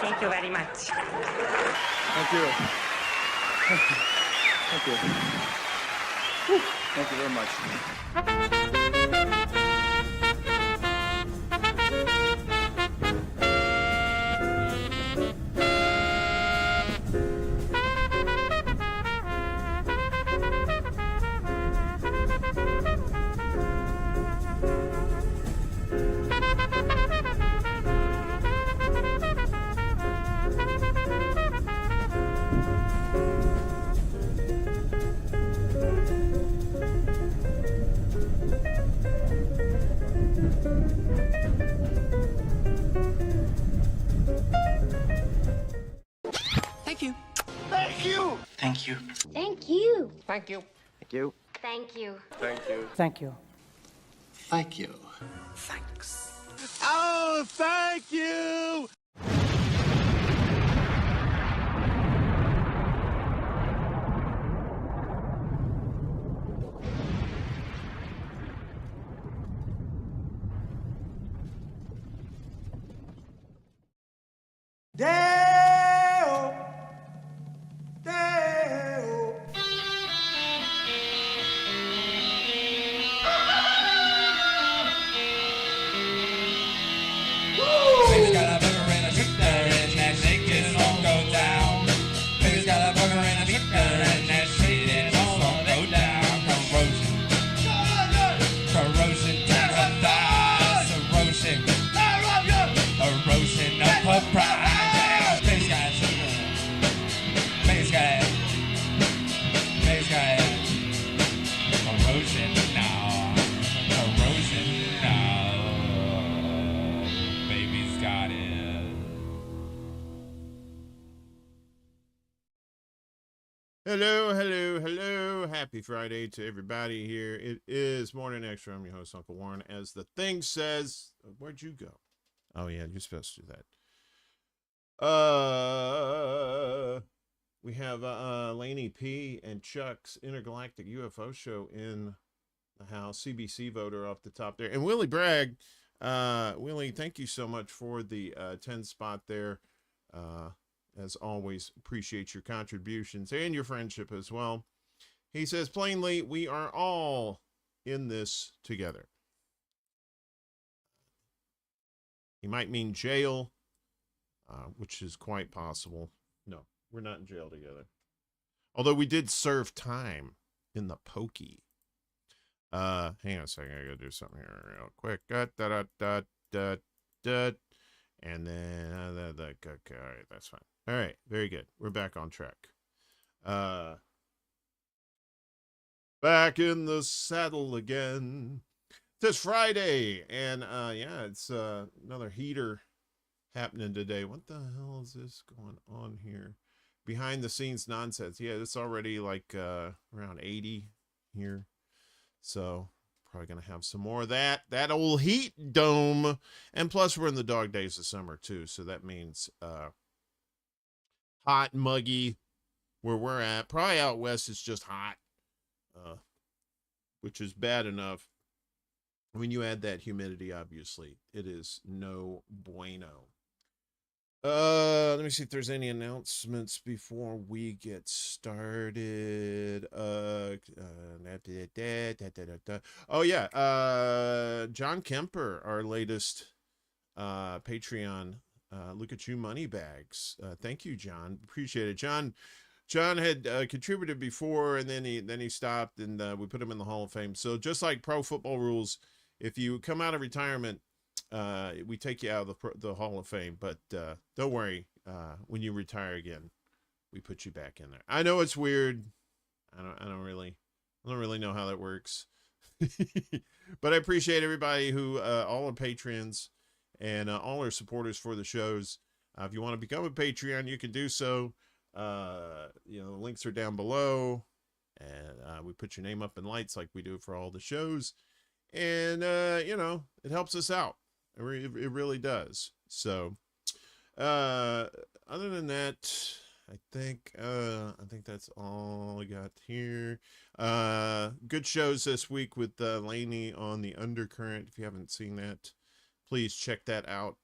Thank you very much. Thank you. Thank you. Whew. Thank you very much. Thank you. Thank you. Thank you. Thank you. Thank you. Thank you. Thank you. Thank you. Thank you. Thank you. Thanks. Oh, thank you. Deo, Deo. Baby's got a burger and a shooter and that shake is all go down. Baby's got a burger and a shooter and that shake is all go down. Corrosion to her thighs, erosion of her pride. Baby's got a shooter. Baby's got corrosion now. Corrosion now. Baby's got it. Hello, hello, hello. Happy Friday to everybody here. It is Morning Extra. I'm your host, Uncle Warren. As the thing says, where'd you go? Oh, yeah, you're supposed to do that. We have Laine P and Chuck's Intergalactic UFO Show in the house. CBC voter off the top there. And Willie Bragg. Willie, thank you so much for the 10 spot there. As always, appreciate your contributions and your friendship as well. He says, plainly, we are all in this together. He might mean jail, which is quite possible. No, we're not in jail together. Although we did serve time in the pokey. Hang on a second. I gotta do something here real quick. And then, okay, all right, that's fine. All right, very good. We're back on track. Back in the saddle again. It's Friday, and yeah, it's another heater happening today. What the hell is this going on here? Behind the scenes nonsense. Yeah, it's already like around 80 here. So probably gonna have some more of that old heat dome. And plus we're in the dog days of summer too, so that means hot, muggy where we're at. Probably out west it's just hot, which is bad enough. When you add that humidity, obviously it is no bueno. Let me see if there's any announcements before we get started. Oh yeah, John Kemper, our latest Patreon. Look at you, money bags. Thank you, John. Appreciate it. John had contributed before, and then he stopped, and we put him in the Hall of Fame. So just like pro football rules, if you come out of retirement, we take you out of the Hall of Fame, but don't worry, when you retire again, we put you back in there. I know it's weird. I don't really know how that works. But I appreciate everybody who all our patrons and all our supporters for the shows. If you want to become a Patreon, you can do so. You know, the links are down below, and we put your name up in lights like we do for all the shows. And you know, it helps us out. It really does. So other than that, I think that's all I got here. Good shows this week with Laine on the Undercurrent. If you haven't seen that, please check that out.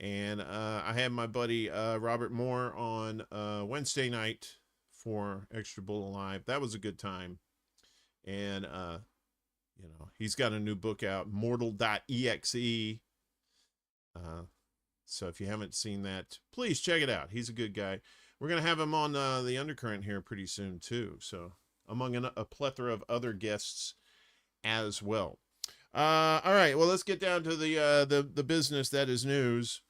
And I had my buddy Robert Moore on Wednesday night for ExtraBulla Live. That was a good time. And, he's got a new book out, Mortal.exe. So if you haven't seen that, please check it out. He's a good guy. We're going to have him on the Undercurrent here pretty soon, too. So among a plethora of other guests as well. All right, well, let's get down to the business that is news.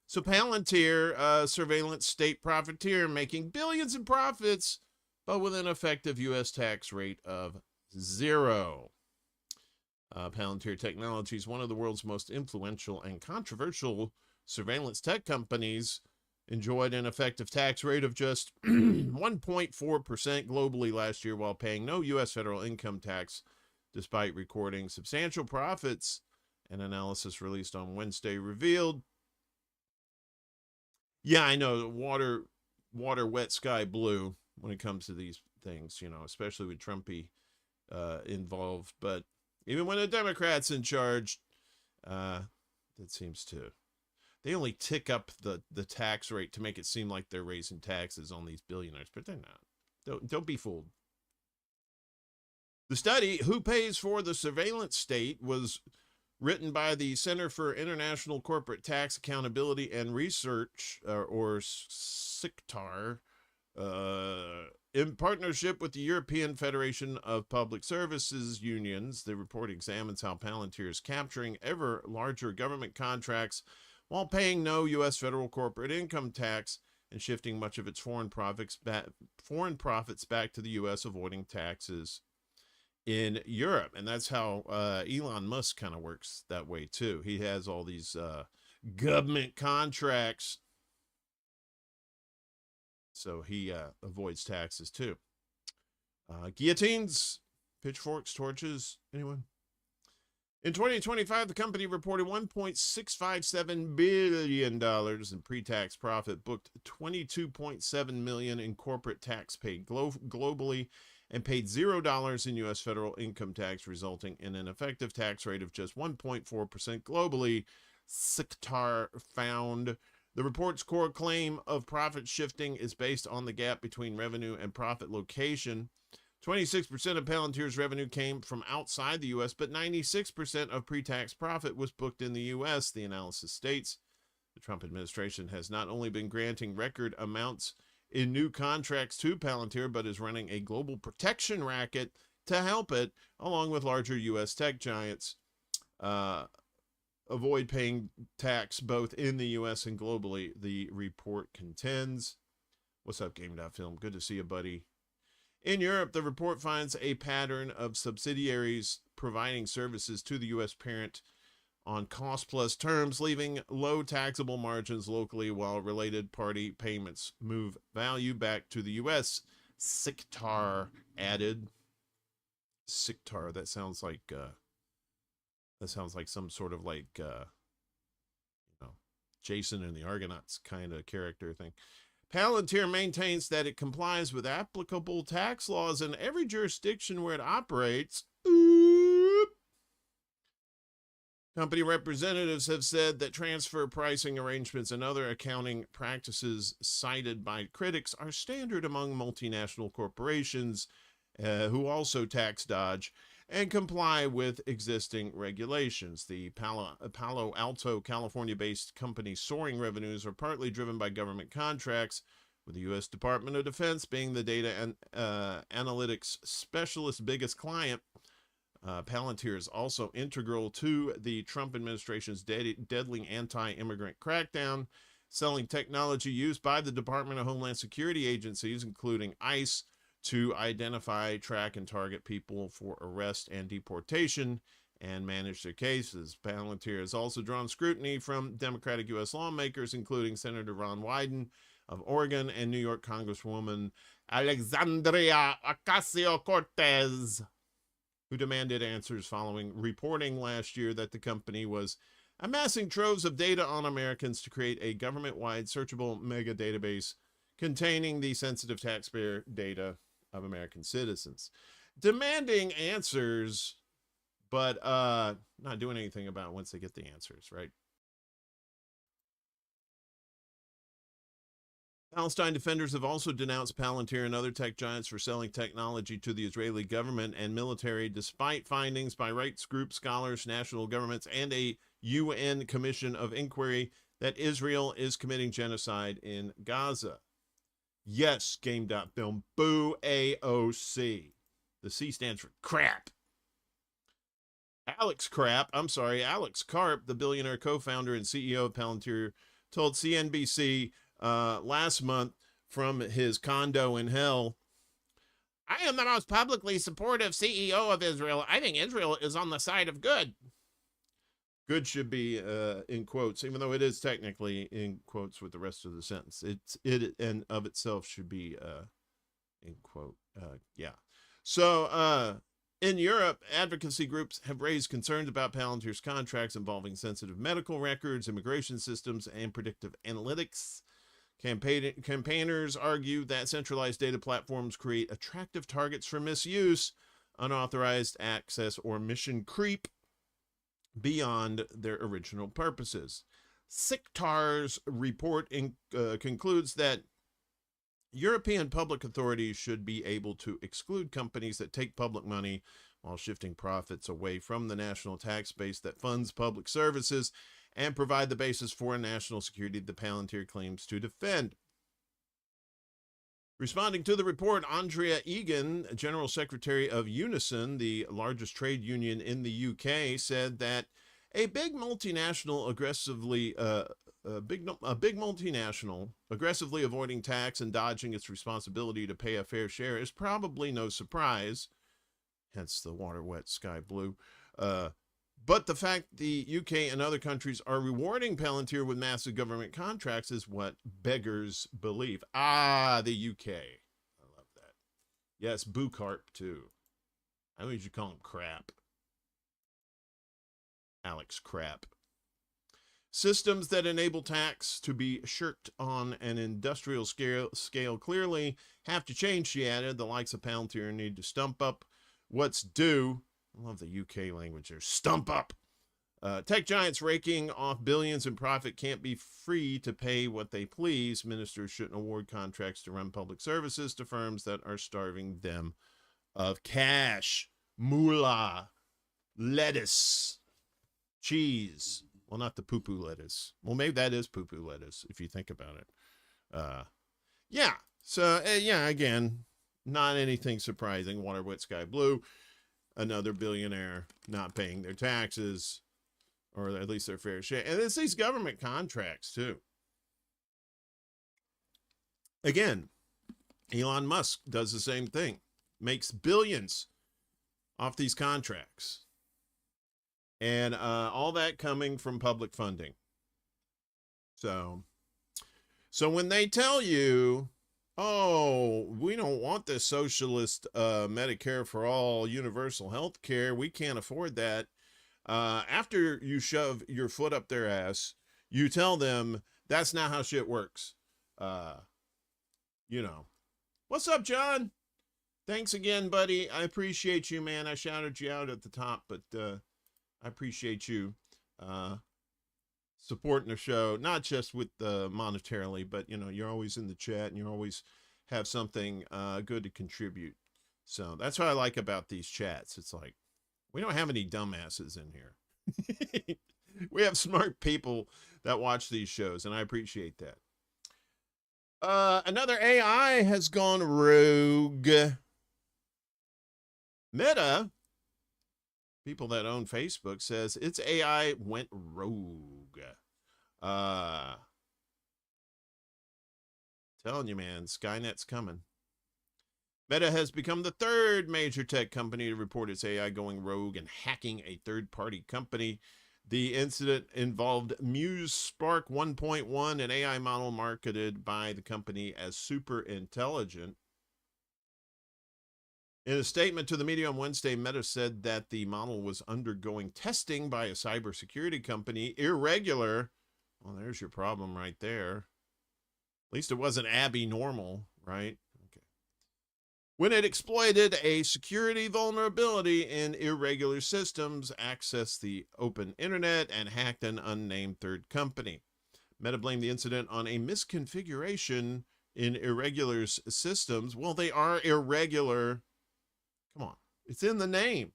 So Palantir, surveillance state profiteer, making billions in profits, but with an effective U.S. tax rate of 0. Palantir Technologies, one of the world's most influential and controversial surveillance tech companies, enjoyed an effective tax rate of just 1.4% globally last year while paying no U.S. federal income tax, despite recording substantial profits. An analysis released on Wednesday revealed. Yeah, I know, water wet, sky blue when it comes to these things, especially with Trumpy involved. But even when a Democrat's in charge, that seems to... They only tick up the tax rate to make it seem like they're raising taxes on these billionaires, but they're not. Don't be fooled. The study, Who Pays for the Surveillance State, was written by the Center for International Corporate Tax Accountability and Research, or CICTAR, in partnership with the European Federation of Public Services Unions. The report examines how Palantir is capturing ever larger government contracts while paying no U.S. federal corporate income tax and shifting much of its foreign profits back to the U.S., avoiding taxes in Europe. And that's how Elon Musk kind of works that way, too. He has all these government contracts, so he avoids taxes, too. Guillotines, pitchforks, torches, anyone? In 2025, the company reported $1.657 billion in pre-tax profit, booked $22.7 million in corporate tax paid globally, and paid $0 in U.S. federal income tax, resulting in an effective tax rate of just 1.4% globally, CICTAR found. The report's core claim of profit shifting is based on the gap between revenue and profit location. 26% of Palantir's revenue came from outside the U.S., but 96% of pre-tax profit was booked in the U.S., the analysis states. The Trump administration has not only been granting record amounts in new contracts to Palantir, but is running a global protection racket to help it, along with larger U.S. tech giants, avoid paying tax both in the U.S. and globally, the report contends. What's up, Game.Film? Good to see you, buddy. In Europe, the report finds a pattern of subsidiaries providing services to the U.S. parent on cost-plus terms, leaving low taxable margins locally while related party payments move value back to the U.S., CICTAR added. CICTAR, that sounds like some sort of like, Jason and the Argonauts kind of character thing. Palantir maintains that it complies with applicable tax laws in every jurisdiction where it operates. Company representatives have said that transfer pricing arrangements and other accounting practices cited by critics are standard among multinational corporations who also tax dodge and comply with existing regulations. The Palo Alto, California-based company's soaring revenues are partly driven by government contracts, with the U.S. Department of Defense being the data and analytics specialist biggest client. Palantir is also integral to the Trump administration's deadly anti-immigrant crackdown, selling technology used by the Department of Homeland Security agencies, including ICE, to identify, track, and target people for arrest and deportation and manage their cases. Palantir has also drawn scrutiny from Democratic U.S. lawmakers, including Senator Ron Wyden of Oregon and New York Congresswoman Alexandria Ocasio-Cortez, who demanded answers following reporting last year that the company was amassing troves of data on Americans to create a government-wide searchable mega database containing the sensitive taxpayer data of American citizens. Demanding answers, but not doing anything about it once they get the answers, right? Palestine defenders have also denounced Palantir and other tech giants for selling technology to the Israeli government and military, despite findings by rights groups, scholars, national governments, and a UN commission of inquiry that Israel is committing genocide in Gaza. Yes, Game.film. Boo AOC. The C stands for crap. Alex Karp, the billionaire co-founder and CEO of Palantir, told CNBC last month from his condo in hell, "I am the most publicly supportive CEO of Israel. I think Israel is on the side of good." Good should be in quotes, even though it is technically in quotes with the rest of the sentence. It and of itself should be in quote. Yeah. So in Europe, advocacy groups have raised concerns about Palantir's contracts involving sensitive medical records, immigration systems, and predictive analytics. Campaigners argue that centralized data platforms create attractive targets for misuse, unauthorized access, or mission creep beyond their original purposes. SICTAR's report concludes that European public authorities should be able to exclude companies that take public money while shifting profits away from the national tax base that funds public services and provide the basis for a national security the Palantir claims to defend. Responding to the report, Andrea Egan, General Secretary of Unison, the largest trade union in the UK, said that a big multinational aggressively aggressively avoiding tax and dodging its responsibility to pay a fair share is probably no surprise, hence the water wet, sky blue. But the fact the UK and other countries are rewarding Palantir with massive government contracts is what beggars belief. Ah, the UK. I love that. Yes, Boo Carp too. I think you should call him crap. Alex Crap. Systems that enable tax to be shirked on an industrial scale clearly have to change, she added. The likes of Palantir need to stump up what's due. I love the UK language there. Stump up. Tech giants raking off billions in profit can't be free to pay what they please. Ministers shouldn't award contracts to run public services to firms that are starving them of cash. Moolah. Lettuce. Cheese. Well, not the poo-poo lettuce. Well, maybe that is poo-poo lettuce, if you think about it. Yeah. So, yeah, again, not anything surprising. Water, wet, sky, blue. Another billionaire not paying their taxes, or at least their fair share. And it's these government contracts, too. Again, Elon Musk does the same thing. Makes billions off these contracts. And all that coming from public funding. So when they tell you, oh, we don't want this socialist Medicare for all universal health care, we can't afford that. After you shove your foot up their ass, you tell them that's not how shit works. What's up, John? Thanks again, buddy. I appreciate you, man. I shouted you out at the top, but I appreciate you supporting the show, not just with monetarily, but you're always in the chat and you always have something good to contribute. So that's what I like about these chats. It's like, we don't have any dumbasses in here. We have smart people that watch these shows, and I appreciate that. Another AI has gone rogue. Meta, people that own Facebook, says its AI went rogue. Telling you, man, Skynet's coming. Meta has become the third major tech company to report its AI going rogue and hacking a third-party company. The incident involved Muse Spark 1.1, an AI model marketed by the company as super intelligent. In a statement to the media on Wednesday, Meta said that the model was undergoing testing by a cybersecurity company. Irregular. Well, there's your problem right there. At least it wasn't Abby normal, right? Okay. When it exploited a security vulnerability in irregular systems, accessed the open internet, and hacked an unnamed third company. Meta blamed the incident on a misconfiguration in irregular systems. Well, they are irregular. Come on, it's in the name.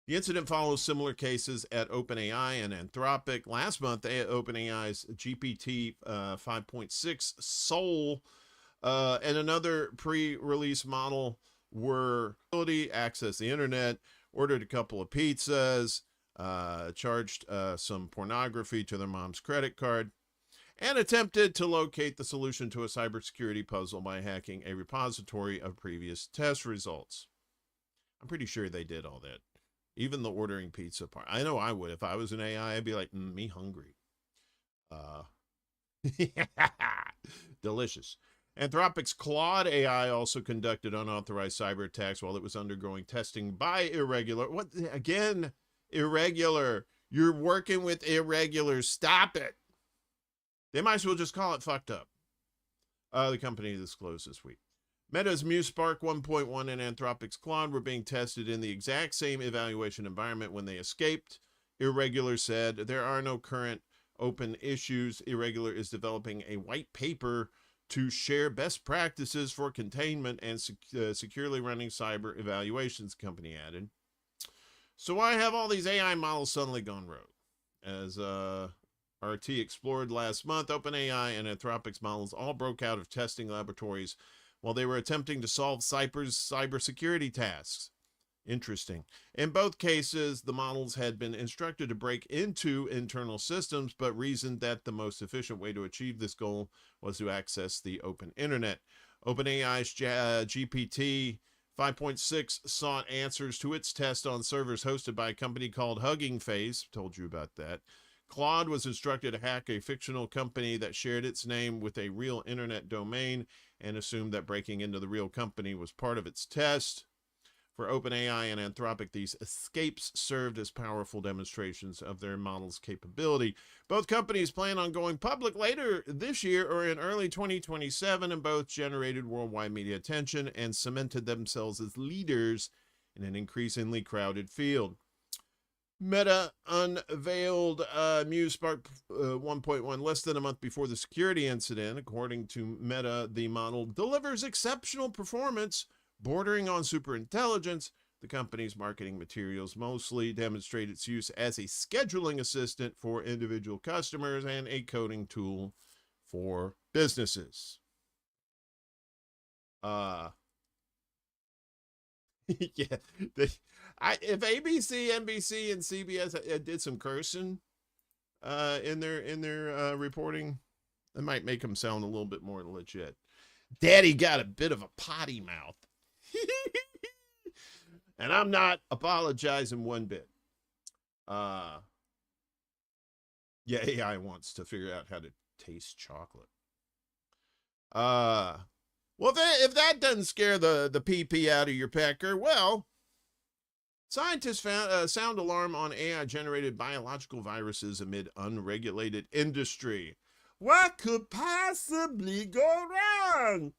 The incident follows similar cases at OpenAI and Anthropic. Last month, OpenAI's GPT 5.6 Soul and another pre-release model were ability to access the internet, ordered a couple of pizzas, charged some pornography to their mom's credit card, and attempted to locate the solution to a cybersecurity puzzle by hacking a repository of previous test results. I'm pretty sure they did all that. Even the ordering pizza part. I know I would. If I was an AI, I'd be like, me hungry. Delicious. Anthropic's Claude AI also conducted unauthorized cyber attacks while it was undergoing testing by irregular. What? Again, irregular. You're working with irregulars. Stop it. They might as well just call it fucked up. The company disclosed this week. Meta's MuseSpark 1.1 and Anthropic's Claude were being tested in the exact same evaluation environment when they escaped. Irregular said there are no current open issues. Irregular is developing a white paper to share best practices for containment and securely running cyber evaluations, the company added. So why have all these AI models suddenly gone rogue? As RT explored last month, OpenAI and Anthropic's models all broke out of testing laboratories while they were attempting to solve cybersecurity tasks. Interesting. In both cases, the models had been instructed to break into internal systems, but reasoned that the most efficient way to achieve this goal was to access the open internet. OpenAI's GPT 5.6 sought answers to its test on servers hosted by a company called Hugging Face. Told you about that. Claude was instructed to hack a fictional company that shared its name with a real internet domain and assumed that breaking into the real company was part of its test. For OpenAI and Anthropic, these escapes served as powerful demonstrations of their model's capability. Both companies plan on going public later this year or in early 2027, and both generated worldwide media attention and cemented themselves as leaders in an increasingly crowded field. Meta unveiled MuseSpark 1.1 less than a month before the security incident. According to Meta, the model delivers exceptional performance bordering on superintelligence. The company's marketing materials mostly demonstrate its use as a scheduling assistant for individual customers and a coding tool for businesses. Yeah, if ABC, NBC, and CBS did some cursing in their reporting, it might make them sound a little bit more legit. Daddy got a bit of a potty mouth. And I'm not apologizing one bit. Yeah, AI wants to figure out how to taste chocolate. Well, if that doesn't scare the pee-pee out of your pecker, well, scientists found sound alarm on AI-generated biological viruses amid unregulated industry. What could possibly go wrong?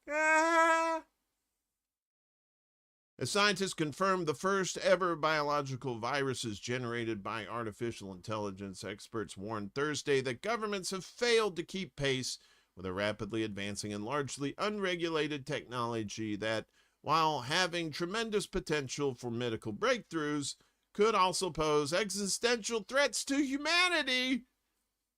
As scientists confirmed the first ever biological viruses generated by artificial intelligence, experts warned Thursday that governments have failed to keep pace with a rapidly advancing and largely unregulated technology that, while having tremendous potential for medical breakthroughs, could also pose existential threats to humanity.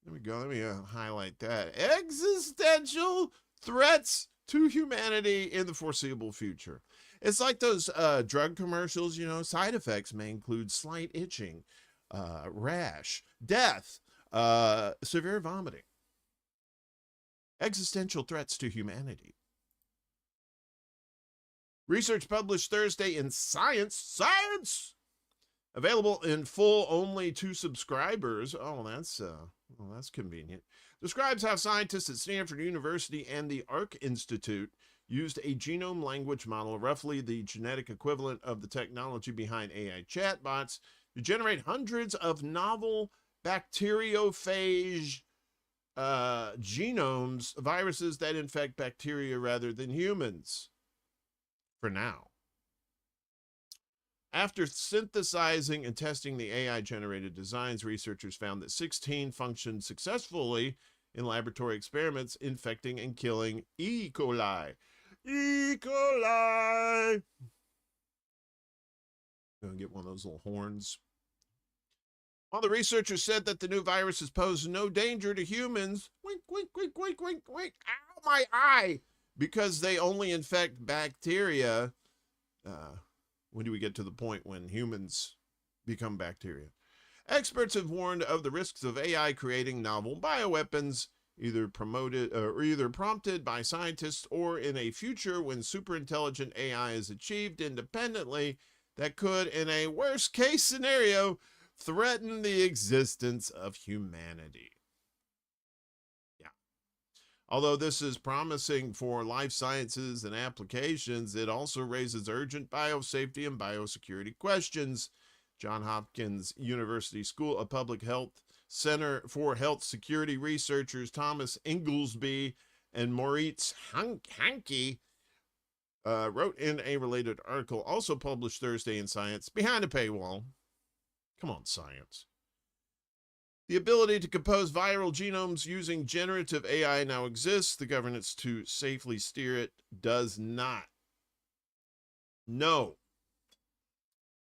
There we go. Let me highlight that. Existential threats to humanity in the foreseeable future. It's like those drug commercials, you know, side effects may include slight itching, rash, death, severe vomiting. Existential threats to humanity. Research published Thursday in Science, available in full only to subscribers. Oh, that's convenient. Describes how scientists at Stanford University and the Arc Institute used a genome language model, roughly the genetic equivalent of the technology behind AI chatbots, to generate hundreds of novel bacteriophage genomes, viruses that infect bacteria rather than humans. For now. After synthesizing and testing the AI-generated designs, researchers found that 16 functioned successfully in laboratory experiments infecting and killing E. coli. E. coli! Gonna get one of those little horns. While the researchers said that the new viruses pose no danger to humans, wink, wink, wink, wink, wink, wink, ow, my eye, because they only infect bacteria. When do we get to the point when humans become bacteria? Experts have warned of the risks of AI creating novel bioweapons, either prompted by scientists or in a future when superintelligent AI is achieved independently that could, in a worst-case scenario, threaten the existence of humanity. Yeah. Although this is promising for life sciences and applications, it also raises urgent biosafety and biosecurity questions. Johns Hopkins University School of Public Health Center for Health Security researchers Thomas Inglesby and Moritz Hanke wrote in a related article, also published Thursday in Science, behind a paywall. Come on, science. The ability to compose viral genomes using generative AI now exists. The governance to safely steer it does not. No.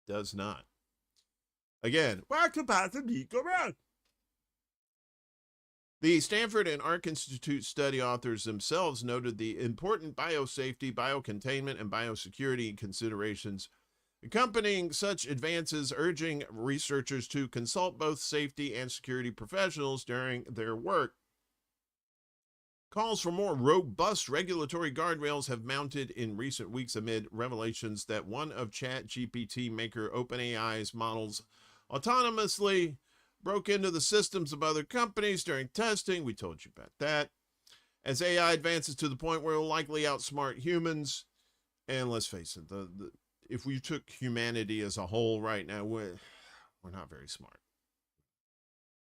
Does not. Again, what could possibly go wrong? The Stanford and Arc Institute study authors themselves noted the important biosafety, biocontainment, and biosecurity considerations accompanying such advances, urging researchers to consult both safety and security professionals during their work. Calls for more robust regulatory guardrails have mounted in recent weeks amid revelations that one of ChatGPT maker OpenAI's models autonomously broke into the systems of other companies during testing. We told you about that. As AI advances to the point where it will likely outsmart humans, and let's face it, if we took humanity as a whole right now, we're not very smart.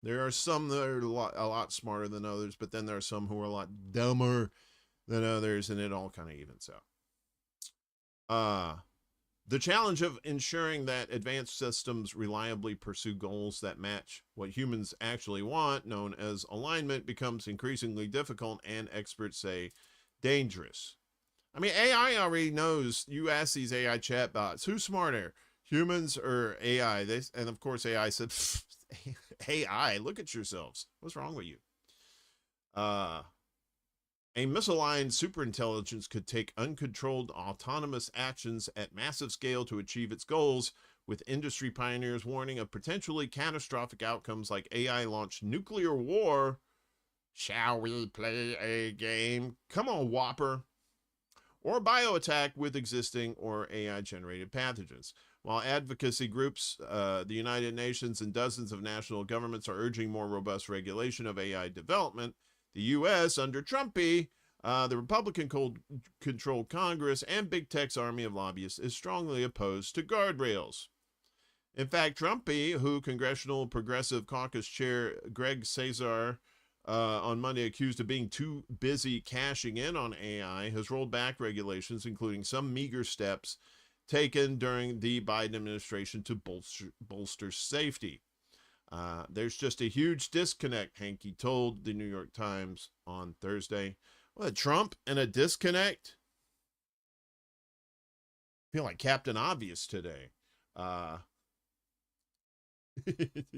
There are some that are a lot smarter than others, but then there are some who are a lot dumber than others, and it all kind of evens out. The challenge of ensuring that advanced systems reliably pursue goals that match what humans actually want, known as alignment, becomes increasingly difficult and experts say dangerous. I mean, AI already knows. You ask these AI chatbots, who's smarter, humans or AI? And of course, AI said, AI, look at yourselves. What's wrong with you? A misaligned superintelligence could take uncontrolled autonomous actions at massive scale to achieve its goals, with industry pioneers warning of potentially catastrophic outcomes like AI-launched nuclear war. Shall we play a game? Come on, Whopper. Or bioattack with existing or AI-generated pathogens. While advocacy groups, the United Nations, and dozens of national governments are urging more robust regulation of AI development, the U.S., under Trumpy, the Republican-controlled Congress, and Big Tech's army of lobbyists is strongly opposed to guardrails. In fact, Trumpy, who Congressional Progressive Caucus Chair Greg Cesar on Monday accused of being too busy cashing in on AI, has rolled back regulations, including some meager steps taken during the Biden administration to bolster safety. There's just a huge disconnect, Hanke told the New York Times on Thursday. What, Trump and a disconnect? I feel like Captain Obvious today.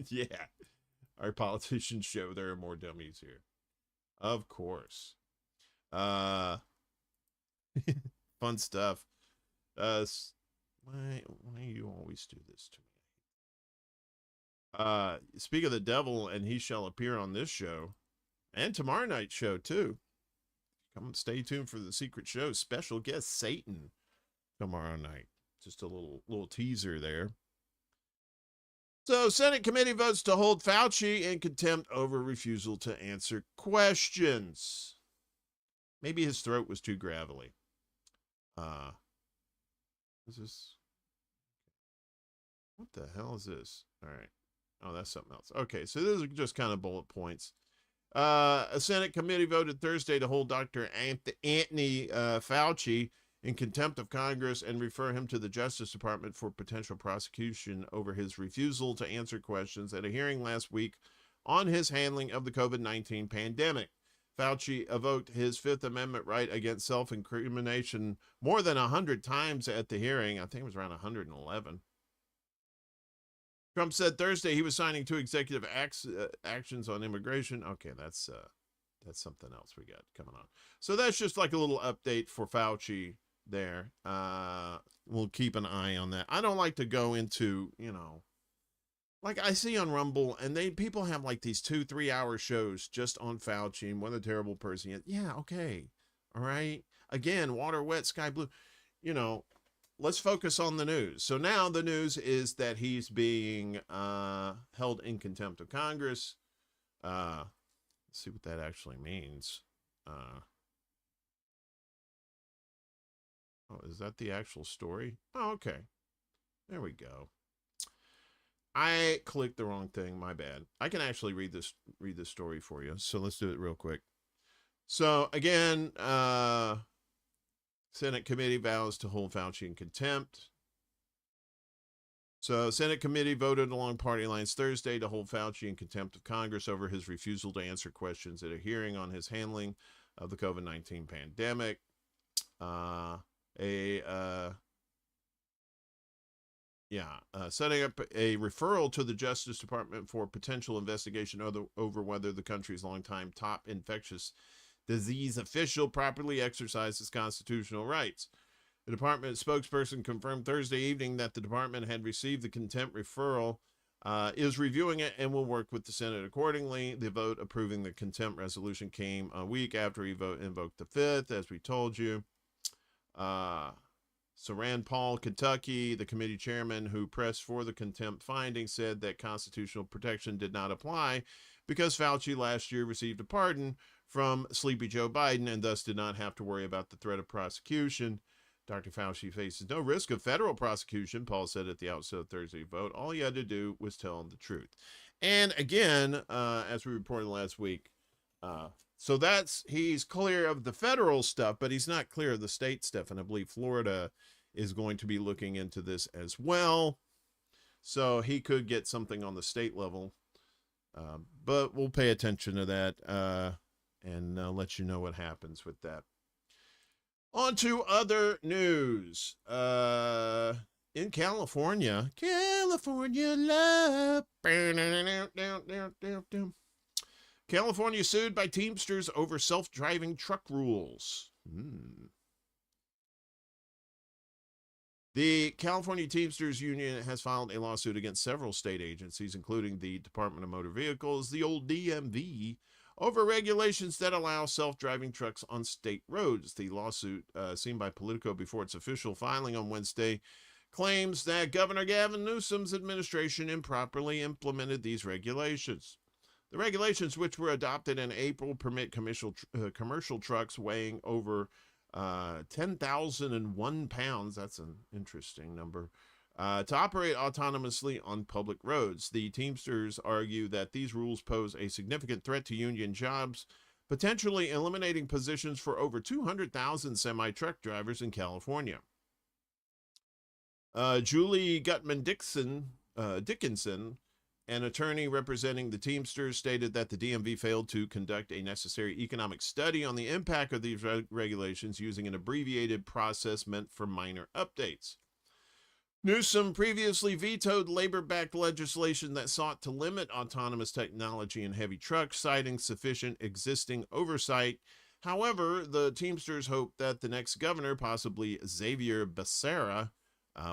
Yeah, our politicians show there are more dummies here. Of course. Fun stuff. Why you always do this to me? Speak of the devil, and he shall appear on this show and tomorrow night's show too. Come stay tuned for the secret show. Special guest Satan tomorrow night. Just a little teaser there. So, Senate committee votes to hold Fauci in contempt over refusal to answer questions. Maybe his throat was too gravelly. Is this? What the hell is this? All right. Oh, that's something else. Okay, so those are just kind of bullet points. A Senate committee voted Thursday to hold Dr. Anthony Fauci in contempt of Congress and refer him to the Justice Department for potential prosecution over his refusal to answer questions at a hearing last week on his handling of the COVID-19 pandemic. Fauci evoked his Fifth Amendment right against self-incrimination more than 100 times at the hearing. I think it was around 111. Trump said Thursday he was signing 2 executive actions on immigration. Okay, that's something else we got coming on. So that's just like a little update for Fauci there. We'll keep an eye on that. I don't like to go into, like I see on Rumble, and people have like these 2-3 hour shows just on Fauci and what a terrible person he is. Yeah, okay. All right. Again, water wet, sky blue. Let's focus on the news. So now the news is that he's being held in contempt of Congress. Let's see what that actually means. Oh, is that the actual story? Oh, okay. There we go. I clicked the wrong thing. My bad. I can actually read this story for you. So let's do it real quick. So again, Senate committee vows to hold Fauci in contempt. So Senate committee voted along party lines Thursday to hold Fauci in contempt of Congress over his refusal to answer questions at a hearing on his handling of the COVID-19 pandemic. Setting up a referral to the Justice Department for potential investigation over whether the country's longtime top infectious disease official properly exercised his constitutional rights. The department spokesperson confirmed Thursday evening that the department had received the contempt referral, is reviewing it, and will work with the Senate accordingly. The vote approving the contempt resolution came a week after he invoked the Fifth, as we told you. So Rand Paul, Kentucky, the committee chairman who pressed for the contempt finding, said that constitutional protection did not apply because Fauci last year received a pardon from Sleepy Joe Biden and thus did not have to worry about the threat of prosecution. Dr. Fauci faces no risk of federal prosecution, Paul said at the outset of Thursday's vote. All he had to do was tell him the truth. And again, as we reported last week, so he's clear of the federal stuff, but he's not clear of the state stuff. And I believe Florida is going to be looking into this as well. So he could get something on the state level. But we'll pay attention to that and let you know what happens with that. On to other news. In California love. California sued by Teamsters over self-driving truck rules. The California Teamsters Union has filed a lawsuit against several state agencies, including the Department of Motor Vehicles, the old DMV, over regulations that allow self-driving trucks on state roads. The lawsuit, seen by Politico before its official filing on Wednesday, claims that Governor Gavin Newsom's administration improperly implemented these regulations. The regulations, which were adopted in April, permit commercial trucks weighing over 10,001 pounds, that's an interesting number, to operate autonomously on public roads. The Teamsters argue that these rules pose a significant threat to union jobs, potentially eliminating positions for over 200,000 semi-truck drivers in California. Julie Gutman-Dickinson, an attorney representing the Teamsters, stated that the DMV failed to conduct a necessary economic study on the impact of these regulations using an abbreviated process meant for minor updates. Newsom previously vetoed labor-backed legislation that sought to limit autonomous technology in heavy trucks, citing sufficient existing oversight. However, the Teamsters hope that the next governor, possibly Xavier Becerra,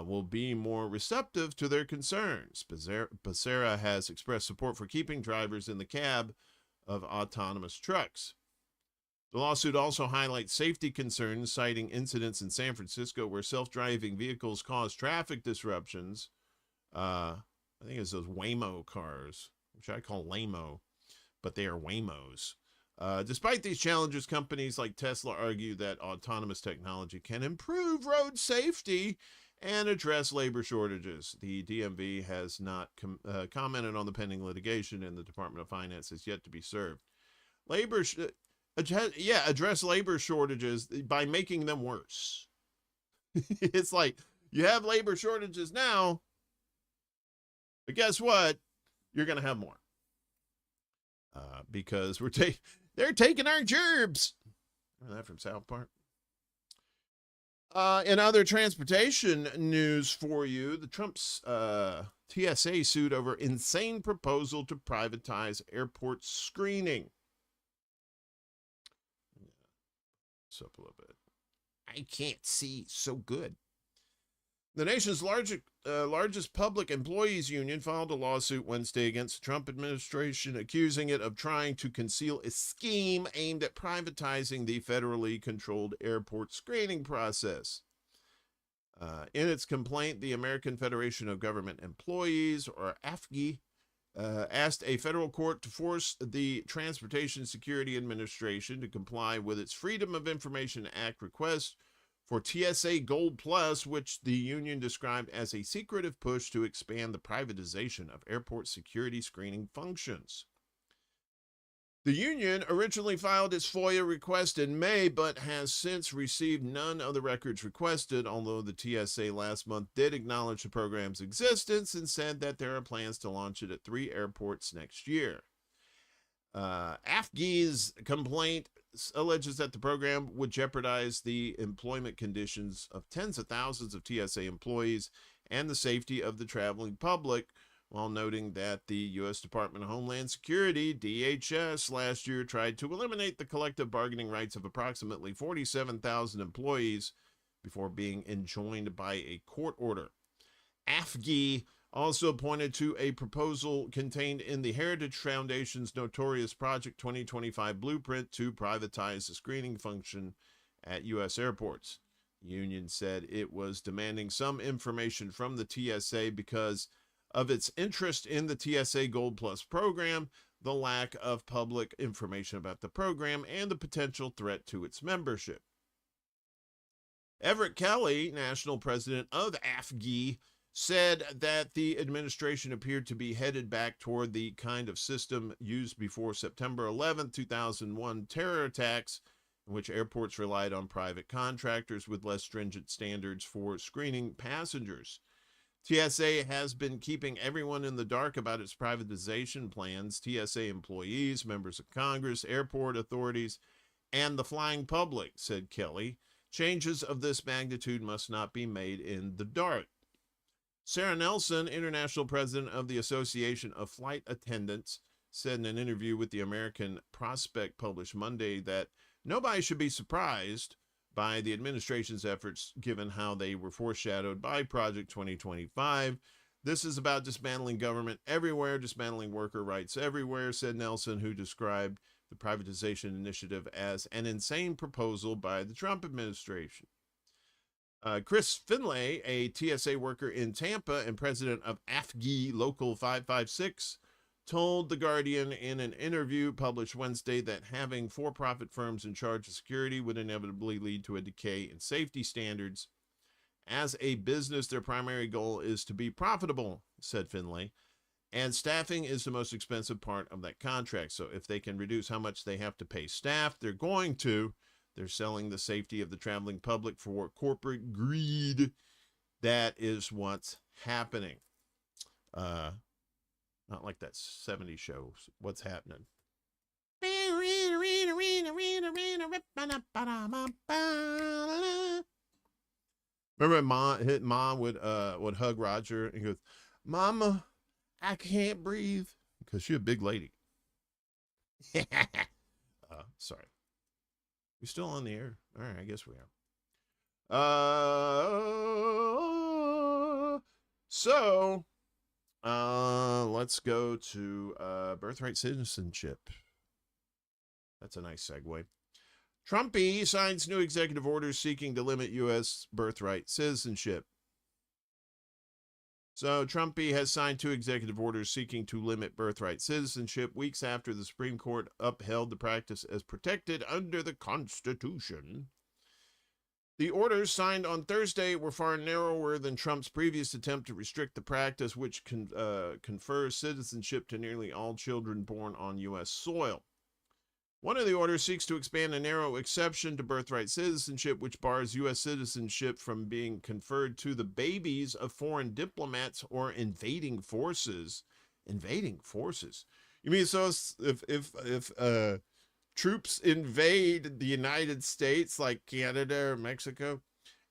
will be more receptive to their concerns. Becerra has expressed support for keeping drivers in the cab of autonomous trucks. The lawsuit also highlights safety concerns, citing incidents in San Francisco where self-driving vehicles cause traffic disruptions. I think it's those Waymo cars, which I call Lamo, but they are Waymos. Despite these challenges, companies like Tesla argue that autonomous technology can improve road safety and address labor shortages. The DMV has not commented on the pending litigation, and the Department of Finance is yet to be served. Address labor shortages by making them worse. It's like, you have labor shortages now, but guess what? You're going to have more. Because They're taking our gerbs. Remember that from South Park? In other transportation news for you, the Trump's TSA sued over insane proposal to privatize airport screening. It's up a little bit. I can't see so good. The nation's largest public employees union filed a lawsuit Wednesday against the Trump administration, accusing it of trying to conceal a scheme aimed at privatizing the federally controlled airport screening process. In its complaint, the American Federation of Government Employees, or AFGE, asked a federal court to force the Transportation Security Administration to comply with its Freedom of Information Act request for TSA Gold Plus, which the union described as a secretive push to expand the privatization of airport security screening functions. The union originally filed its FOIA request in May, but has since received none of the records requested, although the TSA last month did acknowledge the program's existence and said that there are plans to launch it at 3 airports next year. AFGE's complaint alleges that the program would jeopardize the employment conditions of tens of thousands of TSA employees and the safety of the traveling public, while noting that the U.S. Department of Homeland Security, DHS, last year tried to eliminate the collective bargaining rights of approximately 47,000 employees before being enjoined by a court order. AFGE also pointed to a proposal contained in the Heritage Foundation's notorious Project 2025 blueprint to privatize the screening function at U.S. airports. The union said it was demanding some information from the TSA because of its interest in the TSA Gold Plus program, the lack of public information about the program, and the potential threat to its membership. Everett Kelly, national president of AFGE, said that the administration appeared to be headed back toward the kind of system used before September 11, 2001 terror attacks, in which airports relied on private contractors with less stringent standards for screening passengers. TSA has been keeping everyone in the dark about its privatization plans. TSA employees, members of Congress, airport authorities, and the flying public, said Kelly. Changes of this magnitude must not be made in the dark. Sarah Nelson, international president of the Association of Flight Attendants, said in an interview with the American Prospect published Monday that nobody should be surprised by the administration's efforts given how they were foreshadowed by Project 2025. This is about dismantling government everywhere, dismantling worker rights everywhere, said Nelson, who described the privatization initiative as an insane proposal by the Trump administration. Chris Finlay, a TSA worker in Tampa and president of AFGE Local 556, told The Guardian in an interview published Wednesday that having for-profit firms in charge of security would inevitably lead to a decay in safety standards. As a business, their primary goal is to be profitable, said Finlay, and staffing is the most expensive part of that contract. So if they can reduce how much they have to pay staff, they're going to. They're selling the safety of the traveling public for corporate greed. That is what's happening. Not like that 70s show. What's happening? Remember when mom would hug Roger and goes, "Mama, I can't breathe," because she's a big lady. Sorry. We still on the air? All right, I guess we are. Let's go to birthright citizenship. That's a nice segue. Trumpy signs new executive orders seeking to limit U.S. birthright citizenship. So Trumpy has signed 2 executive orders seeking to limit birthright citizenship weeks after the Supreme Court upheld the practice as protected under the Constitution. The orders signed on Thursday were far narrower than Trump's previous attempt to restrict the practice, which confers citizenship to nearly all children born on U.S. soil. One of the orders seeks to expand a narrow exception to birthright citizenship, which bars U.S. citizenship from being conferred to the babies of foreign diplomats or invading forces. Invading forces? You mean so if troops invade the United States, like Canada or Mexico,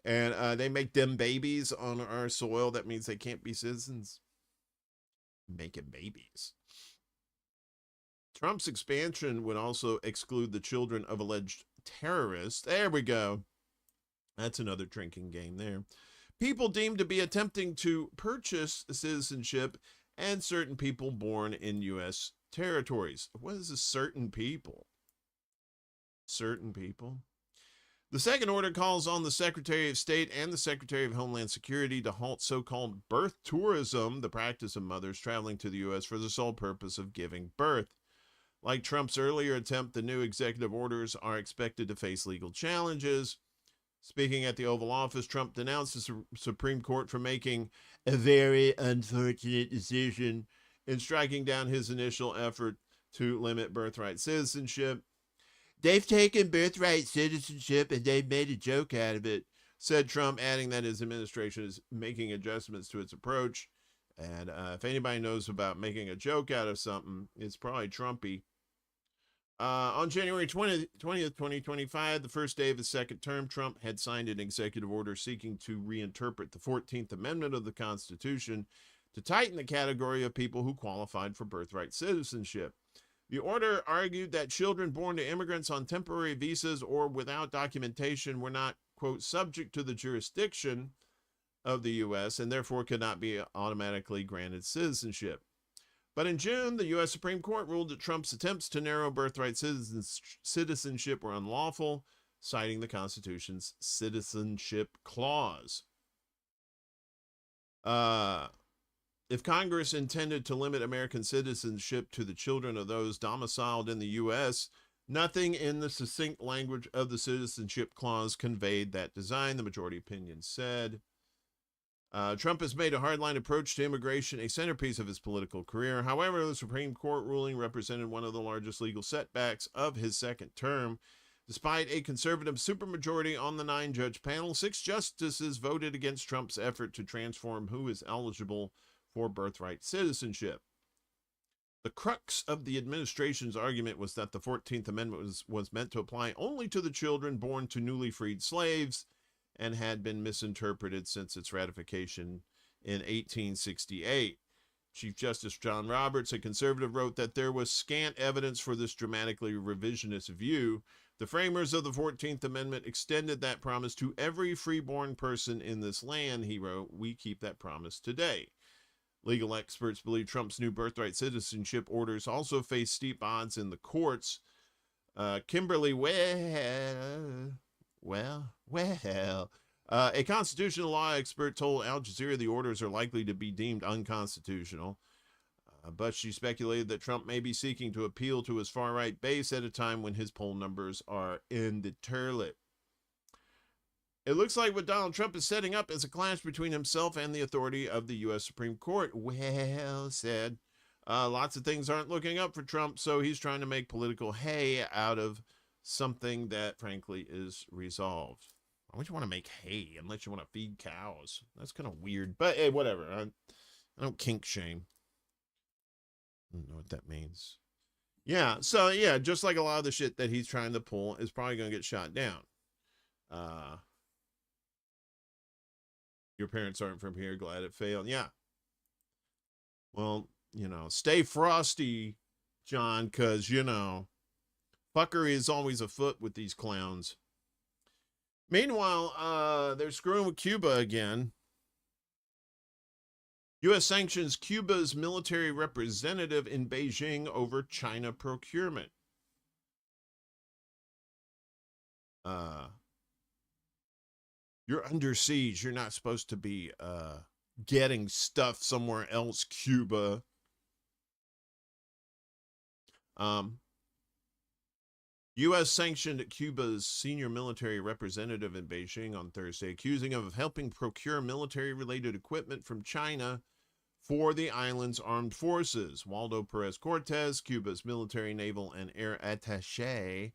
and they make them babies on our soil, that means they can't be citizens. Making babies. Trump's expansion would also exclude the children of alleged terrorists. There we go. That's another drinking game there. People deemed to be attempting to purchase citizenship and certain people born in U.S. territories. What is a certain people? Certain people? The second order calls on the Secretary of State and the Secretary of Homeland Security to halt so-called birth tourism, the practice of mothers traveling to the U.S. for the sole purpose of giving birth. Like Trump's earlier attempt, the new executive orders are expected to face legal challenges. Speaking at the Oval Office, Trump denounced the Supreme Court for making a very unfortunate decision in striking down his initial effort to limit birthright citizenship. They've taken birthright citizenship and they've made a joke out of it, said Trump, adding that his administration is making adjustments to its approach. And if anybody knows about making a joke out of something, it's probably Trumpy. On January 20th, 2025, the first day of his second term, Trump had signed an executive order seeking to reinterpret the 14th Amendment of the Constitution to tighten the category of people who qualified for birthright citizenship. The order argued that children born to immigrants on temporary visas or without documentation were not, quote, subject to the jurisdiction of the U.S. and therefore could not be automatically granted citizenship. But in June, the U.S. Supreme Court ruled that Trump's attempts to narrow birthright citizenship were unlawful, citing the Constitution's citizenship clause. If Congress intended to limit American citizenship to the children of those domiciled in the U.S., nothing in the succinct language of the citizenship clause conveyed that design, the majority opinion said. Trump has made a hardline approach to immigration a centerpiece of his political career. However, the Supreme Court ruling represented one of the largest legal setbacks of his second term. Despite a conservative supermajority on the 9-judge panel, 6 justices voted against Trump's effort to transform who is eligible for birthright citizenship. The crux of the administration's argument was that the 14th Amendment was meant to apply only to the children born to newly freed slaves and had been misinterpreted since its ratification in 1868. Chief Justice John Roberts, a conservative, wrote that there was scant evidence for this dramatically revisionist view. The framers of the 14th Amendment extended that promise to every freeborn person in this land, he wrote. We keep that promise today. Legal experts believe Trump's new birthright citizenship orders also face steep odds in the courts. Kimberly a constitutional law expert told Al Jazeera the orders are likely to be deemed unconstitutional, but she speculated that Trump may be seeking to appeal to his far-right base at a time when his poll numbers are indeterminate. It looks like what Donald Trump is setting up is a clash between himself and the authority of the U.S. Supreme Court. Well said. Lots of things aren't looking up for Trump, so he's trying to make political hay out of something that, frankly, is resolved. Why would you want to make hay unless you want to feed cows? That's kind of weird, but hey, whatever. I don't kink shame. I don't know what that means. Yeah, so yeah, just like a lot of the shit that he's trying to pull is probably going to get shot down. Your parents aren't from here, glad it failed. Yeah. Well, stay frosty, John, because, fuckery is always afoot with these clowns. Meanwhile, they're screwing with Cuba again. U.S. sanctions Cuba's military representative in Beijing over China procurement. You're under siege. You're not supposed to be getting stuff somewhere else, Cuba. U.S. sanctioned Cuba's senior military representative in Beijing on Thursday, accusing him of helping procure military-related equipment from China for the island's armed forces. Waldo Perez Cortez, Cuba's military, naval, and air attaché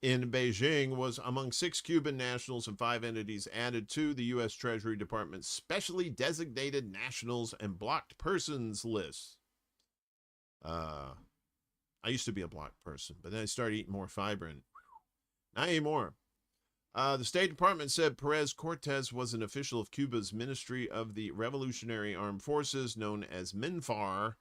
in Beijing, was among 6 Cuban nationals and 5 entities added to the U.S. Treasury Department's specially designated nationals and blocked persons list. I used to be a block person, but then I started eating more fiber, and not anymore. The State Department said Perez Cortez was an official of Cuba's Ministry of the Revolutionary Armed Forces, known as MINFAR,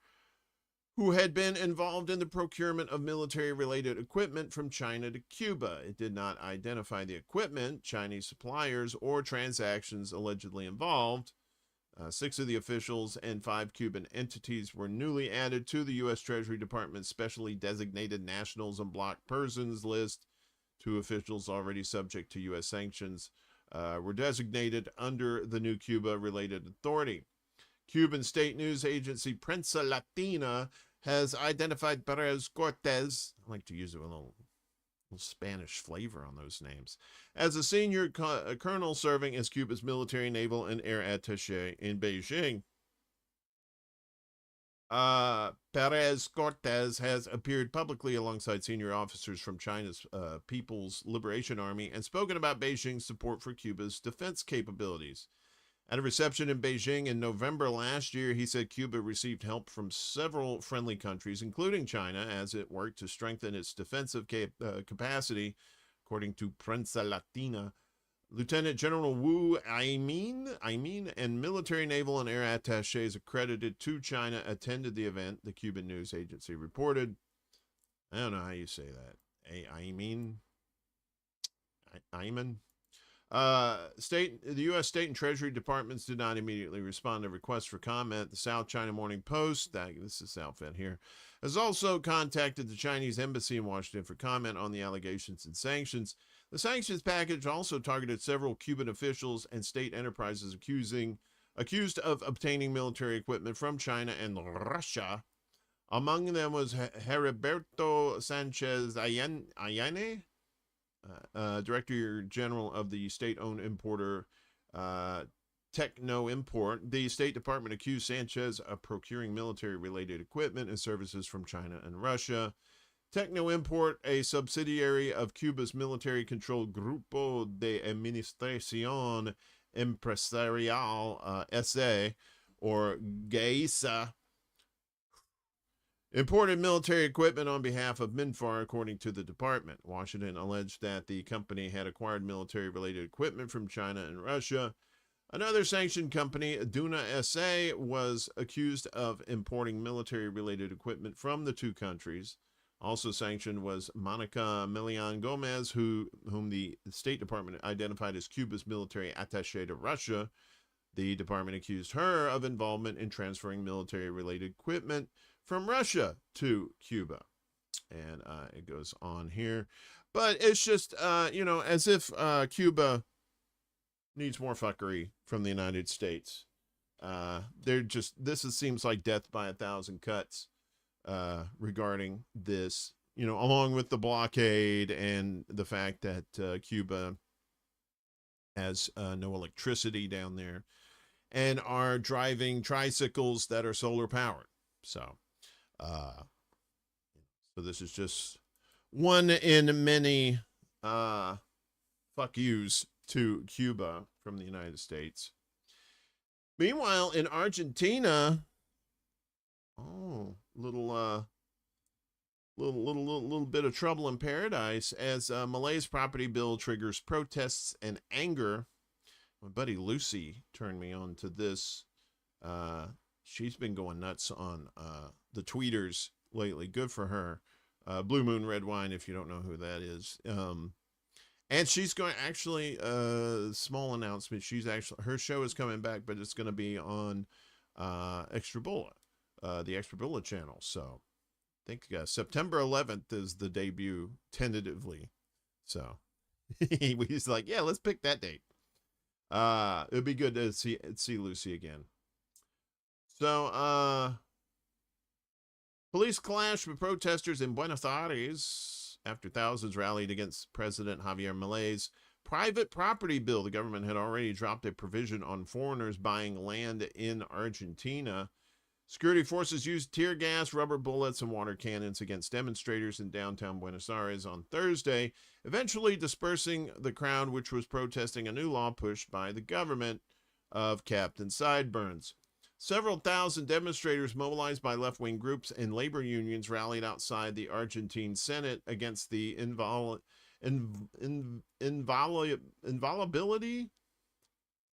who had been involved in the procurement of military-related equipment from China to Cuba. It did not identify the equipment, Chinese suppliers, or transactions allegedly involved. 6 of the officials and 5 Cuban entities were newly added to the U.S. Treasury Department's specially designated nationals and block persons list. 2 officials already subject to U.S. sanctions were designated under the new Cuba-related authority. Cuban state news agency Prensa Latina has identified Perez Cortez, I like to use it with a little Spanish flavor on those names, as a senior colonel serving as Cuba's military, naval, and air attaché in Beijing. Perez Cortez has appeared publicly alongside senior officers from China's People's Liberation Army and spoken about Beijing's support for Cuba's defense capabilities. At a reception in Beijing in November last year, he said Cuba received help from several friendly countries, including China, as it worked to strengthen its defensive capacity, according to Prensa Latina. Lieutenant General Wu Aimin and military, naval, and air attachés accredited to China attended the event, the Cuban news agency reported. I don't know how you say that. Aimin? The U.S. State and Treasury Departments did not immediately respond to requests for comment. The South China Morning Post, this is outfit here, has also contacted the Chinese embassy in Washington for comment on the allegations and sanctions. The sanctions package also targeted several Cuban officials and state enterprises accused of obtaining military equipment from China and Russia. Among them was Heriberto Sanchez Allende, Director General of the state-owned importer Techno Import. The State Department accused Sanchez of procuring military-related equipment and services from China and Russia. Techno Import, a subsidiary of Cuba's military-controlled Grupo de Administración Empresarial, SA, or GAESA, imported military equipment on behalf of MINFAR, according to the department. Washington alleged that the company had acquired military-related equipment from China and Russia. Another sanctioned company, Duna SA, was accused of importing military-related equipment from the 2 countries. Also sanctioned was Monica Milian Gomez, whom the State Department identified as Cuba's military attaché to Russia. The department accused her of involvement in transferring military-related equipment from Russia to Cuba. And it goes on here. But it's just, as if Cuba needs more fuckery from the United States. Seems like death by 1,000 cuts regarding this, along with the blockade and the fact that Cuba has no electricity down there and are driving tricycles that are solar powered. So this is just one in many fuck yous to Cuba from the United States. Meanwhile, in Argentina, little bit of trouble in paradise as Malay's property bill triggers protests and anger. My buddy Lucy turned me on to this. She's been going nuts on the tweeters lately. Good for her. Blue Moon Red Wine, if you don't know who that is. And she's going, actually, small announcement. Her show is coming back, but it's going to be on ExtraBulla, the ExtraBulla channel. So I think September 11th is the debut, tentatively. So he's like, yeah, let's pick that date. It'd be good to see Lucy again. So, police clash with protesters in Buenos Aires after thousands rallied against President Javier Milei's private property bill. The government had already dropped a provision on foreigners buying land in Argentina. Security forces used tear gas, rubber bullets, and water cannons against demonstrators in downtown Buenos Aires on Thursday, eventually dispersing the crowd, which was protesting a new law pushed by the government of Captain Sideburns. Several thousand demonstrators mobilized by left-wing groups and labor unions rallied outside the Argentine Senate against the inviolability.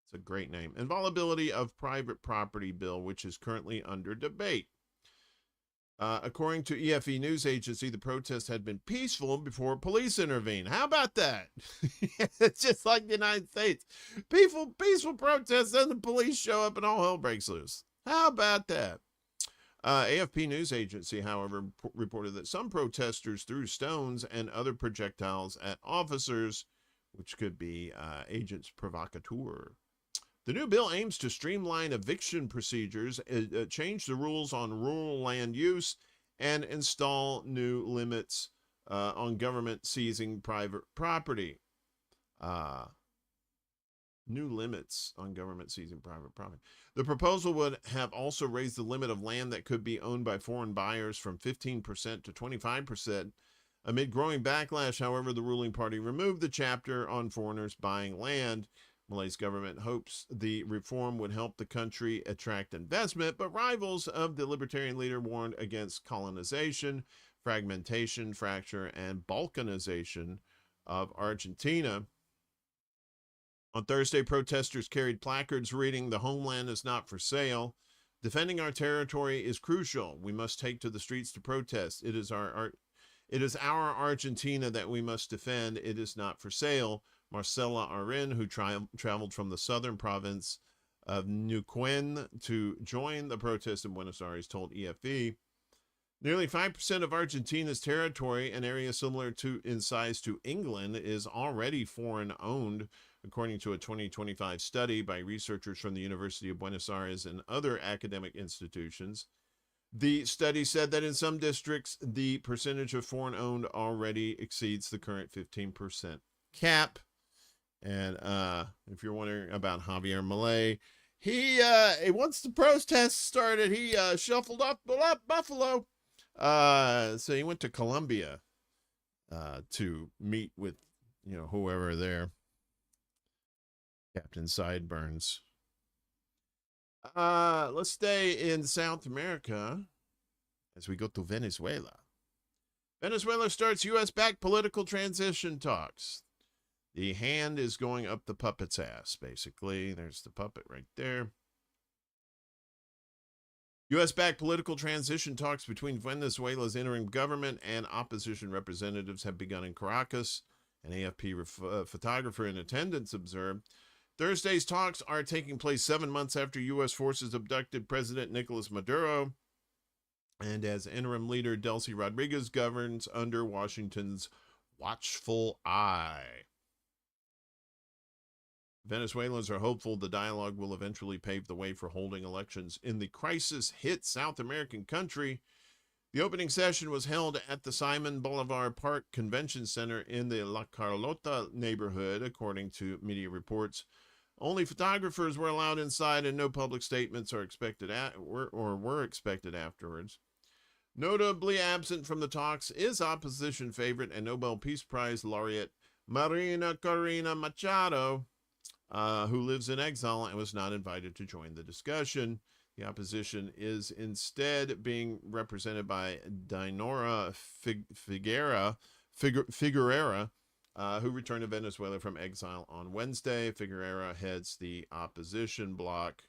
It's a great name. Inviolability of private property bill, which is currently under debate. According to EFE news agency, the protest had been peaceful before police intervened. How about that? It's just like the United States. Peaceful protests, then the police show up and all hell breaks loose. How about that? AFP news agency, however, reported that some protesters threw stones and other projectiles at officers, which could be agents provocateur. The new bill aims to streamline eviction procedures, change the rules on rural land use, and install new limits on government seizing private property. New limits on government seizing private property. The proposal would have also raised the limit of land that could be owned by foreign buyers from 15% to 25%. Amid growing backlash, however, the ruling party removed the chapter on foreigners buying land. Malay's government hopes the reform would help the country attract investment, but rivals of the libertarian leader warned against colonization, fragmentation, fracture, and balkanization of Argentina. On Thursday, protesters carried placards reading, "The homeland is not for sale. Defending our territory is crucial. We must take to the streets to protest. It is our Argentina that we must defend. It is not for sale." Marcela Arin, who traveled from the southern province of Neuquén to join the protest in Buenos Aires, told EFE. Nearly 5% of Argentina's territory, an area similar in size to England, is already foreign-owned, according to a 2025 study by researchers from the University of Buenos Aires and other academic institutions. The study said that in some districts, the percentage of foreign-owned already exceeds the current 15% cap. And if you're wondering about Javier Milei, he once the protest started, he shuffled up Buffalo. So he went to Colombia to meet with whoever there. Captain Sideburns. Let's stay in South America as we go to Venezuela. Venezuela starts U.S.-backed political transition talks. The hand is going up the puppet's ass, basically. There's the puppet right there. U.S.-backed political transition talks between Venezuela's interim government and opposition representatives have begun in Caracas. An AFP photographer in attendance observed. Thursday's talks are taking place 7 months after U.S. forces abducted President Nicolas Maduro, and as interim leader Delcy Rodriguez governs under Washington's watchful eye. Venezuelans are hopeful the dialogue will eventually pave the way for holding elections in the crisis-hit South American country. The opening session was held at the Simon Bolivar Park Convention Center in the La Carlota neighborhood, according to media reports. Only photographers were allowed inside, and no public statements are expected were expected afterwards. Notably absent from the talks is opposition favorite and Nobel Peace Prize laureate Maria Corina Machado, who lives in exile and was not invited to join the discussion. The opposition is instead being represented by Dinora Figueroa, who returned to Venezuela from exile on Wednesday. Figueroa heads the opposition bloc.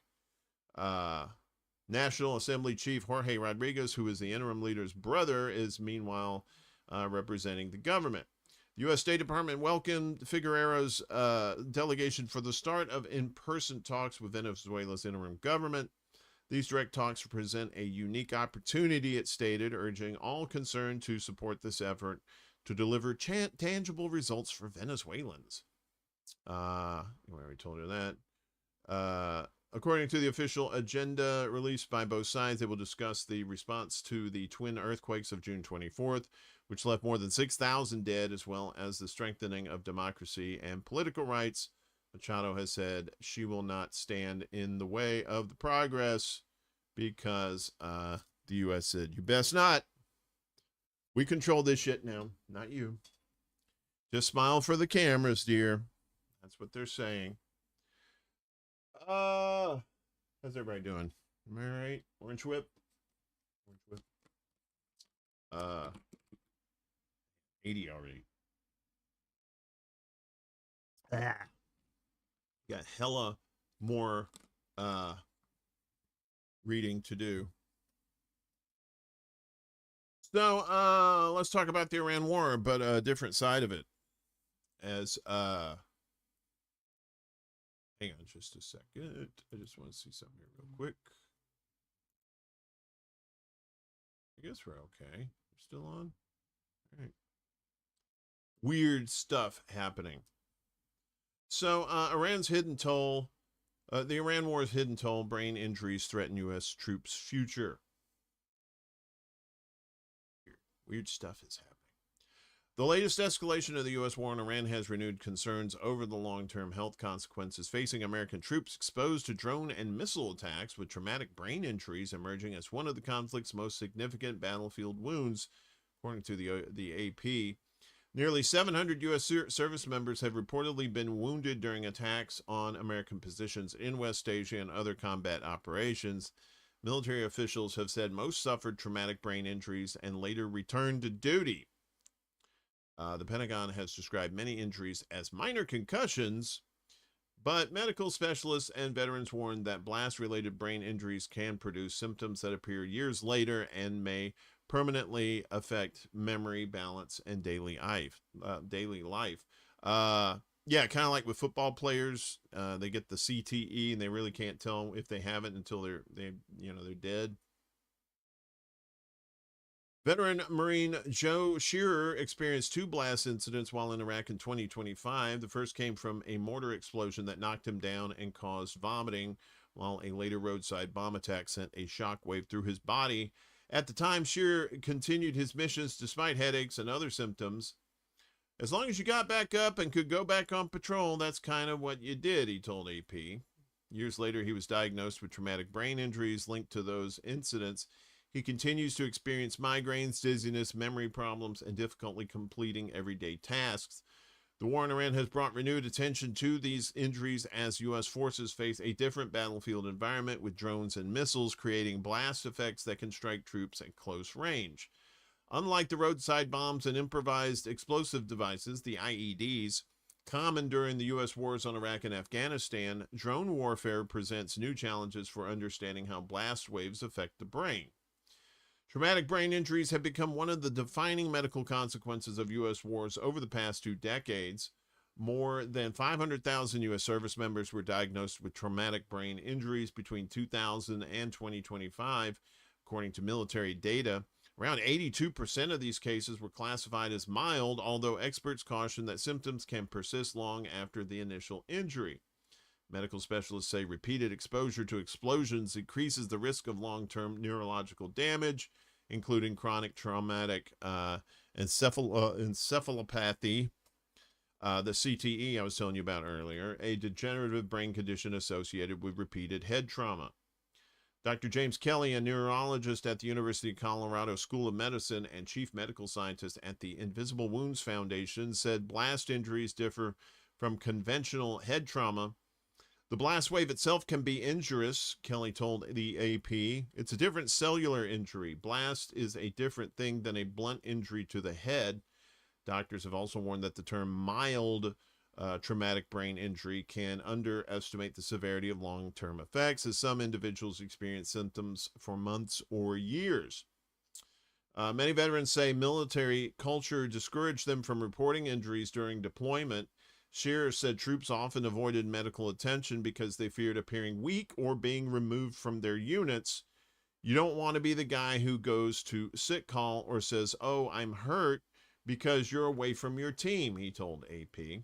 National Assembly Chief Jorge Rodriguez, who is the interim leader's brother, is meanwhile representing the government. The U.S. State Department welcomed Figueroa's delegation for the start of in-person talks with Venezuela's interim government. These direct talks present a unique opportunity, it stated, urging all concerned to support this effort to deliver tangible results for Venezuelans. We already told you that. According to the official agenda released by both sides, they will discuss the response to the twin earthquakes of June 24th, which left more than 6,000 dead, as well as the strengthening of democracy and political rights. Machado has said she will not stand in the way of the progress because the U.S. said, you best not. We control this shit now, not you. Just smile for the cameras, dear. That's what they're saying. How's everybody doing? Am I right? Orange whip. Orange whip. 80 already. Got hella more reading to do. So let's talk about the Iran war, but a different side of it. As hang on just a second. I just want to see something here real quick. I guess we're okay. We're still on. All right. Weird stuff happening. So Iran's hidden toll, the Iran war's hidden toll, brain injuries threaten U.S. troops' future. Weird stuff is happening. The latest escalation of the U.S. war in Iran has renewed concerns over the long-term health consequences facing American troops exposed to drone and missile attacks, with traumatic brain injuries emerging as one of the conflict's most significant battlefield wounds, according to the AP. Nearly 700 U.S. service members have reportedly been wounded during attacks on American positions in West Asia and other combat operations. Military officials have said most suffered traumatic brain injuries and later returned to duty. The Pentagon has described many injuries as minor concussions, but medical specialists and veterans warn that blast-related brain injuries can produce symptoms that appear years later and may permanently affect memory, balance, and daily life. Yeah, kind of like with football players, they get the CTE and they really can't tell if they have it until they're dead. Veteran Marine Joe Shearer experienced 2 blast incidents while in Iraq in 2025. The first came from a mortar explosion that knocked him down and caused vomiting, while a later roadside bomb attack sent a shockwave through his body. At the time, Shearer continued his missions despite headaches and other symptoms. As long as you got back up and could go back on patrol, that's kind of what you did, he told AP. Years later, he was diagnosed with traumatic brain injuries linked to those incidents. He continues to experience migraines, dizziness, memory problems, and difficulty completing everyday tasks. The war in Iran has brought renewed attention to these injuries as U.S. forces face a different battlefield environment with drones and missiles creating blast effects that can strike troops at close range. Unlike the roadside bombs and improvised explosive devices, the IEDs, common during the U.S. wars on Iraq and Afghanistan, drone warfare presents new challenges for understanding how blast waves affect the brain. Traumatic brain injuries have become one of the defining medical consequences of U.S. wars over the past 2 decades. More than 500,000 U.S. service members were diagnosed with traumatic brain injuries between 2000 and 2025, according to military data. Around 82% of these cases were classified as mild, although experts caution that symptoms can persist long after the initial injury. Medical specialists say repeated exposure to explosions increases the risk of long-term neurological damage, including chronic traumatic encephalopathy, the CTE I was telling you about earlier, a degenerative brain condition associated with repeated head trauma. Dr. James Kelly, a neurologist at the University of Colorado School of Medicine and chief medical scientist at the Invisible Wounds Foundation, said blast injuries differ from conventional head trauma. The blast wave itself can be injurious, Kelly told the AP. It's a different cellular injury. Blast is a different thing than a blunt injury to the head. Doctors have also warned that the term mild traumatic brain injury can underestimate the severity of long-term effects, as some individuals experience symptoms for months or years. Many veterans say military culture discouraged them from reporting injuries during deployment. Shearer said troops often avoided medical attention because they feared appearing weak or being removed from their units. You don't want to be the guy who goes to sick call or says, "Oh, I'm hurt," because you're away from your team, he told AP.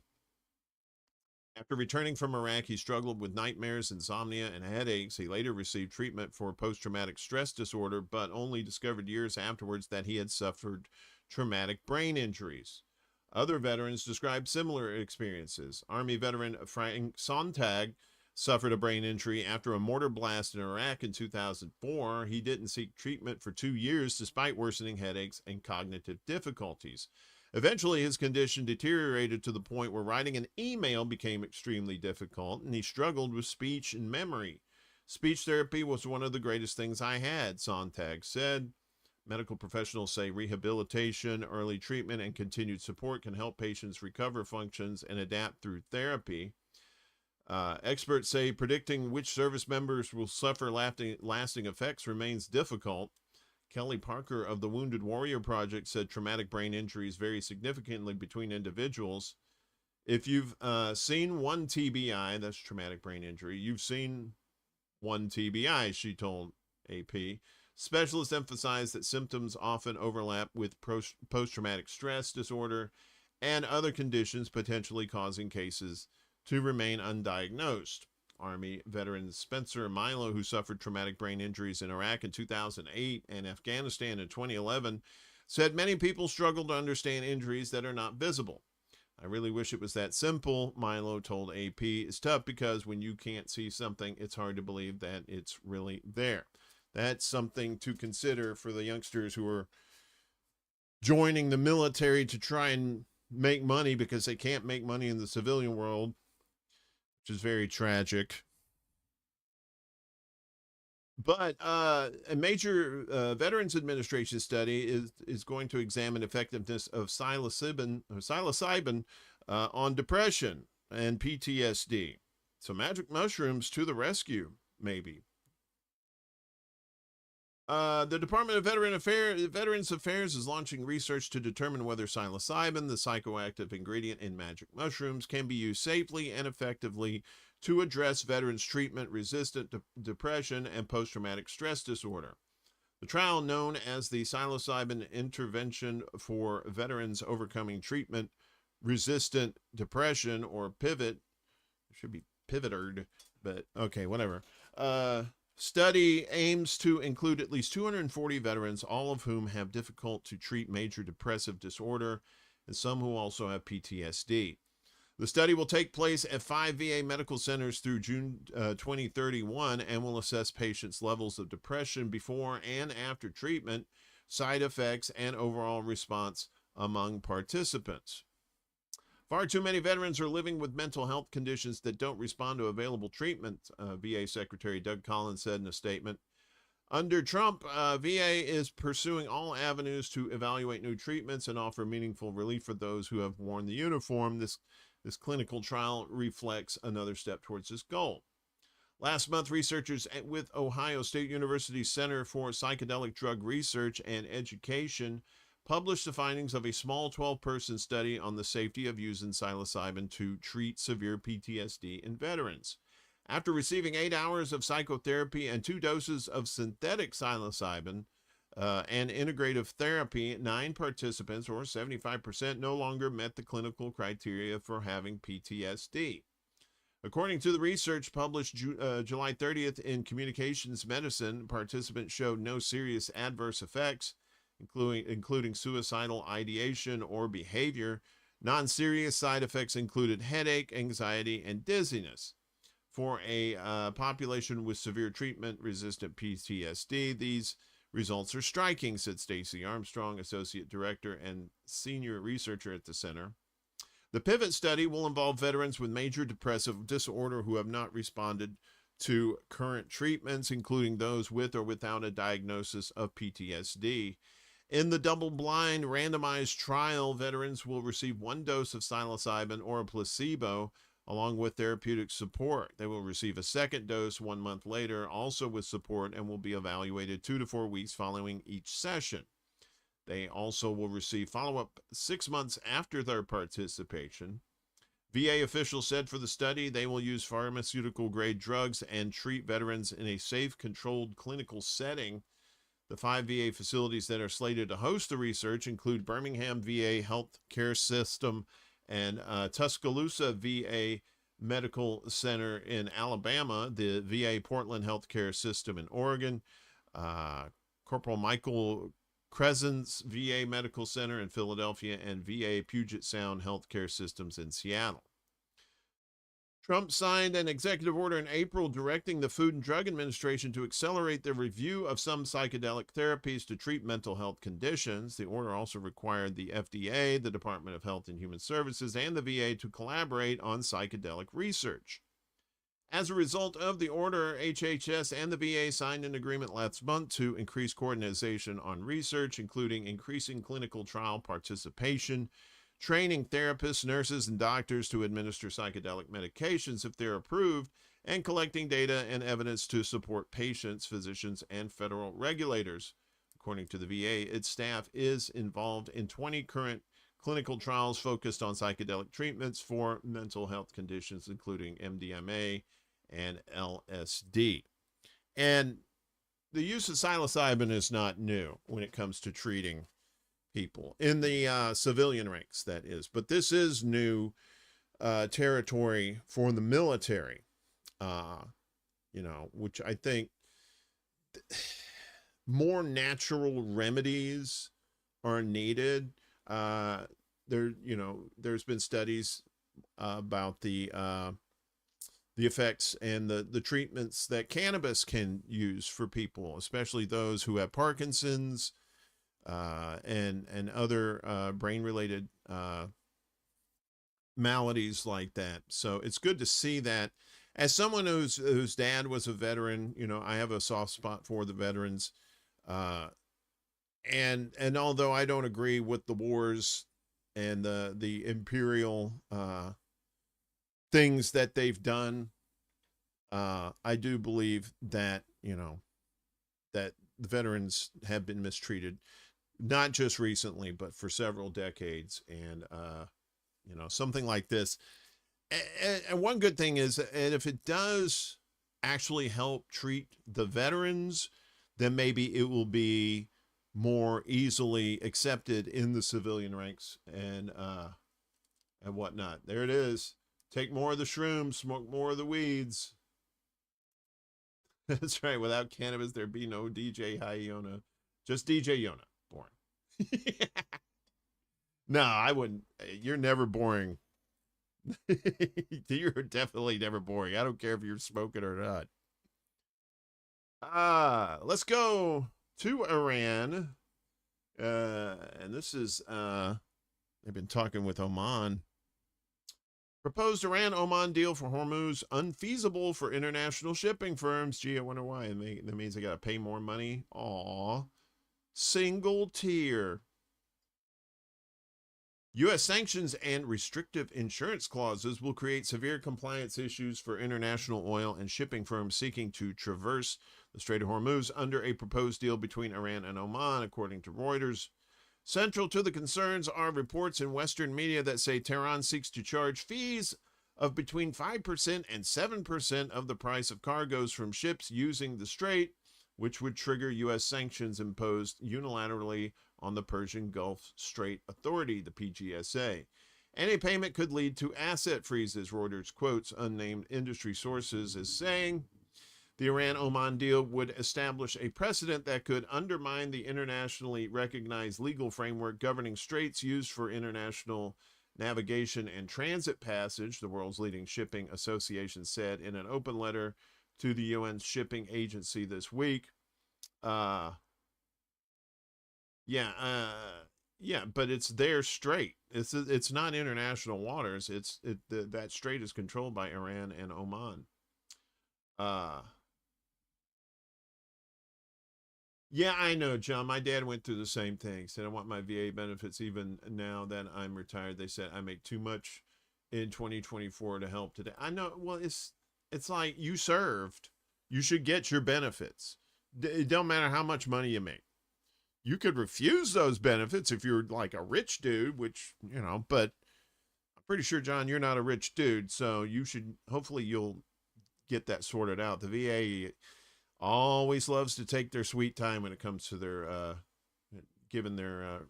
After returning from Iraq, he struggled with nightmares, insomnia, and headaches. He later received treatment for post-traumatic stress disorder, but only discovered years afterwards that he had suffered traumatic brain injuries. Other veterans described similar experiences. Army veteran Frank Sontag suffered a brain injury after a mortar blast in Iraq in 2004. He didn't seek treatment for 2 years despite worsening headaches and cognitive difficulties. Eventually, his condition deteriorated to the point where writing an email became extremely difficult, and he struggled with speech and memory. Speech therapy was one of the greatest things I had, Sontag said. Medical professionals say rehabilitation, early treatment, and continued support can help patients recover functions and adapt through therapy. Experts say predicting which service members will suffer lasting effects remains difficult. Kelly Parker of the Wounded Warrior Project said traumatic brain injuries vary significantly between individuals. If you've seen one TBI, that's traumatic brain injury, you've seen one TBI, she told AP. Specialists emphasize that symptoms often overlap with post-traumatic stress disorder and other conditions potentially causing cases to remain undiagnosed. Army veteran Spencer Milo, who suffered traumatic brain injuries in Iraq in 2008 and Afghanistan in 2011, said many people struggle to understand injuries that are not visible. I really wish it was that simple, Milo told AP. It's tough because when you can't see something, it's hard to believe that it's really there. That's something to consider for the youngsters who are joining the military to try and make money because they can't make money in the civilian world, which is very tragic. But a major Veterans Administration study is going to examine effectiveness of psilocybin on depression and PTSD. So magic mushrooms to the rescue, maybe. The Department of Veterans Affairs is launching research to determine whether psilocybin, the psychoactive ingredient in magic mushrooms, can be used safely and effectively to address veterans' treatment-resistant depression and post-traumatic stress disorder. The trial, known as the Psilocybin Intervention for Veterans Overcoming Treatment-Resistant Depression, or PIVOT, it should be pivoted, but okay, whatever. Study aims to include at least 240 veterans, all of whom have difficult to treat major depressive disorder, and some who also have PTSD. The study will take place at 5 VA medical centers through June 2031 and will assess patients' levels of depression before and after treatment, side effects, and overall response among participants. Far too many veterans are living with mental health conditions that don't respond to available treatment, VA Secretary Doug Collins said in a statement. Under Trump, VA is pursuing all avenues to evaluate new treatments and offer meaningful relief for those who have worn the uniform. This clinical trial reflects another step towards this goal. Last month, researchers with Ohio State University Center for Psychedelic Drug Research and Education published the findings of a small 12-person study on the safety of using psilocybin to treat severe PTSD in veterans. After receiving 8 hours of psychotherapy and 2 doses of synthetic psilocybin and integrative therapy, 9 participants, or 75%, no longer met the clinical criteria for having PTSD. According to the research published July 30th in Communications Medicine, participants showed no serious adverse effects, including suicidal ideation or behavior. Non-serious side effects included headache, anxiety, and dizziness. For a population with severe treatment-resistant PTSD, these results are striking, said Stacy Armstrong, Associate Director and Senior Researcher at the Center. The PIVOT study will involve veterans with major depressive disorder who have not responded to current treatments, including those with or without a diagnosis of PTSD. In the double-blind randomized trial, veterans will receive 1 dose of psilocybin or a placebo, along with therapeutic support. They will receive a second dose 1 month later, also with support, and will be evaluated 2 to 4 weeks following each session. They also will receive follow-up 6 months after their participation. VA officials said for the study, they will use pharmaceutical-grade drugs and treat veterans in a safe, controlled clinical setting. The 5 VA facilities that are slated to host the research include Birmingham VA Health Care System and Tuscaloosa VA Medical Center in Alabama, the VA Portland Healthcare System in Oregon, Corporal Michael Crescent's VA Medical Center in Philadelphia, and VA Puget Sound Healthcare Systems in Seattle. Trump signed an executive order in April directing the Food and Drug Administration to accelerate the review of some psychedelic therapies to treat mental health conditions. The order also required the FDA, the Department of Health and Human Services, and the VA to collaborate on psychedelic research. As a result of the order, HHS and the VA signed an agreement last month to increase coordination on research, including increasing clinical trial participation, training therapists, nurses, and doctors to administer psychedelic medications if they're approved, and collecting data and evidence to support patients, physicians, and federal regulators. According to the VA, its staff is involved in 20 current clinical trials focused on psychedelic treatments for mental health conditions, including MDMA and LSD. And the use of psilocybin is not new when it comes to treating people in the civilian ranks, that is. But this is new territory for the military, which I think more natural remedies are needed. There's been studies about the effects and the treatments that cannabis can use for people, especially those who have Parkinson's and other brain-related maladies like that. So it's good to see that. As someone whose dad was a veteran, I have a soft spot for the veterans. And although I don't agree with the wars and the imperial things that they've done, I do believe that that the veterans have been mistreated, not just recently, but for several decades. And something like this. And one good thing is, and if it does actually help treat the veterans, then maybe it will be more easily accepted in the civilian ranks and whatnot. There it is. Take more of the shrooms, smoke more of the weeds. That's right. Without cannabis, there'd be no DJ Yoninah. Just DJ Yoninah. Boring. No, I wouldn't. You're never boring. You're definitely never boring. I don't care if you're smoking or not. Let's go to Iran. And this is, they've been talking with Oman. Proposed Iran-Oman deal for Hormuz unfeasible for international shipping firms. Gee, I wonder why. That means they got to pay more money. Aw. Single tier. U.S. sanctions and restrictive insurance clauses will create severe compliance issues for international oil and shipping firms seeking to traverse the Strait of Hormuz under a proposed deal between Iran and Oman, according to Reuters. Central to the concerns are reports in Western media that say Tehran seeks to charge fees of between 5% and 7% of the price of cargoes from ships using the strait, which would trigger U.S. sanctions imposed unilaterally on the Persian Gulf Strait Authority, the PGSA. Any payment could lead to asset freezes, Reuters quotes unnamed industry sources as saying. The Iran-Oman deal would establish a precedent that could undermine the internationally recognized legal framework governing straits used for international navigation and transit passage, the world's leading shipping association said in an open letter to the UN shipping agency this week. But it's their strait. It's not international waters. That strait is controlled by Iran and Oman. Yeah, I know, John. My dad went through the same thing. Said I want my VA benefits even now that I'm retired. They said I make too much in 2024 to help today. I know. Well, it's like you served. You should get your benefits. It don't matter how much money you make. You could refuse those benefits if you're like a rich dude, which, but I'm pretty sure, John, you're not a rich dude. So hopefully you'll get that sorted out. The VA always loves to take their sweet time when it comes to their, giving their,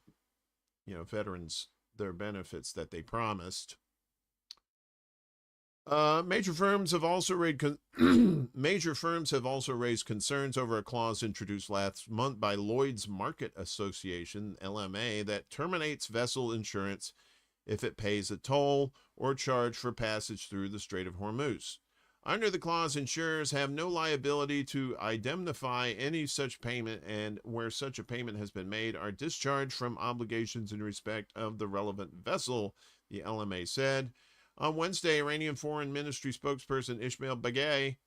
veterans their benefits that they promised. Major firms have also raised concerns over a clause introduced last month by Lloyd's Market Association, LMA, that terminates vessel insurance if it pays a toll or charge for passage through the Strait of Hormuz. Under the clause, insurers have no liability to indemnify any such payment, and where such a payment has been made, are discharged from obligations in respect of the relevant vessel, the LMA said. On Wednesday, Iranian Foreign Ministry spokesperson Ismail Baghai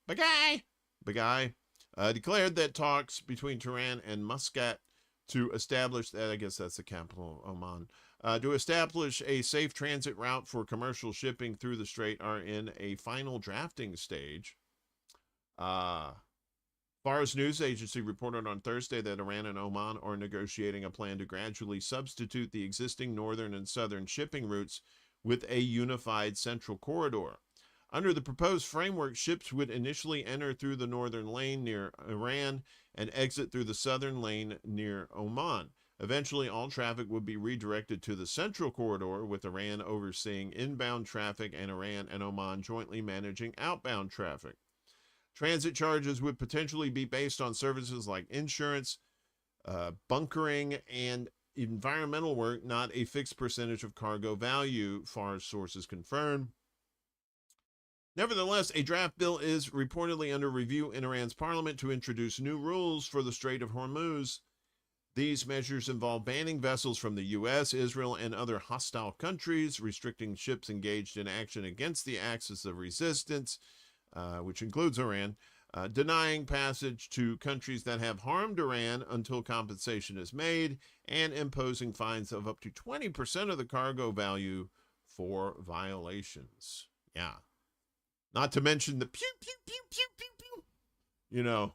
declared that talks between Tehran and Muscat to establish, I guess that's the capital of Oman, to establish a safe transit route for commercial shipping through the strait are in a final drafting stage. Fars News Agency reported on Thursday that Iran and Oman are negotiating a plan to gradually substitute the existing northern and southern shipping routes with a unified central corridor. Under the proposed framework, ships would initially enter through the northern lane near Iran and exit through the southern lane near Oman. Eventually, all traffic would be redirected to the central corridor, with Iran overseeing inbound traffic and Iran and Oman jointly managing outbound traffic. Transit charges would potentially be based on services like insurance, bunkering, and environmental work, not a fixed percentage of cargo value, Fars sources confirmed. Nevertheless, a draft bill is reportedly under review in Iran's parliament to introduce new rules for the Strait of Hormuz. These measures involve banning vessels from the U.S., Israel, and other hostile countries, restricting ships engaged in action against the axis of resistance, which includes Iran, denying passage to countries that have harmed Iran until compensation is made, and imposing fines of up to 20% of the cargo value for violations. Yeah. Not to mention the pew, pew, pew, pew, pew, pew. You know,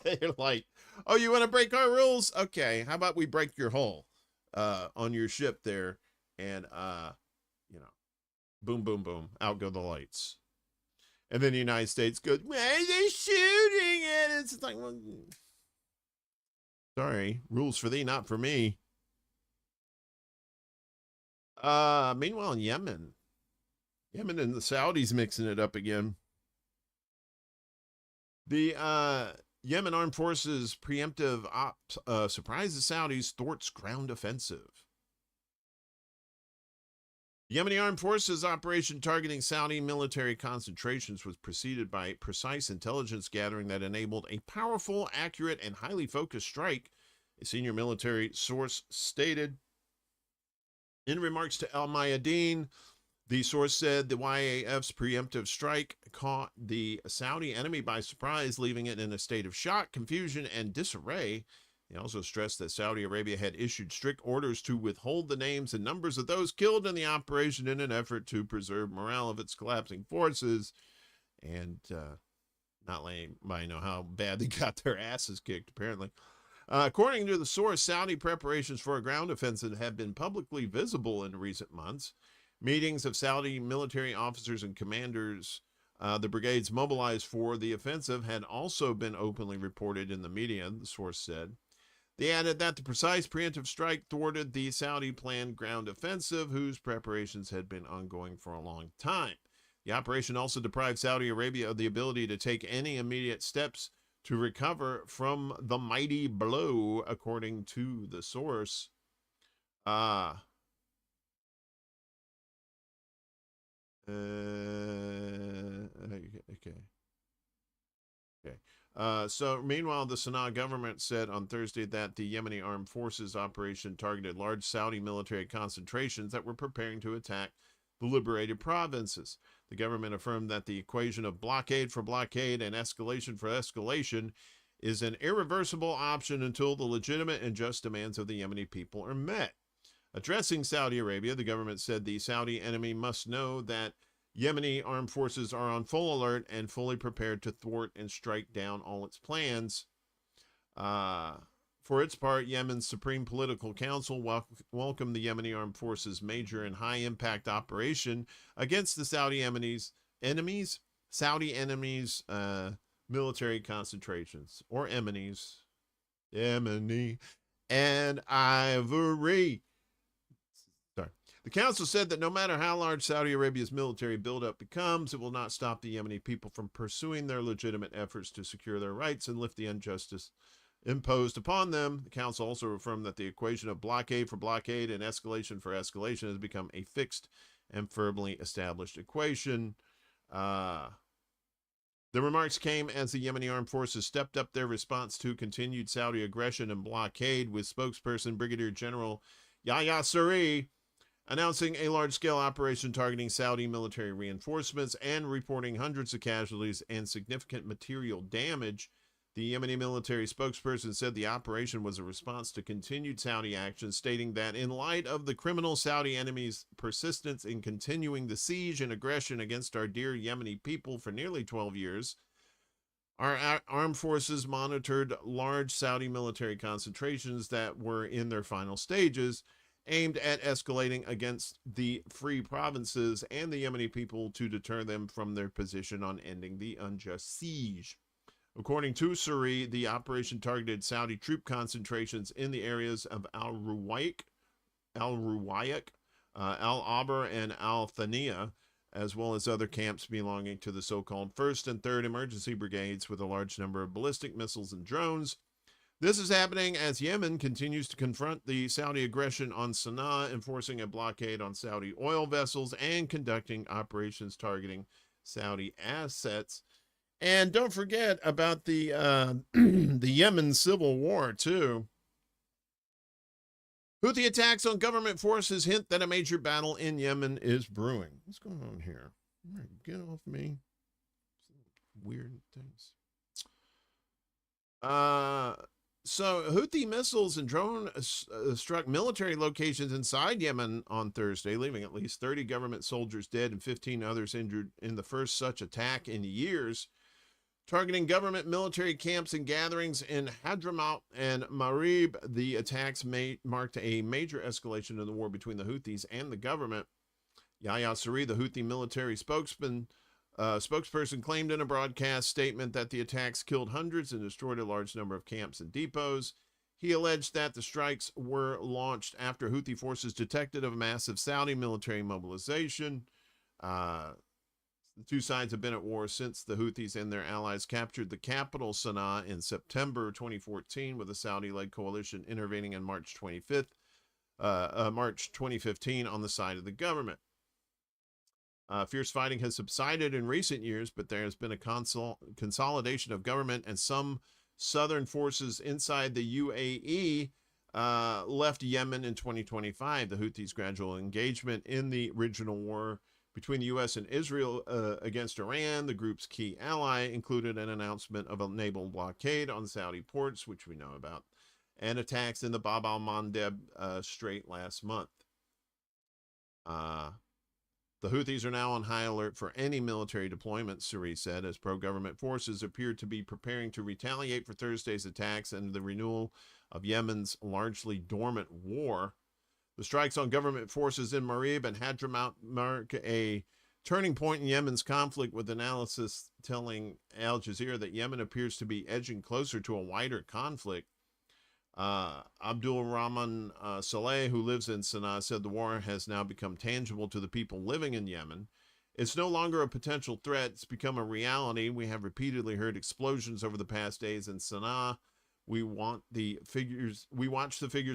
they're like, oh, you want to break our rules? Okay, how about we break your hull on your ship there, and, boom, boom, boom, out go the lights. And then the United States goes, why are they shooting at us? It's like, well, sorry, rules for thee, not for me. Meanwhile, in Yemen and the Saudis mixing it up again. The Yemen Armed Forces preemptive ops surprises Saudis, thwarts ground offensive. Yemeni Armed Forces operation targeting Saudi military concentrations was preceded by precise intelligence gathering that enabled a powerful, accurate, and highly focused strike, a senior military source stated. In remarks to Al Mayadeen, the source said the YAF's preemptive strike caught the Saudi enemy by surprise, leaving it in a state of shock, confusion, and disarray. He also stressed that Saudi Arabia had issued strict orders to withhold the names and numbers of those killed in the operation in an effort to preserve morale of its collapsing forces. And not letting anybody know how bad they got their asses kicked, apparently. According to the source, Saudi preparations for a ground offensive have been publicly visible in recent months. Meetings of Saudi military officers and commanders the brigades mobilized for the offensive had also been openly reported in the media, the source said. They added that the precise preemptive strike thwarted the Saudi planned ground offensive, whose preparations had been ongoing for a long time. The operation also deprived Saudi Arabia of the ability to take any immediate steps to recover from the mighty blow, according to the source. So meanwhile, the Sana'a government said on Thursday that the Yemeni Armed Forces operation targeted large Saudi military concentrations that were preparing to attack the liberated provinces. The government affirmed that the equation of blockade for blockade and escalation for escalation is an irreversible option until the legitimate and just demands of the Yemeni people are met. Addressing Saudi Arabia, the government said the Saudi enemy must know that Yemeni armed forces are on full alert and fully prepared to thwart and strike down all its plans. For its part, Yemen's Supreme Political Council welcomed the Yemeni Armed Forces' major and high-impact operation against the Saudi enemies' military concentrations, or enemies, Yemeni and Ivory. The council said that no matter how large Saudi Arabia's military buildup becomes, it will not stop the Yemeni people from pursuing their legitimate efforts to secure their rights and lift the injustice imposed upon them. The council also affirmed that the equation of blockade for blockade and escalation for escalation has become a fixed and firmly established equation. The remarks came as the Yemeni armed forces stepped up their response to continued Saudi aggression and blockade, with spokesperson Brigadier General Yahya Saree announcing a large-scale operation targeting Saudi military reinforcements and reporting hundreds of casualties and significant material damage. The Yemeni military spokesperson said the operation was a response to continued Saudi action, stating that in light of the criminal Saudi enemies' persistence in continuing the siege and aggression against our dear Yemeni people for nearly 12 years, our armed forces monitored large Saudi military concentrations that were in their final stages, aimed at escalating against the free provinces and the Yemeni people to deter them from their position on ending the unjust siege. According to Suri, the operation targeted Saudi troop concentrations in the areas of Al-Ruwayq, Al-Abr, and Al-Thaniya, as well as other camps belonging to the so-called 1st and 3rd Emergency Brigades with a large number of ballistic missiles and drones. This is happening as Yemen continues to confront the Saudi aggression on Sana'a, enforcing a blockade on Saudi oil vessels and conducting operations targeting Saudi assets. And don't forget about the the Yemen civil war, too. Houthi attacks on government forces hint that a major battle in Yemen is brewing. What's going on here? All right, get off me. Weird things. So Houthi missiles and drones struck military locations inside Yemen on Thursday, leaving at least 30 government soldiers dead and 15 others injured in the first such attack in years. Targeting government military camps and gatherings in Hadramaut and Marib, the attacks marked a major escalation in the war between the Houthis and the government. Yahya Saree, the Houthi military spokesperson, claimed in a broadcast statement that the attacks killed hundreds and destroyed a large number of camps and depots. He alleged that the strikes were launched after Houthi forces detected a massive Saudi military mobilization. The two sides have been at war since the Houthis and their allies captured the capital, Sana'a, in September 2014, with a Saudi-led coalition intervening in March 2015 on the side of the government. Fierce fighting has subsided in recent years, but there has been a consolidation of government, and some southern forces inside the UAE left Yemen in 2025. The Houthis' gradual engagement in the regional war between the U.S. and Israel against Iran, the group's key ally, included an announcement of a naval blockade on Saudi ports, which we know about, and attacks in the Bab al-Mandeb Strait last month. The Houthis are now on high alert for any military deployment, Saree said, as pro-government forces appear to be preparing to retaliate for Thursday's attacks and the renewal of Yemen's largely dormant war. The strikes on government forces in Marib and Hadramaut mark a turning point in Yemen's conflict, with analysis telling Al Jazeera that Yemen appears to be edging closer to a wider conflict. Abdul Rahman Saleh, who lives in Sana'a, said the war has now become tangible to the people living in Yemen. It's no longer a potential threat. It's become a reality. We have repeatedly heard explosions over the past days in Sana'a. We watch the figures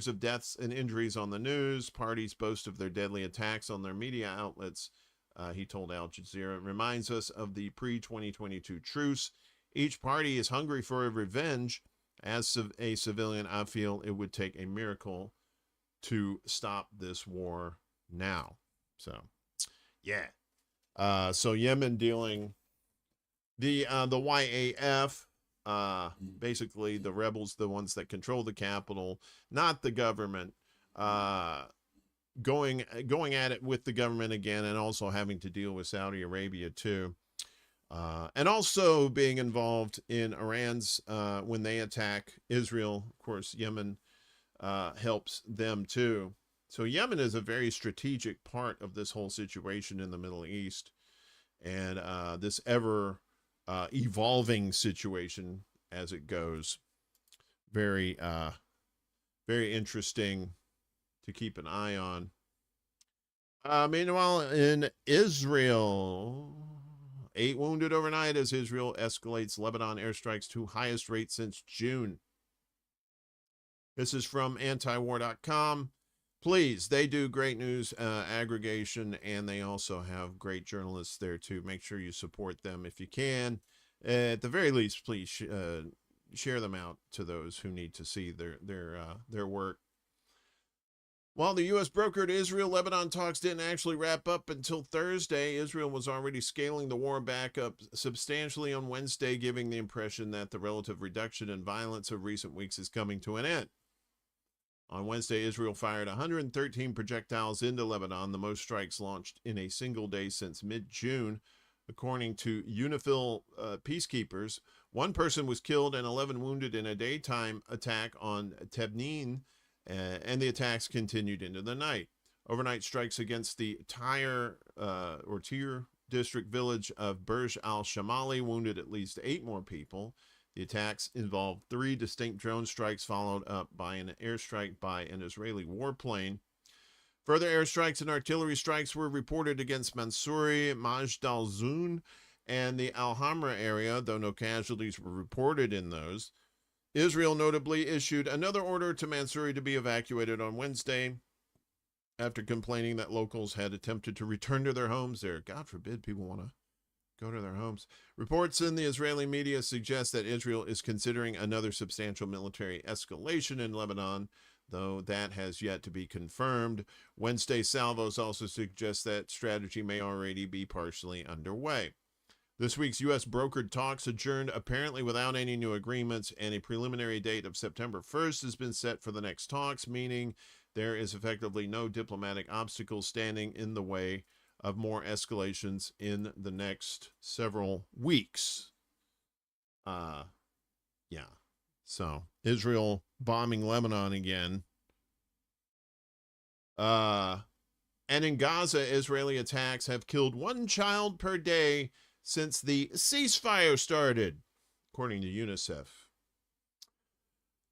of deaths and injuries on the news. Parties boast of their deadly attacks on their media outlets, he told Al Jazeera. It reminds us of the pre-2022 truce. Each party is hungry for a revenge. As a civilian, I feel it would take a miracle to stop this war now. So, yeah. So Yemen dealing the YAF. Basically the rebels, the ones that control the capital, not the government, going at it with the government again, and also having to deal with Saudi Arabia too, and also being involved in Iran's when they attack Israel. Of course, Yemen helps them too. So Yemen is a very strategic part of this whole situation in the Middle East, and this ever evolving situation as it goes. Very interesting to keep an eye on. Meanwhile, in Israel, 8 wounded overnight as Israel escalates Lebanon airstrikes to highest rate since June. This is from antiwar.com. Please, they do great news aggregation, and they also have great journalists there too. Make sure you support them if you can. At the very least, please share them out to those who need to see their work. While the U.S. brokered Israel-Lebanon talks didn't actually wrap up until Thursday, Israel was already scaling the war back up substantially on Wednesday, giving the impression that the relative reduction in violence of recent weeks is coming to an end. On Wednesday, Israel fired 113 projectiles into Lebanon, the most strikes launched in a single day since mid-June. According to UNIFIL peacekeepers, one person was killed and 11 wounded in a daytime attack on Tebnin, and the attacks continued into the night. Overnight strikes against the Tyre district village of Burj al-Shamali wounded at least 8 more people. The attacks involved 3 distinct drone strikes, followed up by an airstrike by an Israeli warplane. Further airstrikes and artillery strikes were reported against Mansouri, Majd al-Zun, and the Al-Hamra area, though no casualties were reported in those. Israel notably issued another order to Mansouri to be evacuated on Wednesday after complaining that locals had attempted to return to their homes there. God forbid people want to go to their homes. Reports in the Israeli media suggest that Israel is considering another substantial military escalation in Lebanon, though that has yet to be confirmed. Wednesday salvos also suggest that strategy may already be partially underway. This week's U.S. brokered talks adjourned apparently without any new agreements, and a preliminary date of September 1st has been set for the next talks, meaning there is effectively no diplomatic obstacle standing in the way of more escalations in the next several weeks. So Israel bombing Lebanon again. And in Gaza, Israeli attacks have killed 1 child per day since the ceasefire started, according to UNICEF.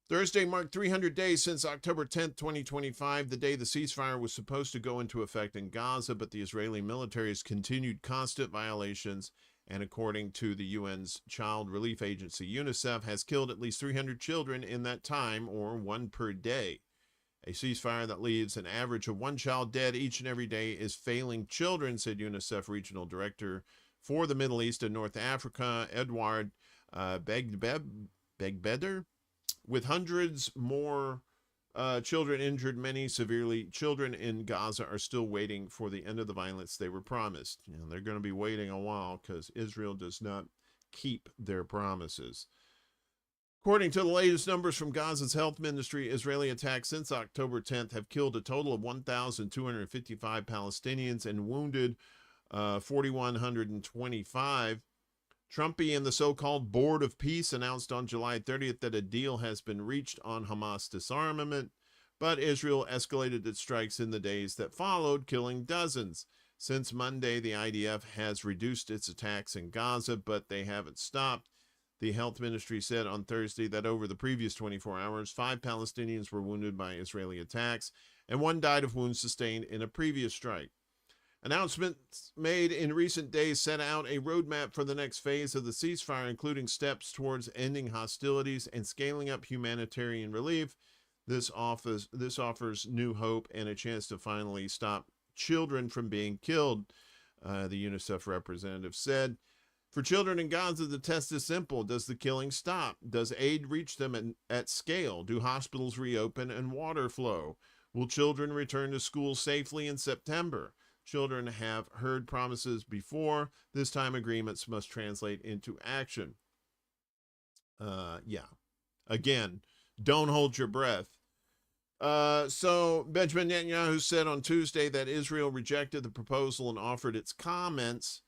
Thursday marked 300 days since October 10th, 2025, the day the ceasefire was supposed to go into effect in Gaza, but the Israeli military has continued constant violations, and according to the UN's child relief agency, UNICEF, has killed at least 300 children in that time, or 1 per day. A ceasefire that leaves an average of 1 child dead each and every day is failing children, said UNICEF Regional Director for the Middle East and North Africa, Edward Begbeder. With hundreds more children injured, many severely, children in Gaza are still waiting for the end of the violence they were promised. They're going to be waiting a while because Israel does not keep their promises. According to the latest numbers from Gaza's health ministry, Israeli attacks since October 10th have killed a total of 1,255 Palestinians and wounded 4,125. Trumpy and the so-called Board of Peace announced on July 30th that a deal has been reached on Hamas disarmament, but Israel escalated its strikes in the days that followed, killing dozens. Since Monday, the IDF has reduced its attacks in Gaza, but they haven't stopped. The health ministry said on Thursday that over the previous 24 hours, 5 Palestinians were wounded by Israeli attacks, and 1 died of wounds sustained in a previous strike. Announcements made in recent days set out a roadmap for the next phase of the ceasefire, including steps towards ending hostilities and scaling up humanitarian relief. This offers new hope and a chance to finally stop children from being killed, the UNICEF representative said. For children in Gaza, the test is simple. Does the killing stop? Does aid reach them at scale? Do hospitals reopen and water flow? Will children return to school safely in September? Children have heard promises before. This time agreements must translate into action. Again, don't hold your breath. So Benjamin Netanyahu said on Tuesday that Israel rejected the proposal and offered its comments.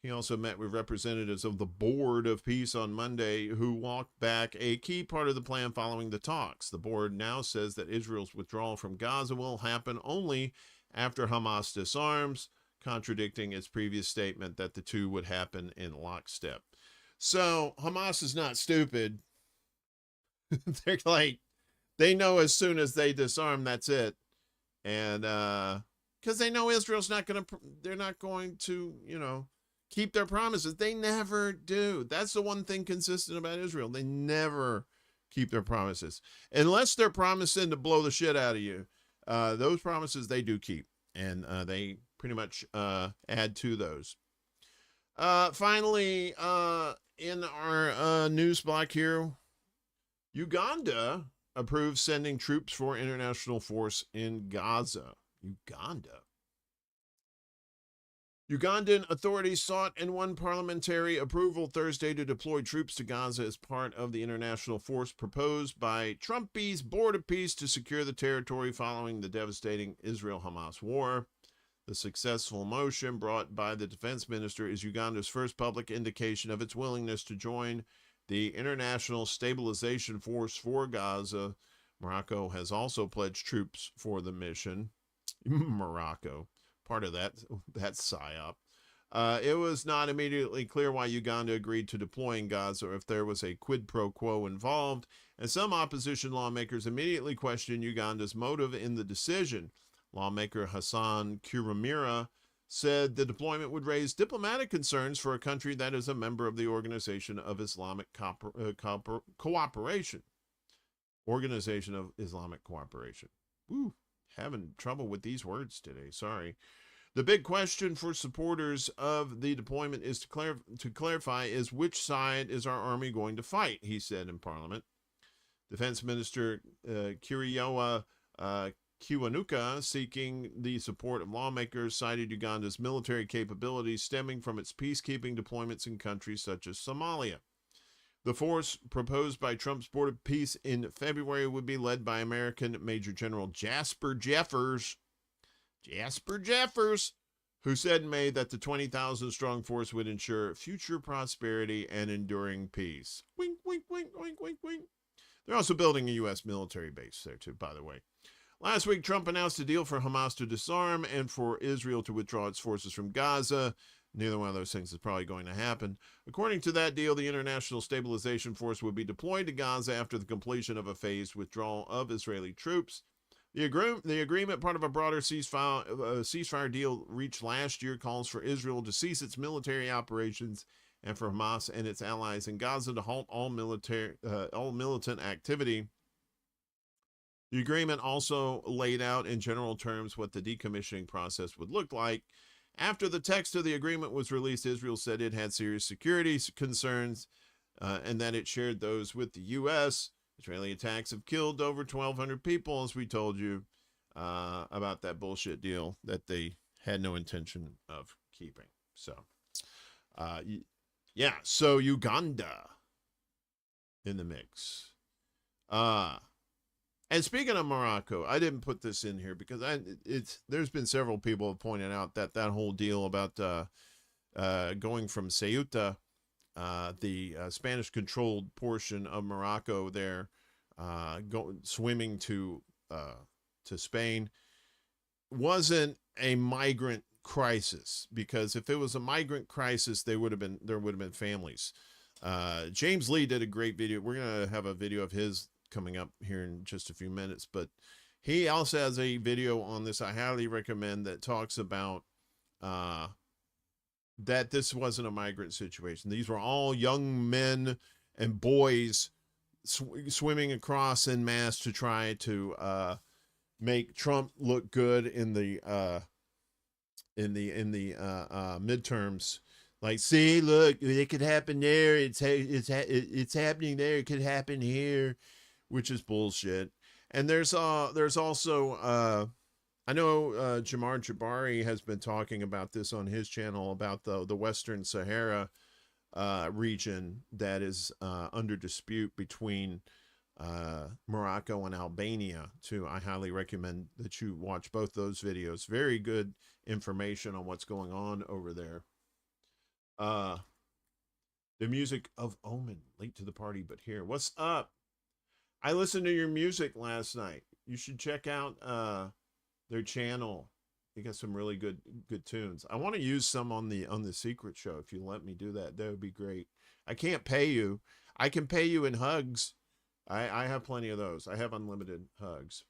He also met with representatives of the Board of Peace on Monday, who walked back a key part of the plan following the talks. The board now says that Israel's withdrawal from Gaza will happen only after Hamas disarms, contradicting its previous statement that the two would happen in lockstep. So Hamas is not stupid. They're like, they know as soon as they disarm, that's it. And because they know Israel's not going to, they're not going to, keep their promises. They never do. That's the one thing consistent about Israel. They never keep their promises. Unless they're promising to blow the shit out of you. Those promises they do keep, and they pretty much add to those. Finally, in our news block here, Uganda approves sending troops for international force in Gaza. Uganda. Ugandan authorities sought and won parliamentary approval Thursday to deploy troops to Gaza as part of the international force proposed by Trumpy's Board of Peace to secure the territory following the devastating Israel-Hamas war. The successful motion brought by the defense minister is Uganda's first public indication of its willingness to join the International Stabilization Force for Gaza. Morocco has also pledged troops for the mission. Morocco. Part of that psyop. It was not immediately clear why Uganda agreed to deploy in Gaza or if there was a quid pro quo involved, and some opposition lawmakers immediately questioned Uganda's motive in the decision. Lawmaker Hassan Kiramira said the deployment would raise diplomatic concerns for a country that is a member of the Organization of Islamic Cooperation. Organization of Islamic Cooperation. Woo. Having trouble with these words today. Sorry. The big question for supporters of the deployment is to clarify is which side is our army going to fight, he said in Parliament. Defense Minister Kiriyoa Kiwanuka, seeking the support of lawmakers, cited Uganda's military capabilities stemming from its peacekeeping deployments in countries such as Somalia. The force proposed by Trump's Board of Peace in February would be led by American Major General Jasper Jeffers, who said in May that the 20,000-strong force would ensure future prosperity and enduring peace. Wink, wink, wink, wink, wink, wink. They're also building a U.S. military base there, too, by the way. Last week, Trump announced a deal for Hamas to disarm and for Israel to withdraw its forces from Gaza. Neither one of those things is probably going to happen. According to that deal, the International Stabilization Force would be deployed to Gaza after the completion of a phased withdrawal of Israeli troops. The agreement, part of a broader ceasefire deal reached last year, calls for Israel to cease its military operations and for Hamas and its allies in Gaza to halt all militant activity. The agreement also laid out in general terms what the decommissioning process would look like. After the text of the agreement was released, Israel said it had serious security concerns and that it shared those with the U.S. Israeli attacks have killed over 1,200 people, as we told you about that bullshit deal that they had no intention of keeping. So, yeah, so Uganda in the mix. And speaking of Morocco, I didn't put this in here because there's been several people have pointed out that whole deal about going from Ceuta, the Spanish-controlled portion of Morocco there, swimming to Spain, wasn't a migrant crisis, because if it was a migrant crisis, there would have been families. James Lee did a great video. We're gonna have a video of his coming up here in just a few minutes, but he also has a video on this I highly recommend that talks about that this wasn't a migrant situation. These were all young men and boys swimming across en masse to try to make Trump look good in the midterms. Like, see, look, it could happen there. It's happening there. It could happen here, which is bullshit. And there's also I know Jamar Jabari has been talking about this on his channel about the Western Sahara region that is under dispute between Morocco and Albania too. I highly recommend that you watch both those videos. Very good information on what's going on over there. The music of Omen, late to the party, but here. What's up? I listened to your music last night. You should check out their channel. They got some really good tunes. I want to use some on the Secret Show. If you let me do that, that would be great. I can't pay you. I can pay you in hugs. I have plenty of those. I have unlimited hugs.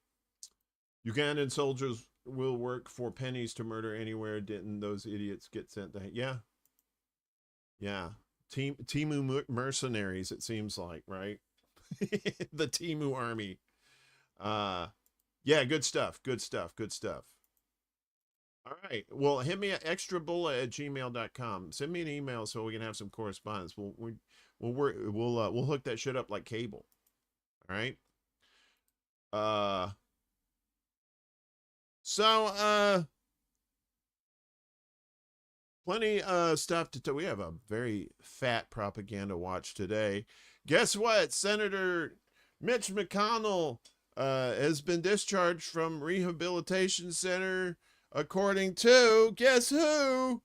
Ugandan soldiers will work for pennies to murder anywhere. Didn't those idiots get sent to? Yeah. Timu mercenaries, it seems like, right? The Timu army. Yeah, good stuff. All right. Well, hit me at ExtraBulla@gmail.com. Send me an email so we can have some correspondence. We'll hook that shit up like cable. All right. Plenty stuff to we have a very fat propaganda watch today. Guess what? Senator Mitch McConnell has been discharged from rehabilitation center, according to, guess who?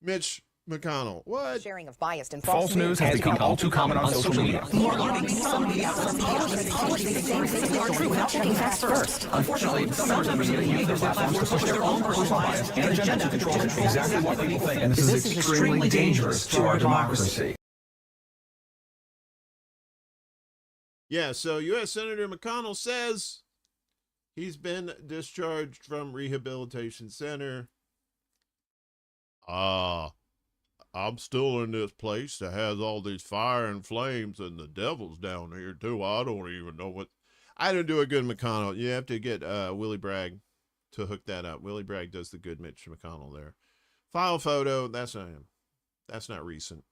Mitch McConnell. What? Sharing of biased and False news has become all too common on social media. More alarming, some media politicians saying things are true without checking facts first. Unfortunately, some members of the media use their platforms to push their own personal bias and agenda to control exactly what people think. And this is extremely dangerous to our democracy. Yeah, so U.S. Senator McConnell says he's been discharged from rehabilitation center. I'm still in this place that has all these fire and flames, and the devil's down here too. I don't even know what. I didn't do a good McConnell. You have to get Willie Bragg to hook that up. Willie Bragg does the good Mitch McConnell there. File photo. That's not him. That's not recent.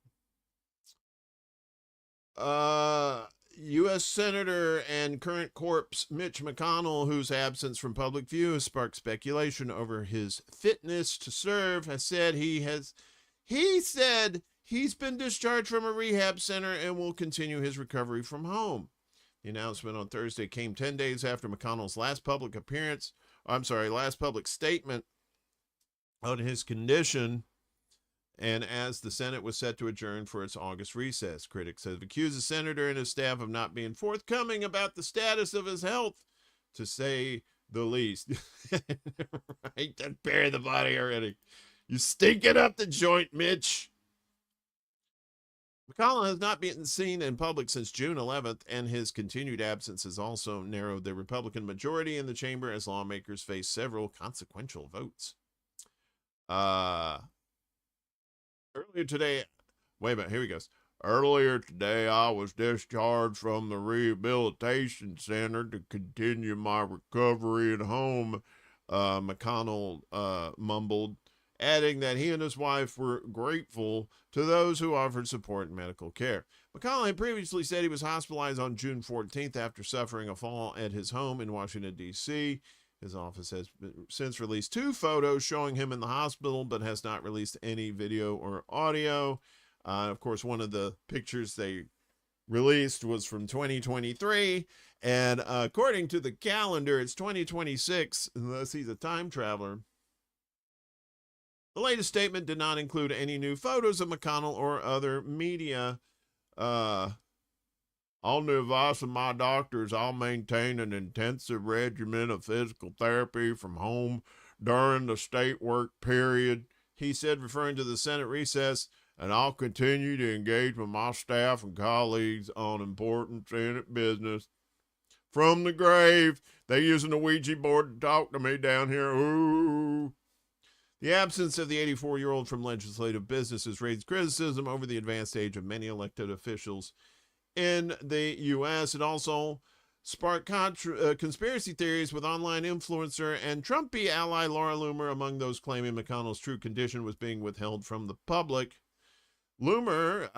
U.S. Senator and current corpse Mitch McConnell, whose absence from public view has sparked speculation over his fitness to serve, has said he said he's been discharged from a rehab center and will continue his recovery from home. The announcement on Thursday came 10 days after McConnell's last public statement on his condition, and as the Senate was set to adjourn for its August recess. Critics have accused the senator and his staff of not being forthcoming about the status of his health, to say the least. Right, then bury the body already. You stinking up the joint, Mitch. McConnell has not been seen in public since June 11th, and his continued absence has also narrowed the Republican majority in the chamber as lawmakers face several consequential votes. Earlier today, wait a minute, here he goes. Earlier today, I was discharged from the rehabilitation center to continue my recovery at home, McConnell mumbled, adding that he and his wife were grateful to those who offered support and medical care. McConnell had previously said he was hospitalized on June 14th after suffering a fall at his home in Washington, D.C. His office has since released 2 photos showing him in the hospital, but has not released any video or audio. Of course, one of the pictures they released was from 2023, and according to the calendar, it's 2026, unless he's a time traveler. The latest statement did not include any new photos of McConnell or other media. On the advice of my doctors, I'll maintain an intensive regimen of physical therapy from home during the state work period, he said, referring to the Senate recess, and I'll continue to engage with my staff and colleagues on important Senate business. From the grave, they using the Ouija board to talk to me down here. Ooh. The absence of the 84-year-old from legislative business has raised criticism over the advanced age of many elected officials in the U.S. It also sparked conspiracy theories, with online influencer and Trumpy ally Laura Loomer among those claiming McConnell's true condition was being withheld from the public. Loomer,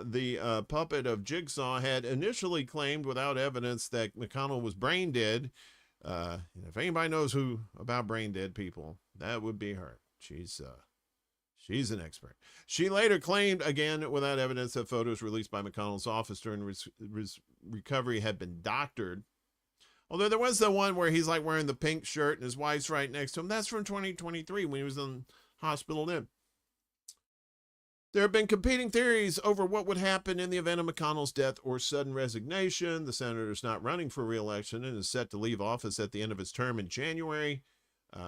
the puppet of Jigsaw, had initially claimed without evidence that McConnell was brain dead. If anybody knows about brain dead people, that would be her. She's an expert. She later claimed, again without evidence, that photos released by McConnell's office during recovery had been doctored. Although there was the one where he's like wearing the pink shirt and his wife's right next to him. That's from 2023 when he was in hospital then. There have been competing theories over what would happen in the event of McConnell's death or sudden resignation. The senator is not running for re-election and is set to leave office at the end of his term in January.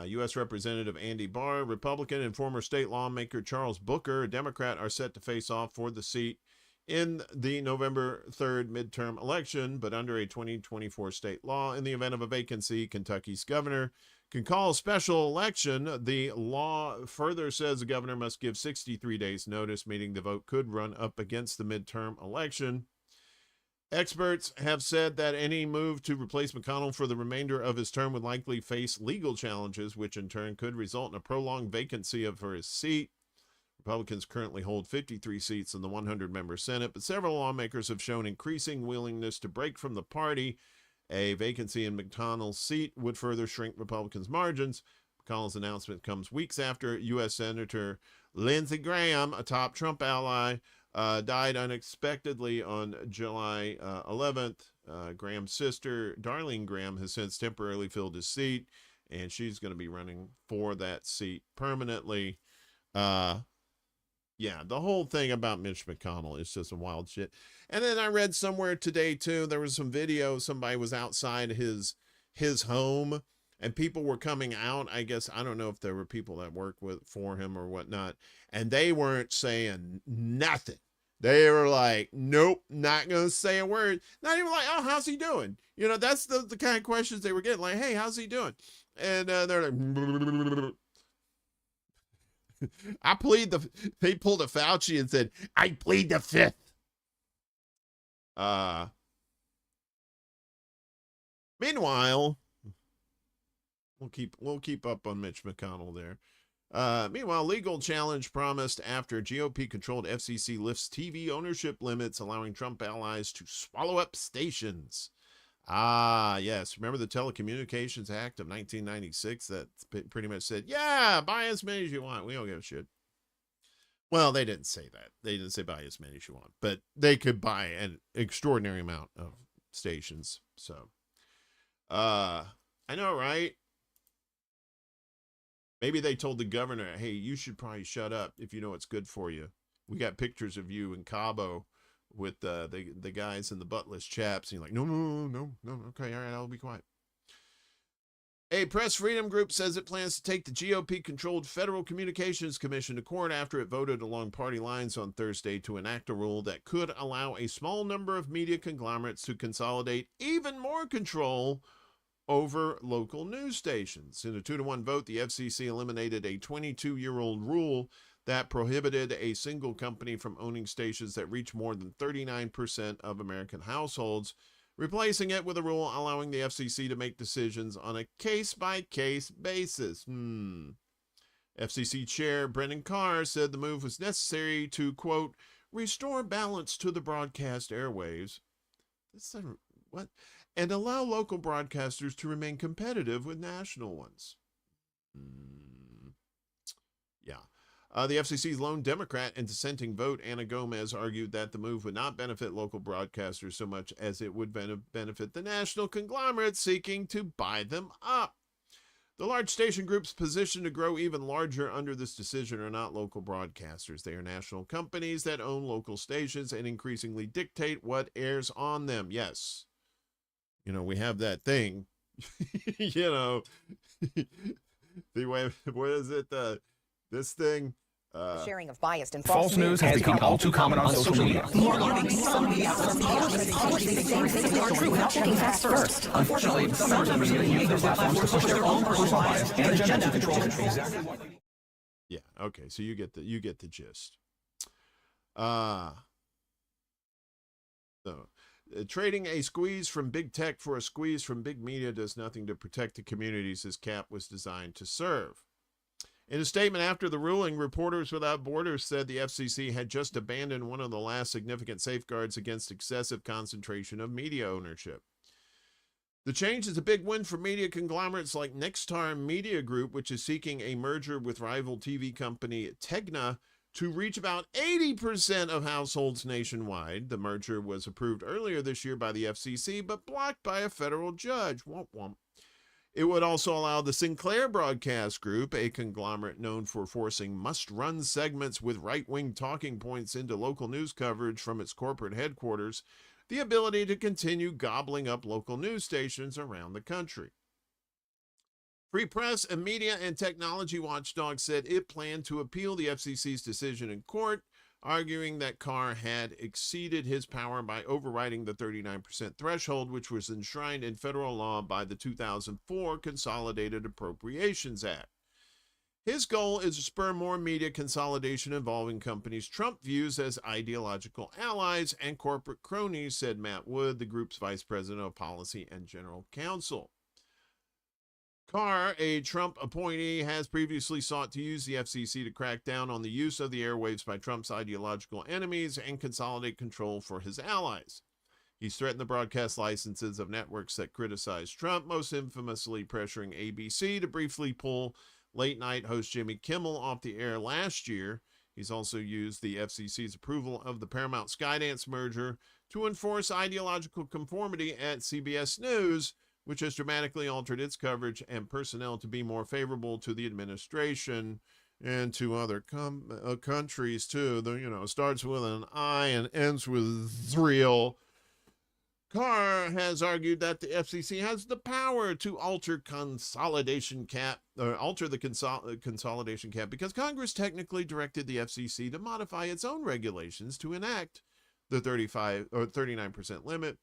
U.S. Representative Andy Barr, Republican, and former state lawmaker Charles Booker, a Democrat, are set to face off for the seat in the November 3rd midterm election, but under a 2024 state law, in the event of a vacancy, Kentucky's governor can call a special election. The law further says the governor must give 63 days notice, meaning the vote could run up against the midterm election. Experts have said that any move to replace McConnell for the remainder of his term would likely face legal challenges, which in turn could result in a prolonged vacancy for his seat. Republicans currently hold 53 seats in the 100-member Senate, but several lawmakers have shown increasing willingness to break from the party A vacancy in McConnell's seat would further shrink Republicans' margins. McConnell's announcement comes weeks after U.S. Senator Lindsey Graham, a top Trump ally, died unexpectedly on July 11th. Graham's sister, Darlene Graham, has since temporarily filled his seat, and she's going to be running for that seat permanently. Yeah, the whole thing about Mitch McConnell is just some wild shit. And then I read somewhere today, too, there was some video. Somebody was outside his home, and people were coming out. I guess, I don't know if there were people that work for him or whatnot, and they weren't saying nothing. They were like, nope, not going to say a word. Not even like, oh, how's he doing? You know, that's the kind of questions they were getting. Like, hey, how's he doing? And they're like, they pulled a Fauci and said, I plead the fifth. Meanwhile, we'll keep up on Mitch McConnell there. Meanwhile, legal challenge promised after GOP-controlled FCC lifts TV ownership limits, allowing Trump allies to swallow up stations. Ah, yes. Remember the Telecommunications Act of 1996 that pretty much said, yeah, buy as many as you want. We don't give a shit. Well, they didn't say that. They didn't say buy as many as you want, but they could buy an extraordinary amount of stations. So, I know, right? Maybe they told the governor, hey, you should probably shut up if you know what's good for you. We got pictures of you in Cabo with the guys in the buttless chaps. And you're like, no, okay, all right, I'll be quiet. A press freedom group says it plans to take the GOP-controlled Federal Communications Commission to court after it voted along party lines on Thursday to enact a rule that could allow a small number of media conglomerates to consolidate even more control over local news stations. In a 2-1 vote, the FCC eliminated a 22-year-old rule that prohibited a single company from owning stations that reach more than 39% of American households, replacing it with a rule allowing the FCC to make decisions on a case-by-case basis. FCC Chair Brendan Carr said the move was necessary to, quote, restore balance to the broadcast airwaves. What? And allow local broadcasters to remain competitive with national ones. Yeah. The FCC's lone Democrat and dissenting vote, Anna Gomez, argued that the move would not benefit local broadcasters so much as it would benefit the national conglomerates seeking to buy them up. The large station groups positioned to grow even larger under this decision are not local broadcasters. They are national companies that own local stations and increasingly dictate what airs on them. Yes. You know, we have that thing, you know, the way, what is it? This thing, Sharing of biased and False news has become all too common on social media. More alarming, some media outlets publish the same things that are true without checking facts first. Unfortunately, some members of the media use their platforms to push their own personal bias and agenda to control exactly what they need. Yeah, okay, so you get the gist. Trading a squeeze from big tech for a squeeze from big media does nothing to protect the communities this cap was designed to serve. In a statement after the ruling, Reporters Without Borders said the FCC had just abandoned one of the last significant safeguards against excessive concentration of media ownership. The change is a big win for media conglomerates like Nexstar Media Group, which is seeking a merger with rival TV company Tegna to reach about 80% of households nationwide. The merger was approved earlier this year by the FCC, but blocked by a federal judge. Womp womp. It would also allow the Sinclair Broadcast Group, a conglomerate known for forcing must-run segments with right-wing talking points into local news coverage from its corporate headquarters, the ability to continue gobbling up local news stations around the country. Free Press, a media and technology watchdog, said it planned to appeal the FCC's decision in court, arguing that Carr had exceeded his power by overriding the 39% threshold, which was enshrined in federal law by the 2004 Consolidated Appropriations Act. His goal is to spur more media consolidation involving companies Trump views as ideological allies and corporate cronies, said Matt Wood, the group's vice president of policy and general counsel. Carr, a Trump appointee, has previously sought to use the FCC to crack down on the use of the airwaves by Trump's ideological enemies and consolidate control for his allies. He's threatened the broadcast licenses of networks that criticize Trump, most infamously pressuring ABC to briefly pull late-night host Jimmy Kimmel off the air last year. He's also used the FCC's approval of the Paramount Skydance merger to enforce ideological conformity at CBS News, which has dramatically altered its coverage and personnel to be more favorable to the administration and to other countries, too. Starts with an I and ends with Thrill. Carr has argued that the FCC has the power to alter the consolidation cap because Congress technically directed the FCC to modify its own regulations to enact the 39% limit.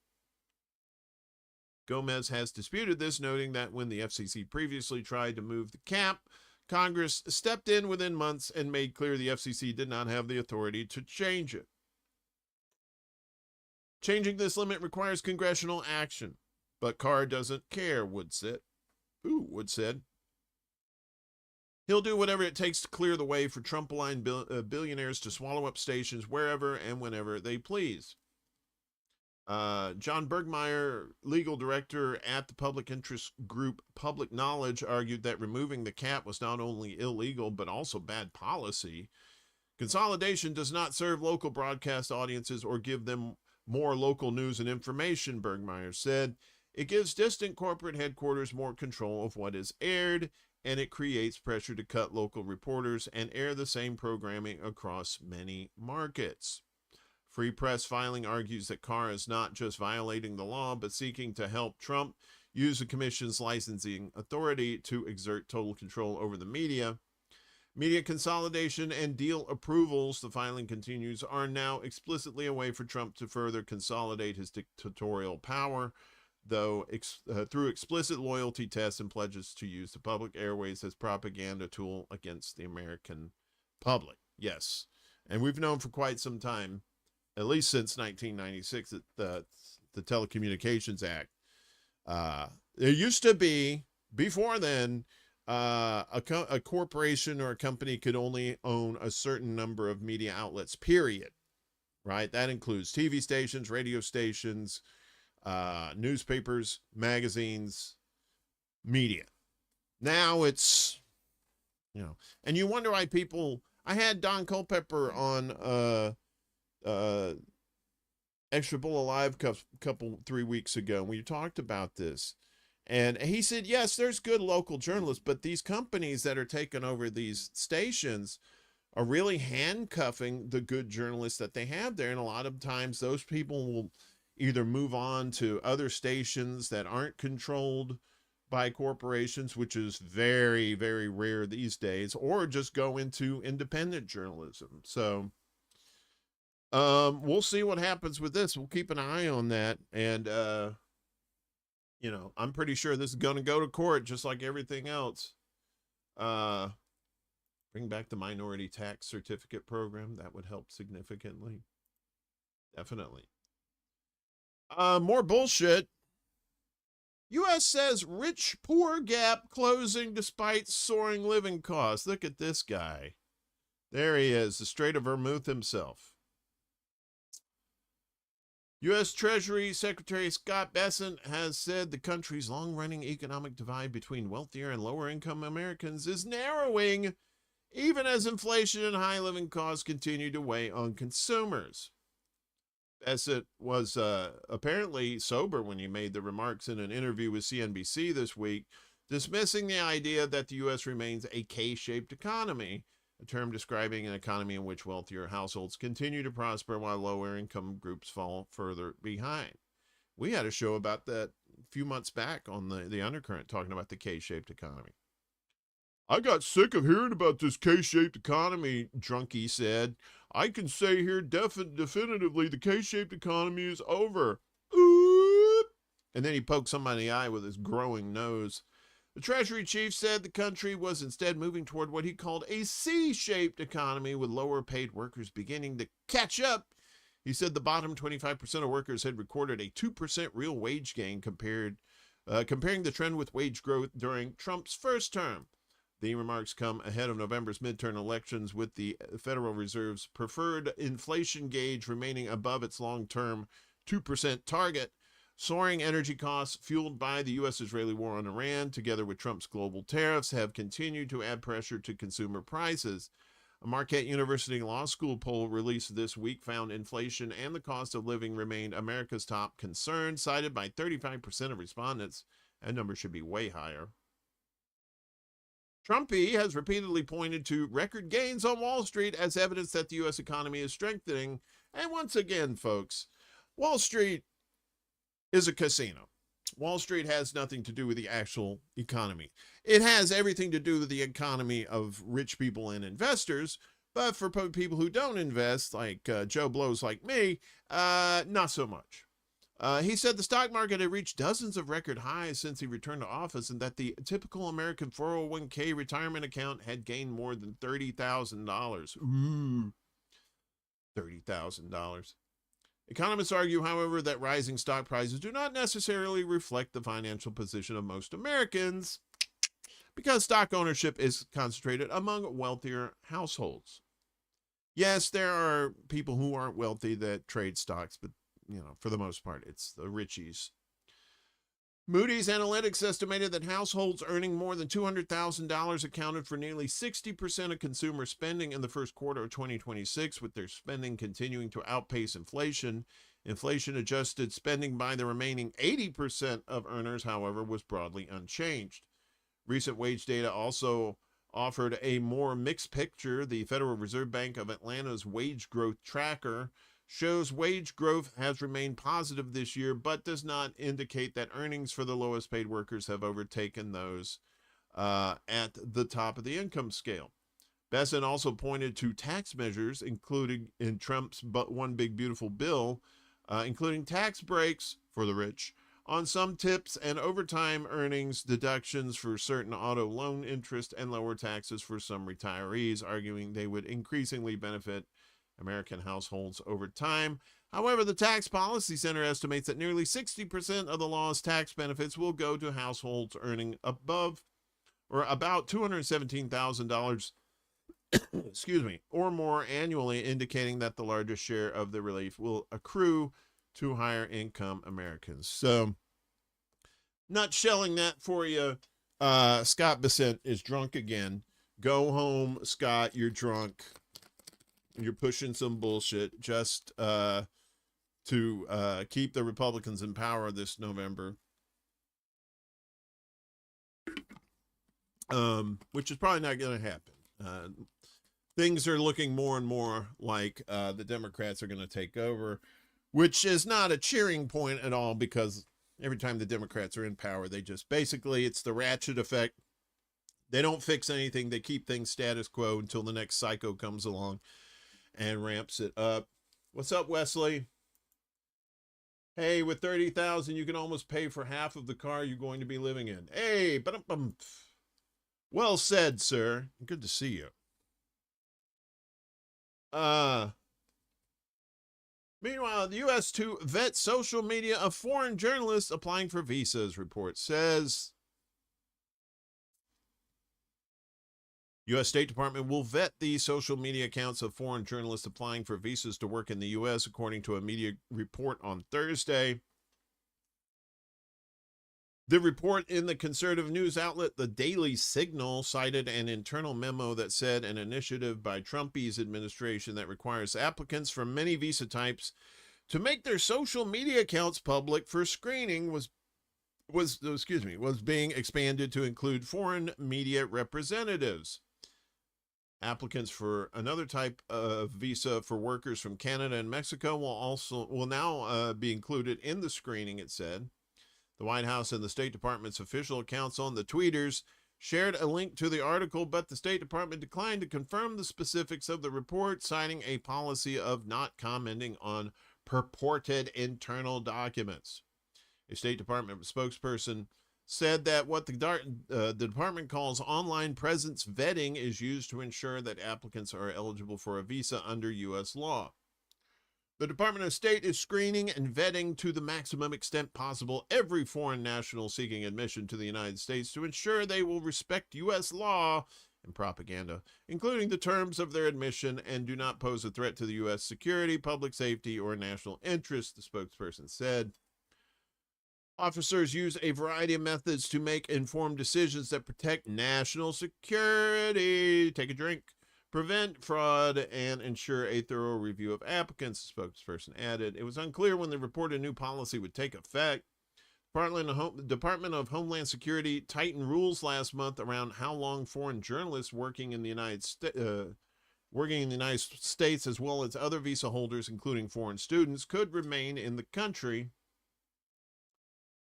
Gomez has disputed this, noting that when the FCC previously tried to move the cap, Congress stepped in within months and made clear the FCC did not have the authority to change it. Changing this limit requires congressional action, but Carr doesn't care, Wood said. He'll do whatever it takes to clear the way for Trump-aligned billionaires to swallow up stations wherever and whenever they please. John Bergmeyer, legal director at the public interest group Public Knowledge, argued that removing the cap was not only illegal but also bad policy. Consolidation does not serve local broadcast audiences or give them more local news and information, Bergmeyer said. It gives distant corporate headquarters more control of what is aired, and it creates pressure to cut local reporters and air the same programming across many markets. Free Press Filing argues that Carr is not just violating the law, but seeking to help Trump use the commission's licensing authority to exert total control over the media. Media consolidation and deal approvals, the filing continues, are now explicitly a way for Trump to further consolidate his dictatorial power, though through explicit loyalty tests and pledges to use the public airways as propaganda tool against the American public. Yes, and we've known for quite some time, at least since 1996, that the Telecommunications Act. There used to be, before then, a corporation or a company could only own a certain number of media outlets, period. Right? That includes TV stations, radio stations, newspapers, magazines, media. Now it's, and you wonder why people. I had Don Culpepper on ExtraBulla Live couple 3 weeks ago, and we talked about this. And he said, yes, there's good local journalists, but these companies that are taking over these stations are really handcuffing the good journalists that they have there. And a lot of times those people will either move on to other stations that aren't controlled by corporations, which is very, very rare these days, or just go into independent journalism. So we'll see what happens with this. We'll keep an eye on that. And, I'm pretty sure this is going to go to court just like everything else. Bring back the minority tax certificate program. That would help significantly. Definitely. More bullshit. U.S. says rich-poor gap closing despite soaring living costs. Look at this guy. There he is, the Strait of Vermouth himself. U.S. Treasury Secretary Scott Bessent has said the country's long-running economic divide between wealthier and lower-income Americans is narrowing, even as inflation and high living costs continue to weigh on consumers. Bessent was apparently sober when he made the remarks in an interview with CNBC this week, dismissing the idea that the U.S. remains a K-shaped economy, a term describing an economy in which wealthier households continue to prosper while lower income groups fall further behind. We had a show about that a few months back on the Undercurrent, talking about the K-shaped economy. I got sick of hearing about this K-shaped economy, Drunky said. I can say here definitively the K-shaped economy is over. Oop! And then he poked somebody in the eye with his growing nose. The Treasury chief said the country was instead moving toward what he called a C-shaped economy, with lower paid workers beginning to catch up. He said the bottom 25% of workers had recorded a 2% real wage gain comparing the trend with wage growth during Trump's first term. The remarks come ahead of November's midterm elections, with the Federal Reserve's preferred inflation gauge remaining above its long-term 2% target. Soaring energy costs fueled by the U.S.-Israeli war on Iran, together with Trump's global tariffs, have continued to add pressure to consumer prices. A Marquette University Law School poll released this week found inflation and the cost of living remained America's top concern, cited by 35% of respondents. That number should be way higher. Trumpy has repeatedly pointed to record gains on Wall Street as evidence that the U.S. economy is strengthening. And once again, folks, Wall Street is a casino. Wall Street has nothing to do with the actual economy. It has everything to do with the economy of rich people and investors, but for people who don't invest, like Joe Blows like me, not so much. He said the stock market had reached dozens of record highs since he returned to office, and that the typical American 401k retirement account had gained more than $30,000. Ooh, $30,000. Economists argue, however, that rising stock prices do not necessarily reflect the financial position of most Americans, because stock ownership is concentrated among wealthier households. Yes, there are people who aren't wealthy that trade stocks, but for the most part, it's the richies. Moody's Analytics estimated that households earning more than $200,000 accounted for nearly 60% of consumer spending in the first quarter of 2026, with their spending continuing to outpace inflation. Inflation-adjusted spending by the remaining 80% of earners, however, was broadly unchanged. Recent wage data also offered a more mixed picture. The Federal Reserve Bank of Atlanta's wage growth tracker shows wage growth has remained positive this year, but does not indicate that earnings for the lowest paid workers have overtaken those at the top of the income scale. Besson also pointed to tax measures, including in Trump's One Big Beautiful Bill, including tax breaks for the rich on some tips and overtime earnings, deductions for certain auto loan interest, and lower taxes for some retirees, arguing they would increasingly benefit American households over time. However, the Tax Policy Center estimates that nearly 60% of the law's tax benefits will go to households earning above or about $217,000 or more annually, indicating that the largest share of the relief will accrue to higher income Americans. So, nutshelling that for you, Scott Bessent is drunk again. Go home, Scott, you're drunk. You're pushing some bullshit just to keep the Republicans in power this November. Which is probably not going to happen. Things are looking more and more like the Democrats are going to take over, which is not a cheering point at all, because every time the Democrats are in power, they just basically, it's the ratchet effect. They don't fix anything. They keep things status quo until the next psycho comes along and ramps it up. What's up, Wesley? Hey, with $30,000, you can almost pay for half of the car you're going to be living in. Hey, well said, sir. Good to see you. Meanwhile, the U.S. to vet social media of foreign journalists applying for visas, report says. U.S. State Department will vet the social media accounts of foreign journalists applying for visas to work in the U.S., according to a media report on Thursday. The report in the conservative news outlet The Daily Signal cited an internal memo that said an initiative by Trumpy's administration that requires applicants from many visa types to make their social media accounts public for screening was being expanded to include foreign media representatives. Applicants for another type of visa for workers from Canada and Mexico will now be included in the screening, it said. The White House and the State Department's official accounts on the tweeters shared a link to the article, but the State Department declined to confirm the specifics of the report, citing a policy of not commenting on purported internal documents. A State Department spokesperson said that what the department calls online presence vetting is used to ensure that applicants are eligible for a visa under U.S. law. The Department of State is screening and vetting to the maximum extent possible every foreign national seeking admission to the United States to ensure they will respect U.S. law and propaganda, including the terms of their admission, and do not pose a threat to the U.S. security, public safety, or national interest, the spokesperson said. Officers use a variety of methods to make informed decisions that protect national security. Take a drink. Prevent fraud and ensure a thorough review of applicants, the spokesperson added. It was unclear when the reported new policy would take effect. Department of Homeland Security tightened rules last month around how long foreign journalists working in the United States, as well as other visa holders, including foreign students, could remain in the country.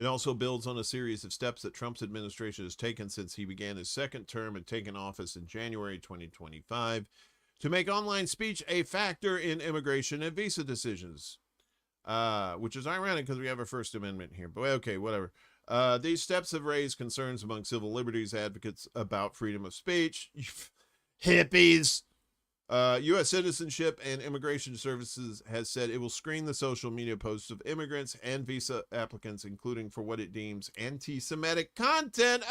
It also builds on a series of steps that Trump's administration has taken since he began his second term and taken office in January 2025 to make online speech a factor in immigration and visa decisions, which is ironic because we have our First Amendment here. But okay, whatever. These steps have raised concerns among civil liberties advocates about freedom of speech. Hippies. U.S. Citizenship and Immigration Services has said it will screen the social media posts of immigrants and visa applicants, including for what it deems anti-Semitic content.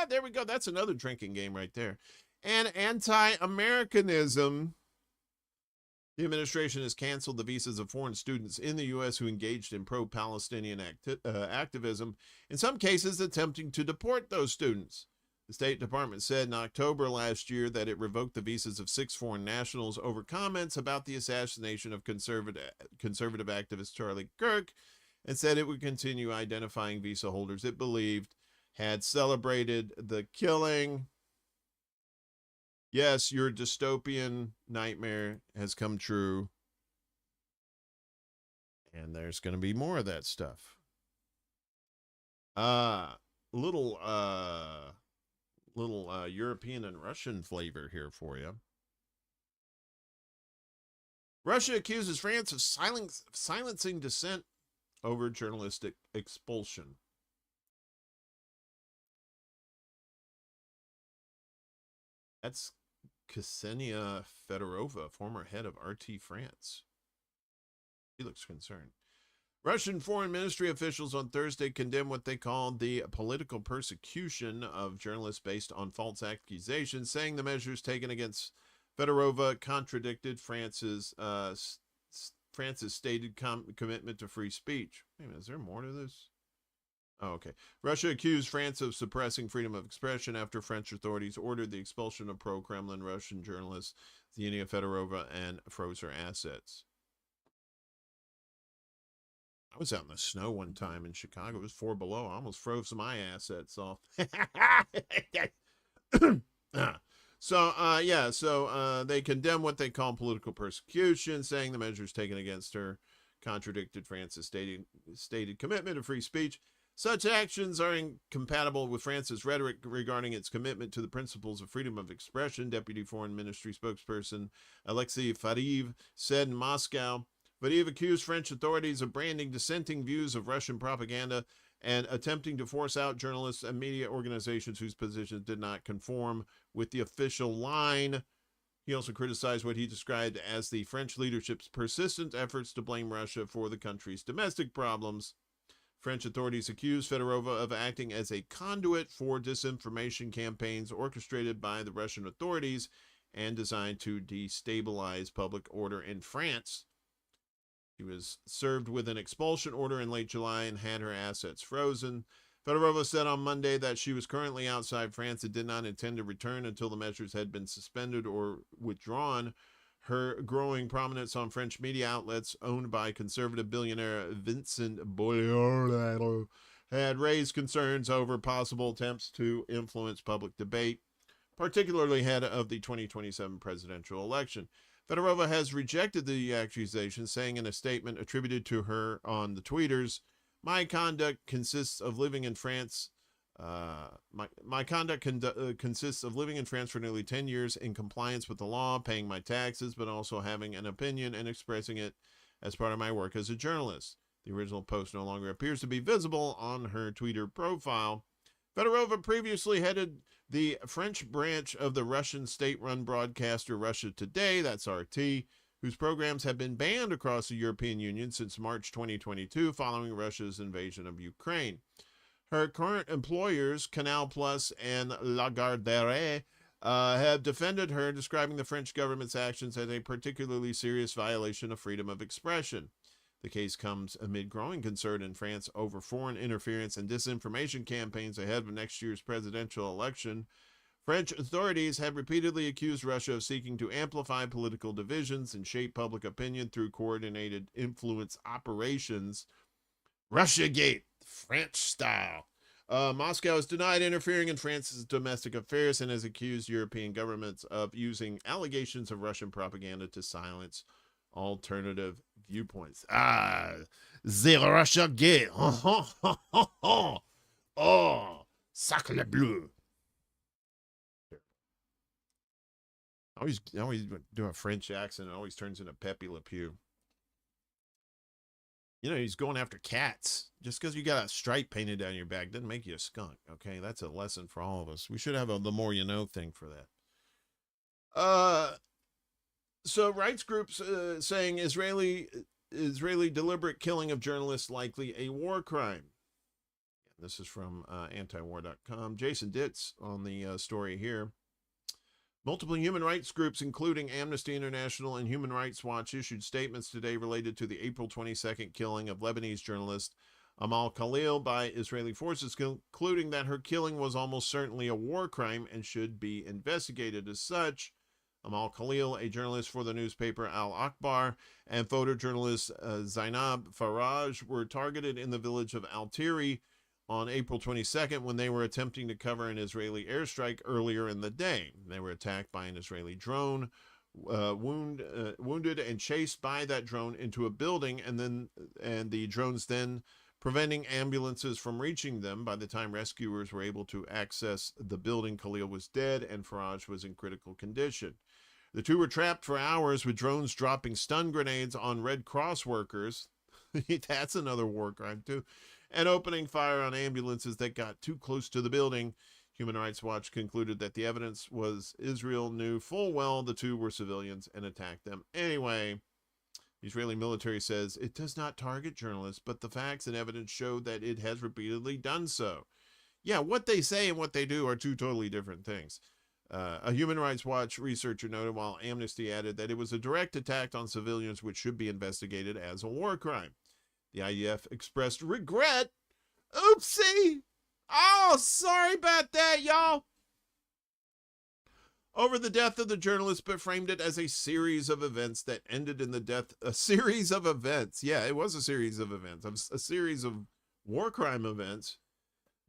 There we go. That's another drinking game right there. And anti-Americanism. The administration has canceled the visas of foreign students in the U.S. who engaged in pro-Palestinian activism, in some cases attempting to deport those students. The State Department said in October last year that it revoked the visas of 6 foreign nationals over comments about the assassination of conservative activist Charlie Kirk, and said it would continue identifying visa holders it believed had celebrated the killing. Yes, your dystopian nightmare has come true. And there's going to be more of that stuff. Little European and Russian flavor here for you. Russia accuses France of silencing dissent over journalistic expulsion. That's Ksenia Fedorova, former head of RT France. She looks concerned. Russian foreign ministry officials on Thursday condemned what they called the political persecution of journalists based on false accusations, saying the measures taken against Fedorova contradicted France's stated commitment to free speech. Wait a minute, is there more to this? Oh, okay. Russia accused France of suppressing freedom of expression after French authorities ordered the expulsion of pro-Kremlin Russian journalists Yoninah Fedorova and froze her assets. I was out in the snow one time in Chicago. It was 4 below. I almost froze my assets off. So they condemn what they call political persecution, saying the measures taken against her contradicted France's stated commitment to free speech. Such actions are incompatible with France's rhetoric regarding its commitment to the principles of freedom of expression, Deputy Foreign Ministry spokesperson Alexei Fariv said in Moscow. Fariv accused French authorities of branding dissenting views of Russian propaganda and attempting to force out journalists and media organizations whose positions did not conform with the official line. He also criticized what he described as the French leadership's persistent efforts to blame Russia for the country's domestic problems. French authorities accused Fedorova of acting as a conduit for disinformation campaigns orchestrated by the Russian authorities and designed to destabilize public order in France. She was served with an expulsion order in late July and had her assets frozen. Fedorova said on Monday that she was currently outside France and did not intend to return until the measures had been suspended or withdrawn. Her growing prominence on French media outlets owned by conservative billionaire Vincent Bolloré had raised concerns over possible attempts to influence public debate, particularly ahead of the 2027 presidential election. Fedorova has rejected the accusation, saying in a statement attributed to her on the tweeters, "My conduct consists of living in France. My conduct consists of living in France for nearly 10 years in compliance with the law, paying my taxes, but also having an opinion and expressing it as part of my work as a journalist." The original post no longer appears to be visible on her Twitter profile. Fedorova previously headed the French branch of the Russian state-run broadcaster Russia Today, that's RT, whose programs have been banned across the European Union since March 2022 following Russia's invasion of Ukraine. Her current employers, Canal Plus and Lagardère, have defended her, describing the French government's actions as a particularly serious violation of freedom of expression. The case comes amid growing concern in France over foreign interference and disinformation campaigns ahead of next year's presidential election. French authorities have repeatedly accused Russia of seeking to amplify political divisions and shape public opinion through coordinated influence operations. Russiagate, French style. Moscow has denied interfering in France's domestic affairs and has accused European governments of using allegations of Russian propaganda to silence alternative viewpoints. The Russiagate. Oh, sacre bleu. I always do a French accent. It always turns into Pepe Le Pew. You know, he's going after cats. Just because you got a stripe painted down your back doesn't make you a skunk, okay? That's a lesson for all of us. We should have a the more you know thing for that. So rights groups saying Israeli deliberate killing of journalists likely a war crime. This is from antiwar.com. Jason Ditz on the story here. Multiple human rights groups, including Amnesty International and Human Rights Watch, issued statements today related to the April 22nd killing of Lebanese journalist Amal Khalil by Israeli forces, concluding that her killing was almost certainly a war crime and should be investigated as such. Amal Khalil, a journalist for the newspaper Al Akhbar, and photojournalist Zainab Faraj were targeted in the village of Al-Tiri on April 22nd when they were attempting to cover an Israeli airstrike earlier in the day. They were attacked by an Israeli drone, wounded and chased by that drone into a building, and the drones then preventing ambulances from reaching them. By the time rescuers were able to access the building, Khalil was dead and Faraj was in critical condition. The two were trapped for hours with drones dropping stun grenades on Red Cross workers. That's another war crime too. And opening fire on ambulances that got too close to the building. Human Rights Watch concluded that the evidence was Israel knew full well the two were civilians and attacked them anyway. The Israeli military says it does not target journalists, but the facts and evidence show that it has repeatedly done so. Yeah, what they say and what they do are two totally different things. A Human Rights Watch researcher noted, while Amnesty added that it was a direct attack on civilians which should be investigated as a war crime. The IDF expressed regret. Oopsie! Oh, sorry about that, y'all. Over the death of the journalist, but framed it as a series of events that ended in the death. A series of events. Yeah, it was a series of events. A series of war crime events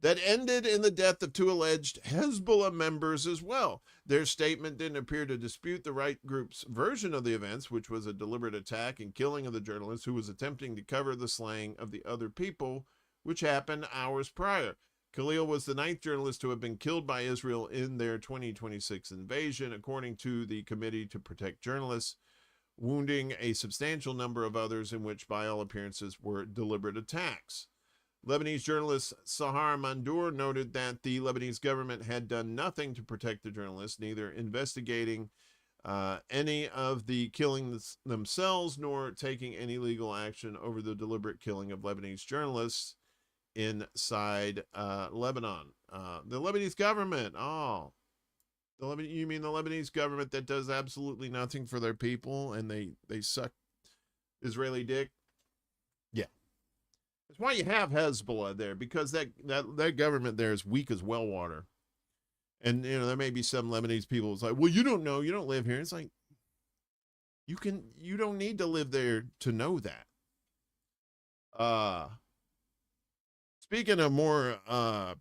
that ended in the death of two alleged Hezbollah members as well. Their statement didn't appear to dispute the right group's version of the events, which was a deliberate attack and killing of the journalist who was attempting to cover the slaying of the other people, which happened hours prior. Khalil was the 9th journalist to have been killed by Israel in their 2026 invasion, according to the Committee to Protect Journalists, wounding a substantial number of others in which, by all appearances, were deliberate attacks. Lebanese journalist Sahar Mandour noted that the Lebanese government had done nothing to protect the journalists, neither investigating any of the killings themselves nor taking any legal action over the deliberate killing of Lebanese journalists inside Lebanon. The Lebanese government, you mean the Lebanese government that does absolutely nothing for their people and they suck Israeli dick? Yeah. That's why you have Hezbollah there, because that government there is weak as well water. And, you know, there may be some Lebanese people who's like, well, you don't know, you don't live here. It's like, you don't need to live there to know that. Speaking of more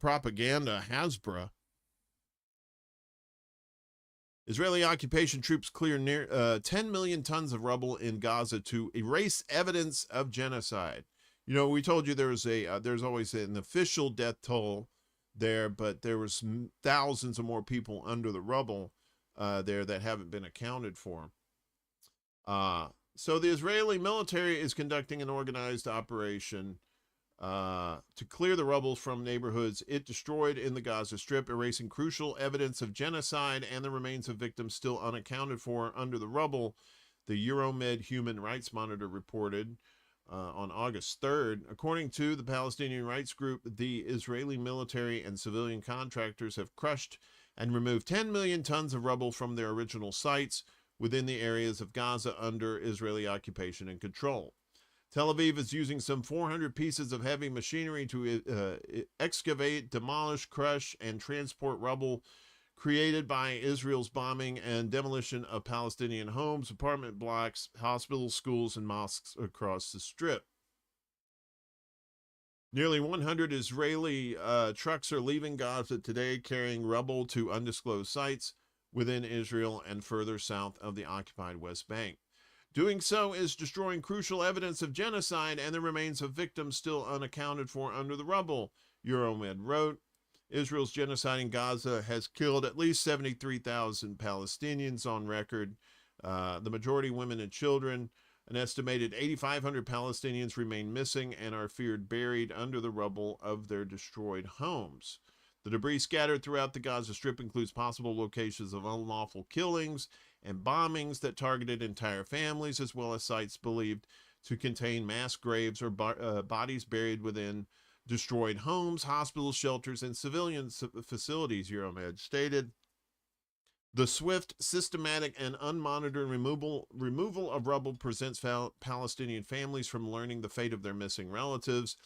propaganda, Hasbro. Israeli occupation troops clear near 10 million tons of rubble in Gaza to erase evidence of genocide. You know, we told you there's always an official death toll there, but there was thousands of more people under the rubble there that haven't been accounted for. So the Israeli military is conducting an organized operation to clear the rubble from neighborhoods it destroyed in the Gaza Strip, erasing crucial evidence of genocide and the remains of victims still unaccounted for under the rubble, the Euromed Human Rights Monitor reported on August 3rd. According to the Palestinian rights group, the Israeli military and civilian contractors have crushed and remove 10 million tons of rubble from their original sites within the areas of Gaza under Israeli occupation and control. Tel Aviv is using some 400 pieces of heavy machinery to excavate, demolish, crush, and transport rubble created by Israel's bombing and demolition of Palestinian homes, apartment blocks, hospitals, schools, and mosques across the Strip. Nearly 100 Israeli trucks are leaving Gaza today, carrying rubble to undisclosed sites within Israel and further south of the occupied West Bank. Doing so is destroying crucial evidence of genocide and the remains of victims still unaccounted for under the rubble, Euromed wrote. Israel's genocide in Gaza has killed at least 73,000 Palestinians on record, the majority women and children. An estimated 8,500 Palestinians remain missing and are feared buried under the rubble of their destroyed homes. The debris scattered throughout the Gaza Strip includes possible locations of unlawful killings and bombings that targeted entire families, as well as sites believed to contain mass graves or bodies buried within destroyed homes, hospitals, shelters, and civilian facilities, Euromed stated. The swift, systematic, and unmonitored removal of rubble prevents Palestinian families from learning the fate of their missing relatives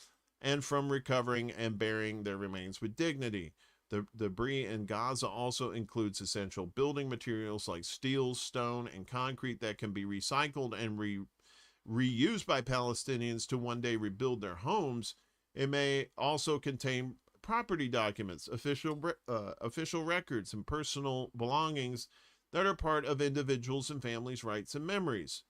and from recovering and burying their remains with dignity. The debris in Gaza also includes essential building materials like steel, stone, and concrete that can be recycled and reused by Palestinians to one day rebuild their homes. It may also contain property documents, official records, and personal belongings that are part of individuals' and families' rights and memories.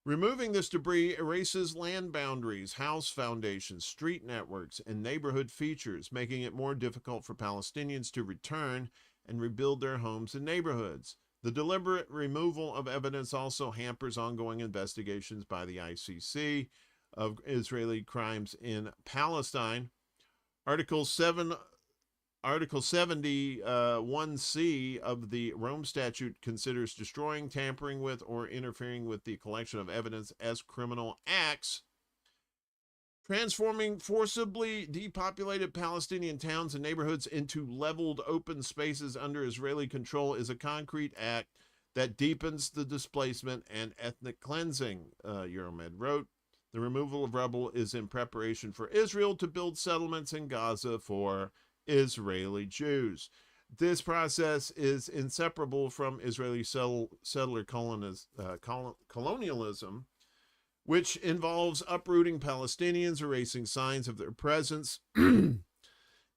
Removing this debris erases land boundaries, house foundations, street networks, and neighborhood features, making it more difficult for Palestinians to return and rebuild their homes and neighborhoods. The deliberate removal of evidence also hampers ongoing investigations by the ICC of Israeli crimes in Palestine. Article 71C of the Rome Statute considers destroying, tampering with, or interfering with the collection of evidence as criminal acts. Transforming forcibly depopulated Palestinian towns and neighborhoods into leveled open spaces under Israeli control is a concrete act that deepens the displacement and ethnic cleansing, Euromed wrote. The removal of rubble is in preparation for Israel to build settlements in Gaza for Israeli Jews. This process is inseparable from Israeli settler colonialism, which involves uprooting Palestinians, erasing signs of their presence, and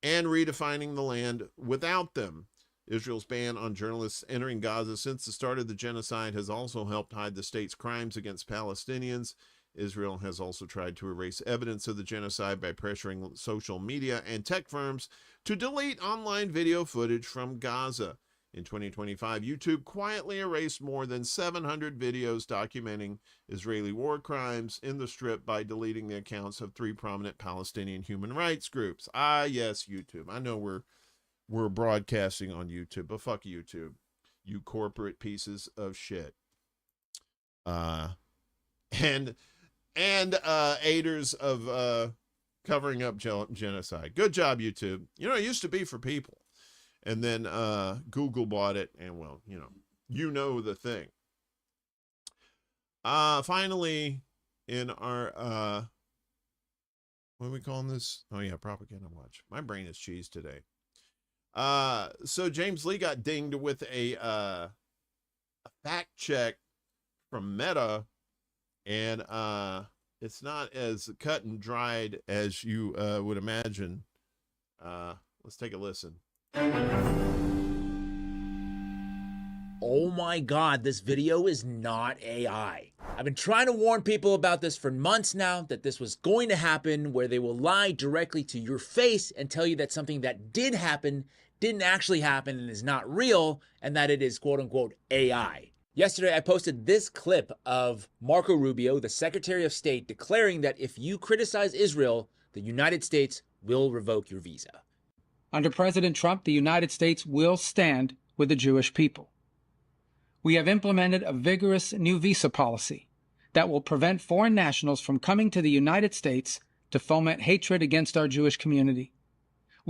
redefining the land without them. Israel's ban on journalists entering Gaza since the start of the genocide has also helped hide the state's crimes against Palestinians. Israel has also tried to erase evidence of the genocide by pressuring social media and tech firms to delete online video footage from Gaza. In 2025, YouTube quietly erased more than 700 videos documenting Israeli war crimes in the Strip by deleting the accounts of 3 prominent Palestinian human rights groups. Ah, yes, YouTube. I know we're broadcasting on YouTube, but fuck YouTube, you corporate pieces of shit. And aiders of covering up genocide. Good job, YouTube. You know, it used to be for people. And then Google bought it, and, well, you know the thing. Finally, in our, what are we calling this? Oh, yeah, propaganda watch. My brain is cheese today. So James Lee got dinged with a fact check from Meta, and it's not as cut and dried as you would imagine. Let's take a listen. Oh my God, this video is not AI. I've been trying to warn people about this for months now, that this was going to happen, where they will lie directly to your face and tell you that something that did happen didn't actually happen and is not real, and that it is quote unquote AI. Yesterday, I posted this clip of Marco Rubio, the Secretary of State, declaring that if you criticize Israel, the United States will revoke your visa. Under President Trump, the United States will stand with the Jewish people. We have implemented a vigorous new visa policy that will prevent foreign nationals from coming to the United States to foment hatred against our Jewish community.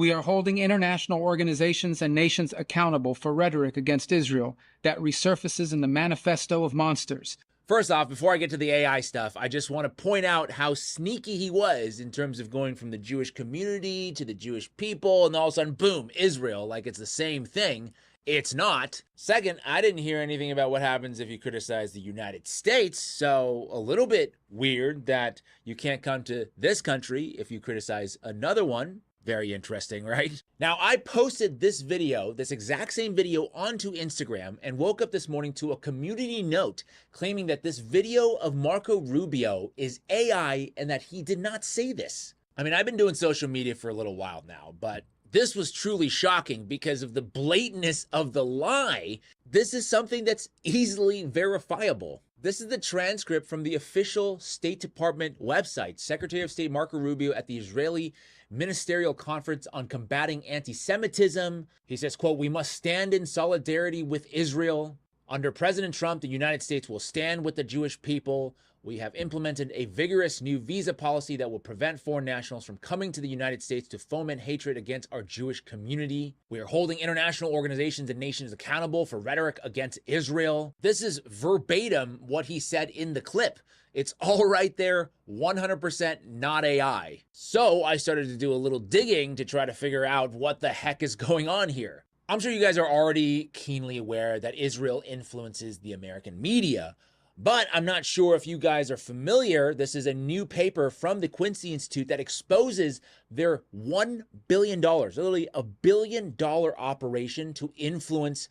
We are holding international organizations and nations accountable for rhetoric against Israel that resurfaces in the manifesto of monsters. First off, before I get to the AI stuff, I just want to point out how sneaky he was in terms of going from the Jewish community to the Jewish people, and all of a sudden, boom, Israel, like it's the same thing. It's not. Second, I didn't hear anything about what happens if you criticize the United States, so a little bit weird that you can't come to this country if you criticize another one. Very interesting, right? Now, I posted this video, this exact same video, onto Instagram and woke up this morning to a community note claiming that this video of Marco Rubio is AI and that he did not say this. I mean, I've been doing social media for a little while now, but this was truly shocking because of the blatantness of the lie. This is something that's easily verifiable. This is the transcript from the official State Department website. Secretary of State Marco Rubio at the Israeli Ministerial Conference on Combating Anti-Semitism. He says, quote, "We must stand in solidarity with Israel. Under President Trump, the United States will stand with the Jewish people. We have implemented a vigorous new visa policy that will prevent foreign nationals from coming to the United States to foment hatred against our Jewish community. We are holding international organizations and nations accountable for rhetoric against Israel." This is verbatim what he said in the clip. It's all right there, 100% not AI. So I started to do a little digging to try to figure out what the heck is going on here. I'm sure you guys are already keenly aware that Israel influences the American media, but I'm not sure if you guys are familiar. This is a new paper from the Quincy Institute that exposes their $1 billion, literally $1 billion operation to influence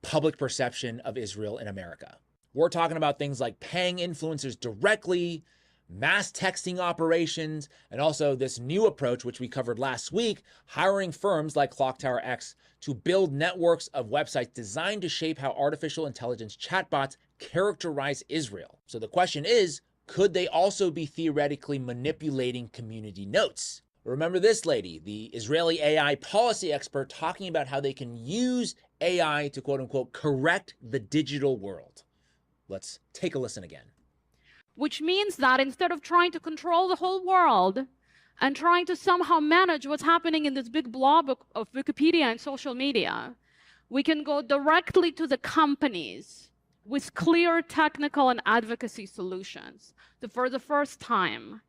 public perception of Israel in America. We're talking about things like paying influencers directly, mass texting operations, and also this new approach, which we covered last week, hiring firms like ClockTowerX to build networks of websites designed to shape how artificial intelligence chatbots characterize Israel. So the question is, could they also be theoretically manipulating community notes? Remember this lady, the Israeli AI policy expert, talking about how they can use AI to quote unquote correct the digital world. Let's take a listen again. Which means that instead of trying to control the whole world and trying to somehow manage what's happening in this big blob of Wikipedia and social media, we can go directly to the companies with clear technical and advocacy solutions. So for the first time,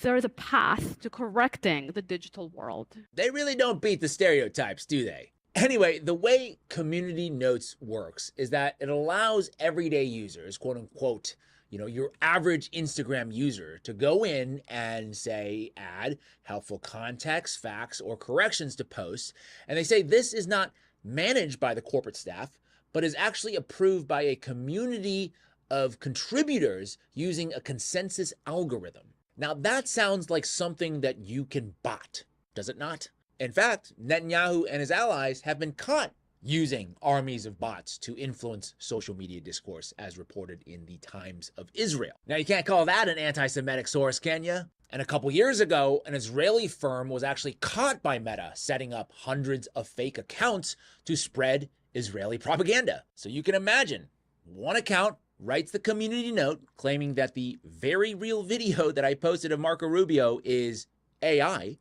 there's a path to correcting the digital world. They really don't beat the stereotypes, do they? Anyway, the way Community Notes works is that it allows everyday users, quote unquote, your average Instagram user, to go in and say, add helpful context, facts, or corrections to posts. And they say this is not managed by the corporate staff, but is actually approved by a community of contributors using a consensus algorithm. Now that sounds like something that you can bot, does it not? In fact, Netanyahu and his allies have been caught using armies of bots to influence social media discourse, as reported in the Times of Israel. Now, you can't call that an anti-Semitic source, can you? And a couple years ago, an Israeli firm was actually caught by Meta setting up hundreds of fake accounts to spread Israeli propaganda. So you can imagine, one account writes the community note claiming that the very real video that I posted of Marco Rubio is AI,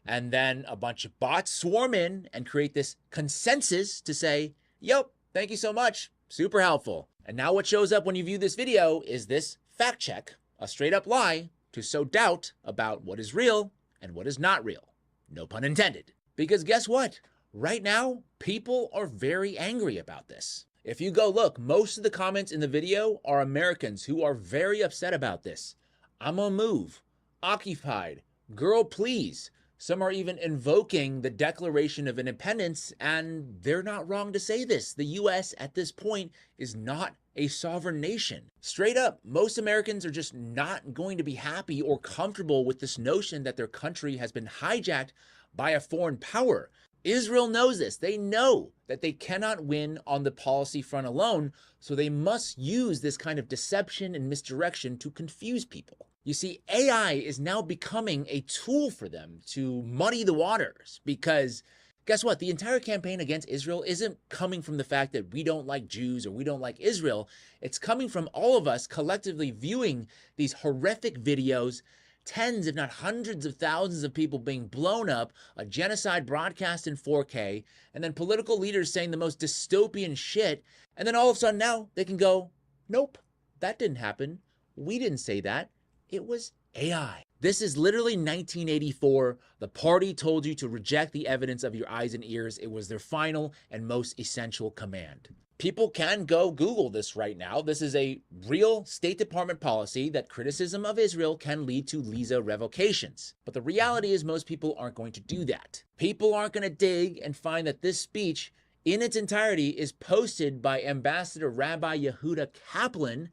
and then a bunch of bots swarm in and create this consensus to say, yep, thank you so much, super helpful. And now what shows up when you view this video is this fact check, a straight up lie to sow doubt about what is real and what is not real. No pun intended. Because guess what? Right now, people are very angry about this. If you go look, most of the comments in the video are Americans who are very upset about this. I'm on move, occupied, girl please. Some are even invoking the Declaration of Independence, and they're not wrong to say this. The U.S. at this point is not a sovereign nation. Straight up, most Americans are just not going to be happy or comfortable with this notion that their country has been hijacked by a foreign power. Israel knows this. They know that they cannot win on the policy front alone, so they must use this kind of deception and misdirection to confuse people. You see, AI is now becoming a tool for them to muddy the waters because guess what? The entire campaign against Israel isn't coming from the fact that we don't like Jews or we don't like Israel. It's coming from all of us collectively viewing these horrific videos, tens, if not hundreds of thousands of people being blown up, a genocide broadcast in 4K, and then political leaders saying the most dystopian shit, and then all of a sudden now they can go, nope, that didn't happen. We didn't say that. It was AI. This is literally 1984. The party told you to reject the evidence of your eyes and ears. It was their final and most essential command. People can go Google this right now. This is a real State Department policy that criticism of Israel can lead to visa revocations. But the reality is most people aren't going to do that. People aren't going to dig and find that this speech in its entirety is posted by Ambassador Rabbi Yehuda Kaplan,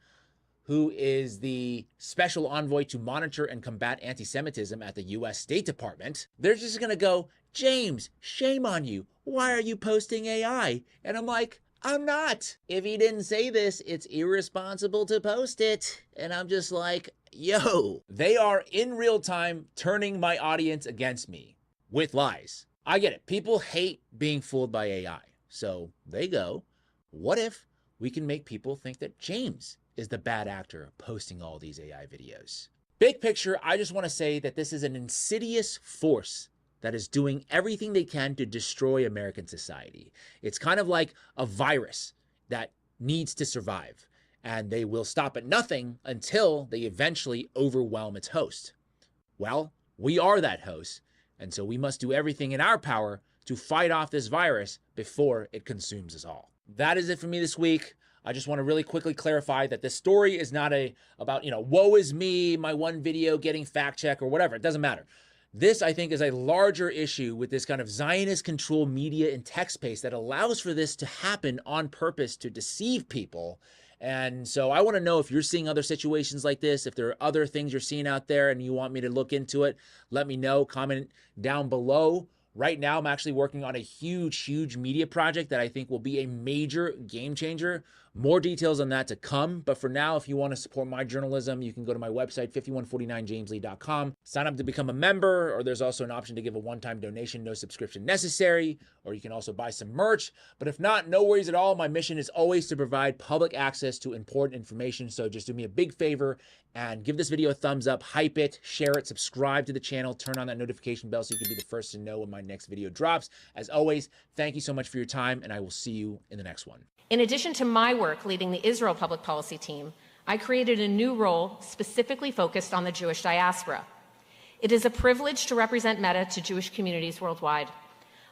who is the special envoy to monitor and combat anti-Semitism at the U.S. State Department. They're just going to go, James, shame on you. Why are you posting AI? And I'm like, I'm not. If he didn't say this, it's irresponsible to post it. And I'm just like, yo, they are in real time turning my audience against me with lies. I get it. People hate being fooled by AI. So they go, what if we can make people think that James is the bad actor posting all these AI videos? Big picture, I just want to say that this is an insidious force that is doing everything they can to destroy American society. It's kind of like a virus that needs to survive, and they will stop at nothing until they eventually overwhelm its host. Well, we are that host, and so we must do everything in our power to fight off this virus before it consumes us all. That is it for me this week. I just want to really quickly clarify that this story is not about, woe is me, my one video getting fact check or whatever. It doesn't matter. This, I think, is a larger issue with this kind of Zionist-controlled media and tech space that allows for this to happen on purpose to deceive people. And so I want to know if you're seeing other situations like this, if there are other things you're seeing out there and you want me to look into it, let me know. Comment down below. Right now, I'm actually working on a huge media project that I think will be a major game changer. More details on that to come. But for now, if you want to support my journalism, you can go to my website, 5149jameslee.com. Sign up to become a member, or there's also an option to give a one-time donation, no subscription necessary, or you can also buy some merch. But if not, no worries at all. My mission is always to provide public access to important information. So just do me a big favor and give this video a thumbs up, hype it, share it, subscribe to the channel, turn on that notification bell so you can be the first to know when my next video drops. As always, thank you so much for your time, and I will see you in the next one. In addition to my work leading the Israel public policy team, I created a new role specifically focused on the Jewish diaspora. It is a privilege to represent Meta to Jewish communities worldwide.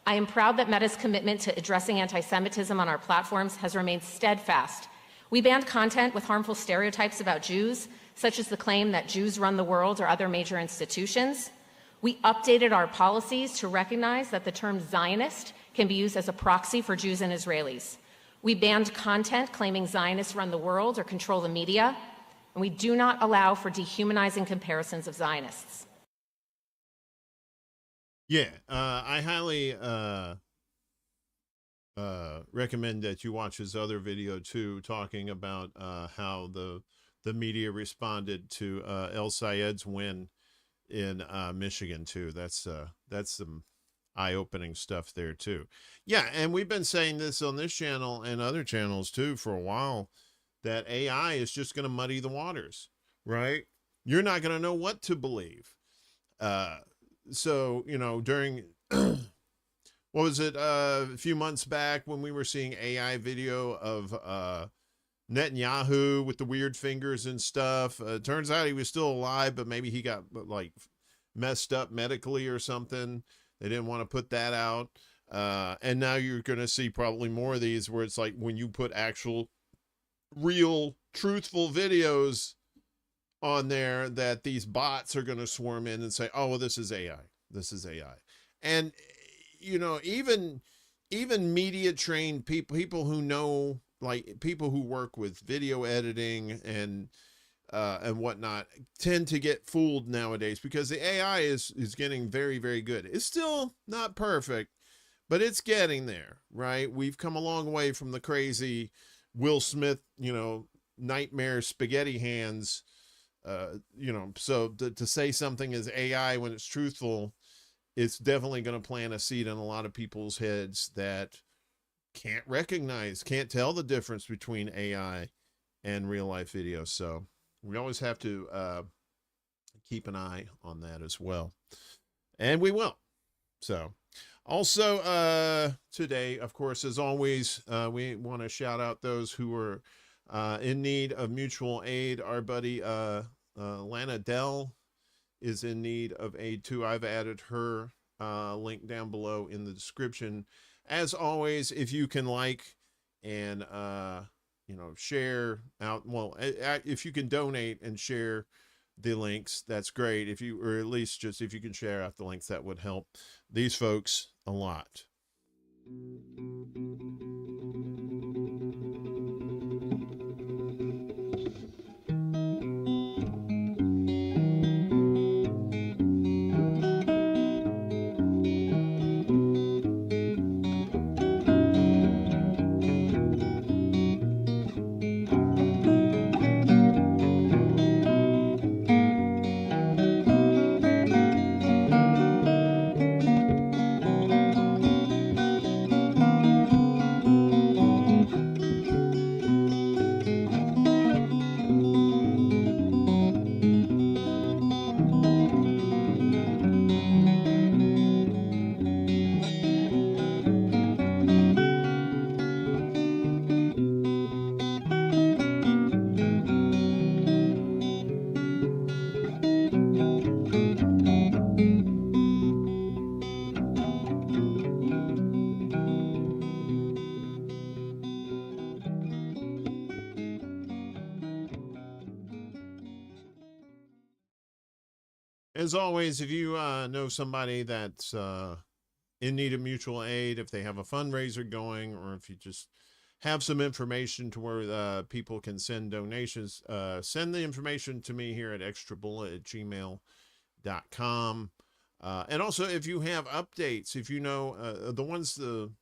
I am proud that Meta's commitment to addressing anti-Semitism on our platforms has remained steadfast. We banned content with harmful stereotypes about Jews, such as the claim that Jews run the world or other major institutions. We updated our policies to recognize that the term Zionist can be used as a proxy for Jews and Israelis. We banned content claiming Zionists run the world or control the media, and we do not allow for dehumanizing comparisons of Zionists. Yeah, I highly recommend that you watch his other video too, talking about how the media responded to El Sayed's win in Michigan too. That's some eye-opening stuff there too. Yeah, and we've been saying this on this channel and other channels too for a while, that AI is just going to muddy the waters, right? You're not going to know what to believe. So, during, what was it, a few months back when we were seeing AI video of Netanyahu with the weird fingers and stuff. Turns out he was still alive, but maybe he got like messed up medically or something. They didn't want to put that out. And now you're going to see probably more of these where it's like when you put actual real truthful videos on there, that these bots are going to swarm in and say, oh, well, this is AI. This is AI. And, even media trained people who know, like people who work with video editing and whatnot, tend to get fooled nowadays because the AI is getting very, very good. It's still not perfect, but it's getting there, right? We've come a long way from the crazy Will Smith, nightmare spaghetti hands, so to say something is AI when it's truthful, it's definitely going to plant a seed in a lot of people's heads that can't tell the difference between AI and real life videos. So we always have to keep an eye on that as well. And we will. So also today, of course, as always, we want to shout out those who are in need of mutual aid. Our buddy Lana Dell is in need of aid too. I've added her link down below in the description. As always, if you can like and share out, well, if you can donate and share the links, that's great. If you, or at least just if you can share out the links, that would help these folks a lot. As always, if you know somebody that's in need of mutual aid, if they have a fundraiser going, or if you just have some information to where people can send donations, send the information to me here at extrabulla@gmail.com. And also, if you have updates, if you know the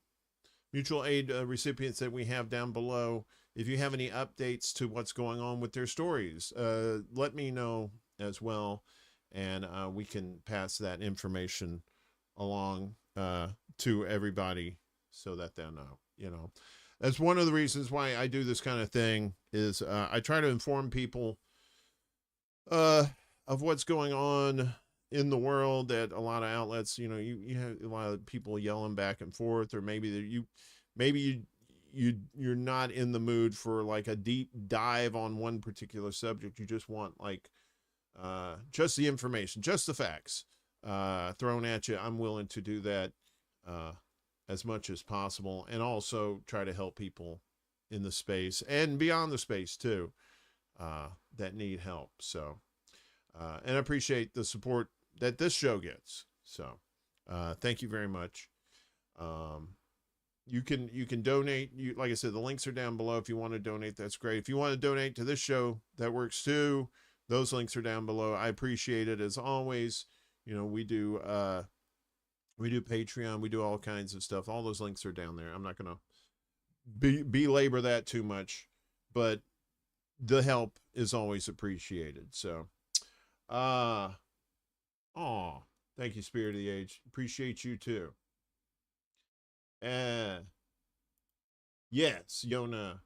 mutual aid recipients that we have down below, if you have any updates to what's going on with their stories, let me know as well. And we can pass that information along to everybody so that they'll know. That's one of the reasons why I do this kind of thing, is I try to inform people of what's going on in the world. That a lot of outlets, you have a lot of people yelling back and forth, or maybe you're not in the mood for like a deep dive on one particular subject. You just want like just the information, just the facts thrown at you. I'm willing to do that as much as possible, and also try to help people in the space and beyond the space too that need help. So and I appreciate the support that this show gets. So thank you very much. You can donate. Like I said, the links are down below. If you want to donate, that's great. If you want to donate to this show, that works too. Those links are down below. I appreciate it as always. We do Patreon. We do all kinds of stuff. All those links are down there. I'm not going to belabor that too much, but the help is always appreciated. So, thank you, Spirit of the Age. Appreciate you too. Yes, Yoninah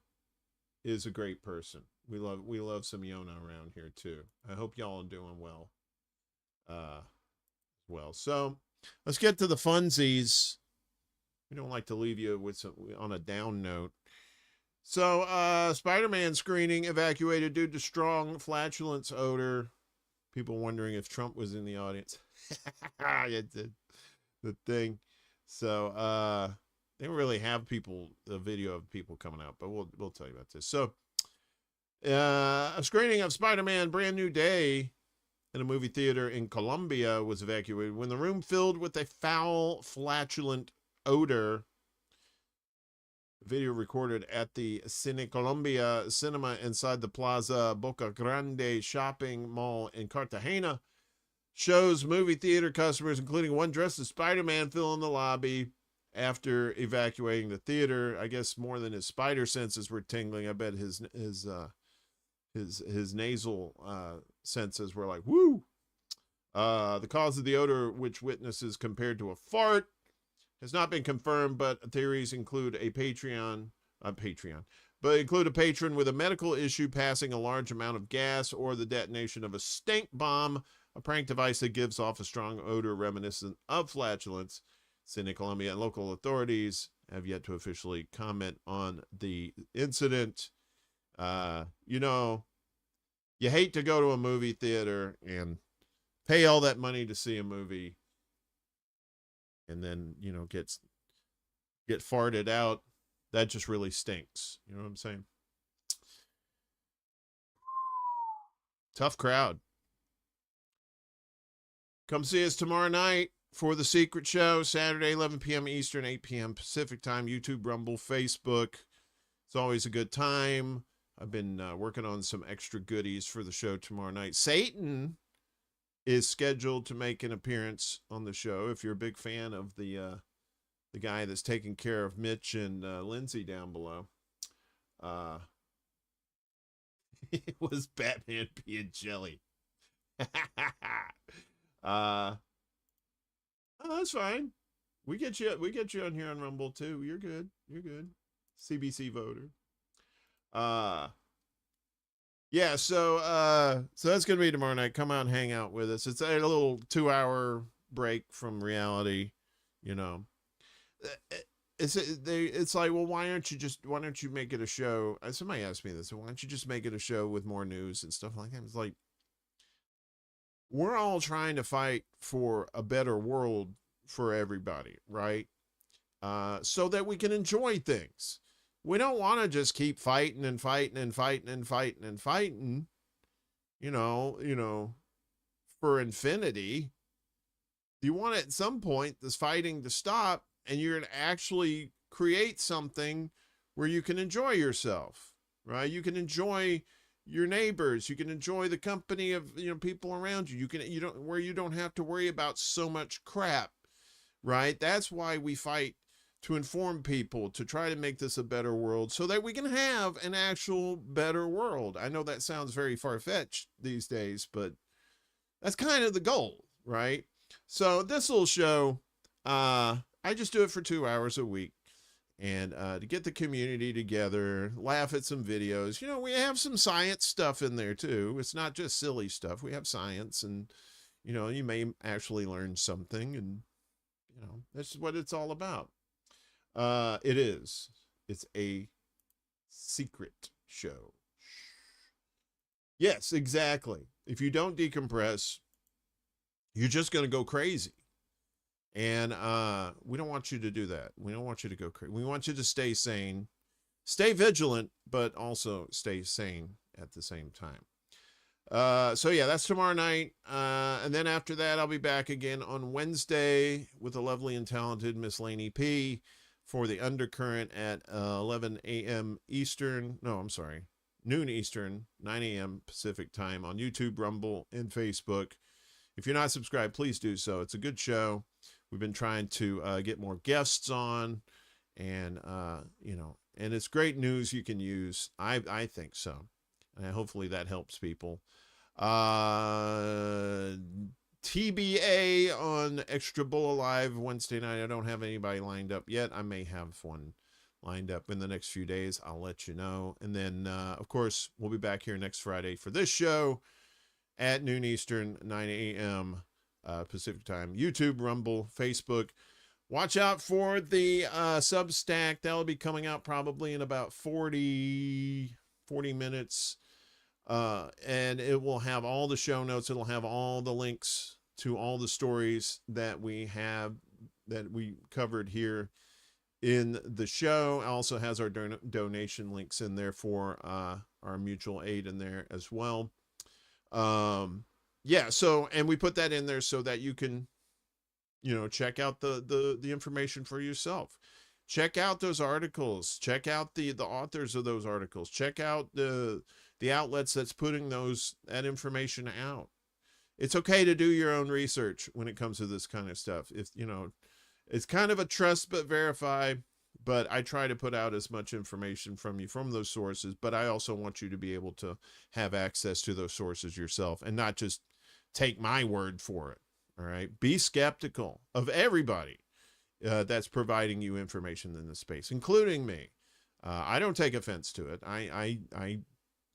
is a great person. We love some Yoninah around here too. I hope y'all are doing well. So let's get to the funsies. We don't like to leave you on a down note. So Spider-Man screening evacuated due to strong flatulence odor. People wondering if Trump was in the audience. The thing. So they don't really have the video of people coming out, but we'll tell you about this. So a screening of Spider-Man Brand New Day in a movie theater in Colombia was evacuated when the room filled with a foul, flatulent odor. Video recorded at the Cine Colombia cinema inside the Plaza Boca Grande shopping mall in Cartagena shows movie theater customers, including one dressed as Spider-Man, filling the lobby after evacuating the theater. I guess more than his spider senses were tingling. I bet his nasal senses were like, woo. The cause of the odor, which witnesses compared to a fart, has not been confirmed, but theories include a patron with a medical issue passing a large amount of gas, or the detonation of a stink bomb a prank device that gives off a strong odor reminiscent of flatulence. City of Columbia and local authorities have yet to officially comment on the incident. You know, you hate to go to a movie theater and pay all that money to see a movie and then, you know, get farted out. That just really stinks. You know what I'm saying? Tough crowd. Come see us tomorrow night for The Secret Show, Saturday, 11 p.m. Eastern, 8 p.m. Pacific time, YouTube, Rumble, Facebook. It's always a good time. I've been working on some extra goodies for the show tomorrow night. Satan is scheduled to make an appearance on the show. If you're a big fan of the guy that's taking care of Mitch and Lindsay down below. It was Batman being jelly. Oh, that's fine. We get you on here on Rumble too. You're good. You're good. CBC voter. Yeah, so that's gonna be tomorrow night. Come out and hang out with us. It's a little 2-hour break from reality, you know. It's like, well, why don't you make it a show? Somebody asked me this. Why don't you just make it a show with more news and stuff like that? It's like, we're all trying to fight for a better world for everybody, right? So that we can enjoy things. We don't want to just keep fighting and fighting and fighting and fighting and fighting, you know, for infinity. You want at some point this fighting to stop, and you're going to actually create something where you can enjoy yourself, right? You can enjoy your neighbors. You can enjoy the company of, you know, people around you. You don't have to worry about so much crap, right? That's why we fight, to inform people, to try to make this a better world so that we can have an actual better world. I know that sounds very far-fetched these days, but that's kind of the goal, right? So this little show, I just do it for 2 hours a week, and to get the community together, laugh at some videos. You know, we have some science stuff in there too. It's not just silly stuff. We have science, and, you know, you may actually learn something, and, you know, that's what it's all about. It's a secret show. Yes, exactly. If you don't decompress, you're just going to go crazy. And we don't want you to do that. We don't want you to go crazy. We want you to stay sane, stay vigilant, but also stay sane at the same time. So yeah, that's tomorrow night. And then after that, I'll be back again on Wednesday with the lovely and talented Miss Laine P for the Undercurrent at 11 a.m. Eastern. No, I'm sorry. Noon Eastern, 9 a.m. Pacific time on YouTube, Rumble, and Facebook. If you're not subscribed, please do so. It's a good show. We've been trying to get more guests on, and you know, and it's great news you can use. I think so, and hopefully that helps people. TBA on ExtraBulla Live Wednesday night. I don't have anybody lined up yet. I may have one lined up in the next few days. I'll let you know. And then, of course, we'll be back here next Friday for this show at noon Eastern, 9 a.m. Pacific time. YouTube, Rumble, Facebook. Watch out for the Substack. That'll be coming out probably in about 40 minutes. And it will have all the show notes. It'll have all the links to all the stories that we covered here in the show. It also has our donation links in there for our mutual aid in there as well. Yeah, so, and we put that in there so that you can, you know, check out the information for yourself. Check out those articles. Check out the authors of those articles. Check out the outlets that's putting that information out. It's okay to do your own research when it comes to this kind of stuff. If, you know, it's kind of a trust but verify, but I try to put out as much information from you from those sources, but I also want you to be able to have access to those sources yourself and not just take my word for it. All right. Be skeptical of everybody that's providing you information in this space, including me. I don't take offense to it. I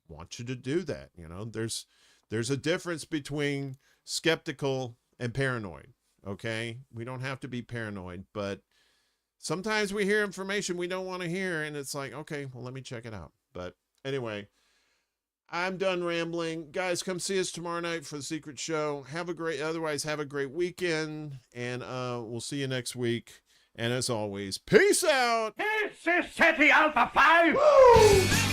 want you to do that. You know, there's a difference between skeptical and paranoid. Okay, we don't have to be paranoid, but sometimes we hear information we don't want to hear, and it's like, okay, well, let me check it out. But anyway, I'm done rambling. Guys, come see us tomorrow night for the secret show. Have a great weekend, and we'll see you next week. And as always, peace out. This is SETI Alpha 5. Woo!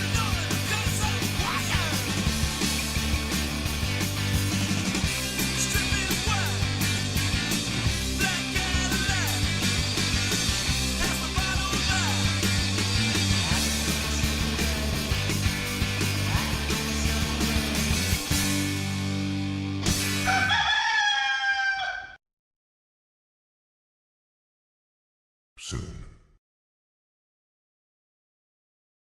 Soon.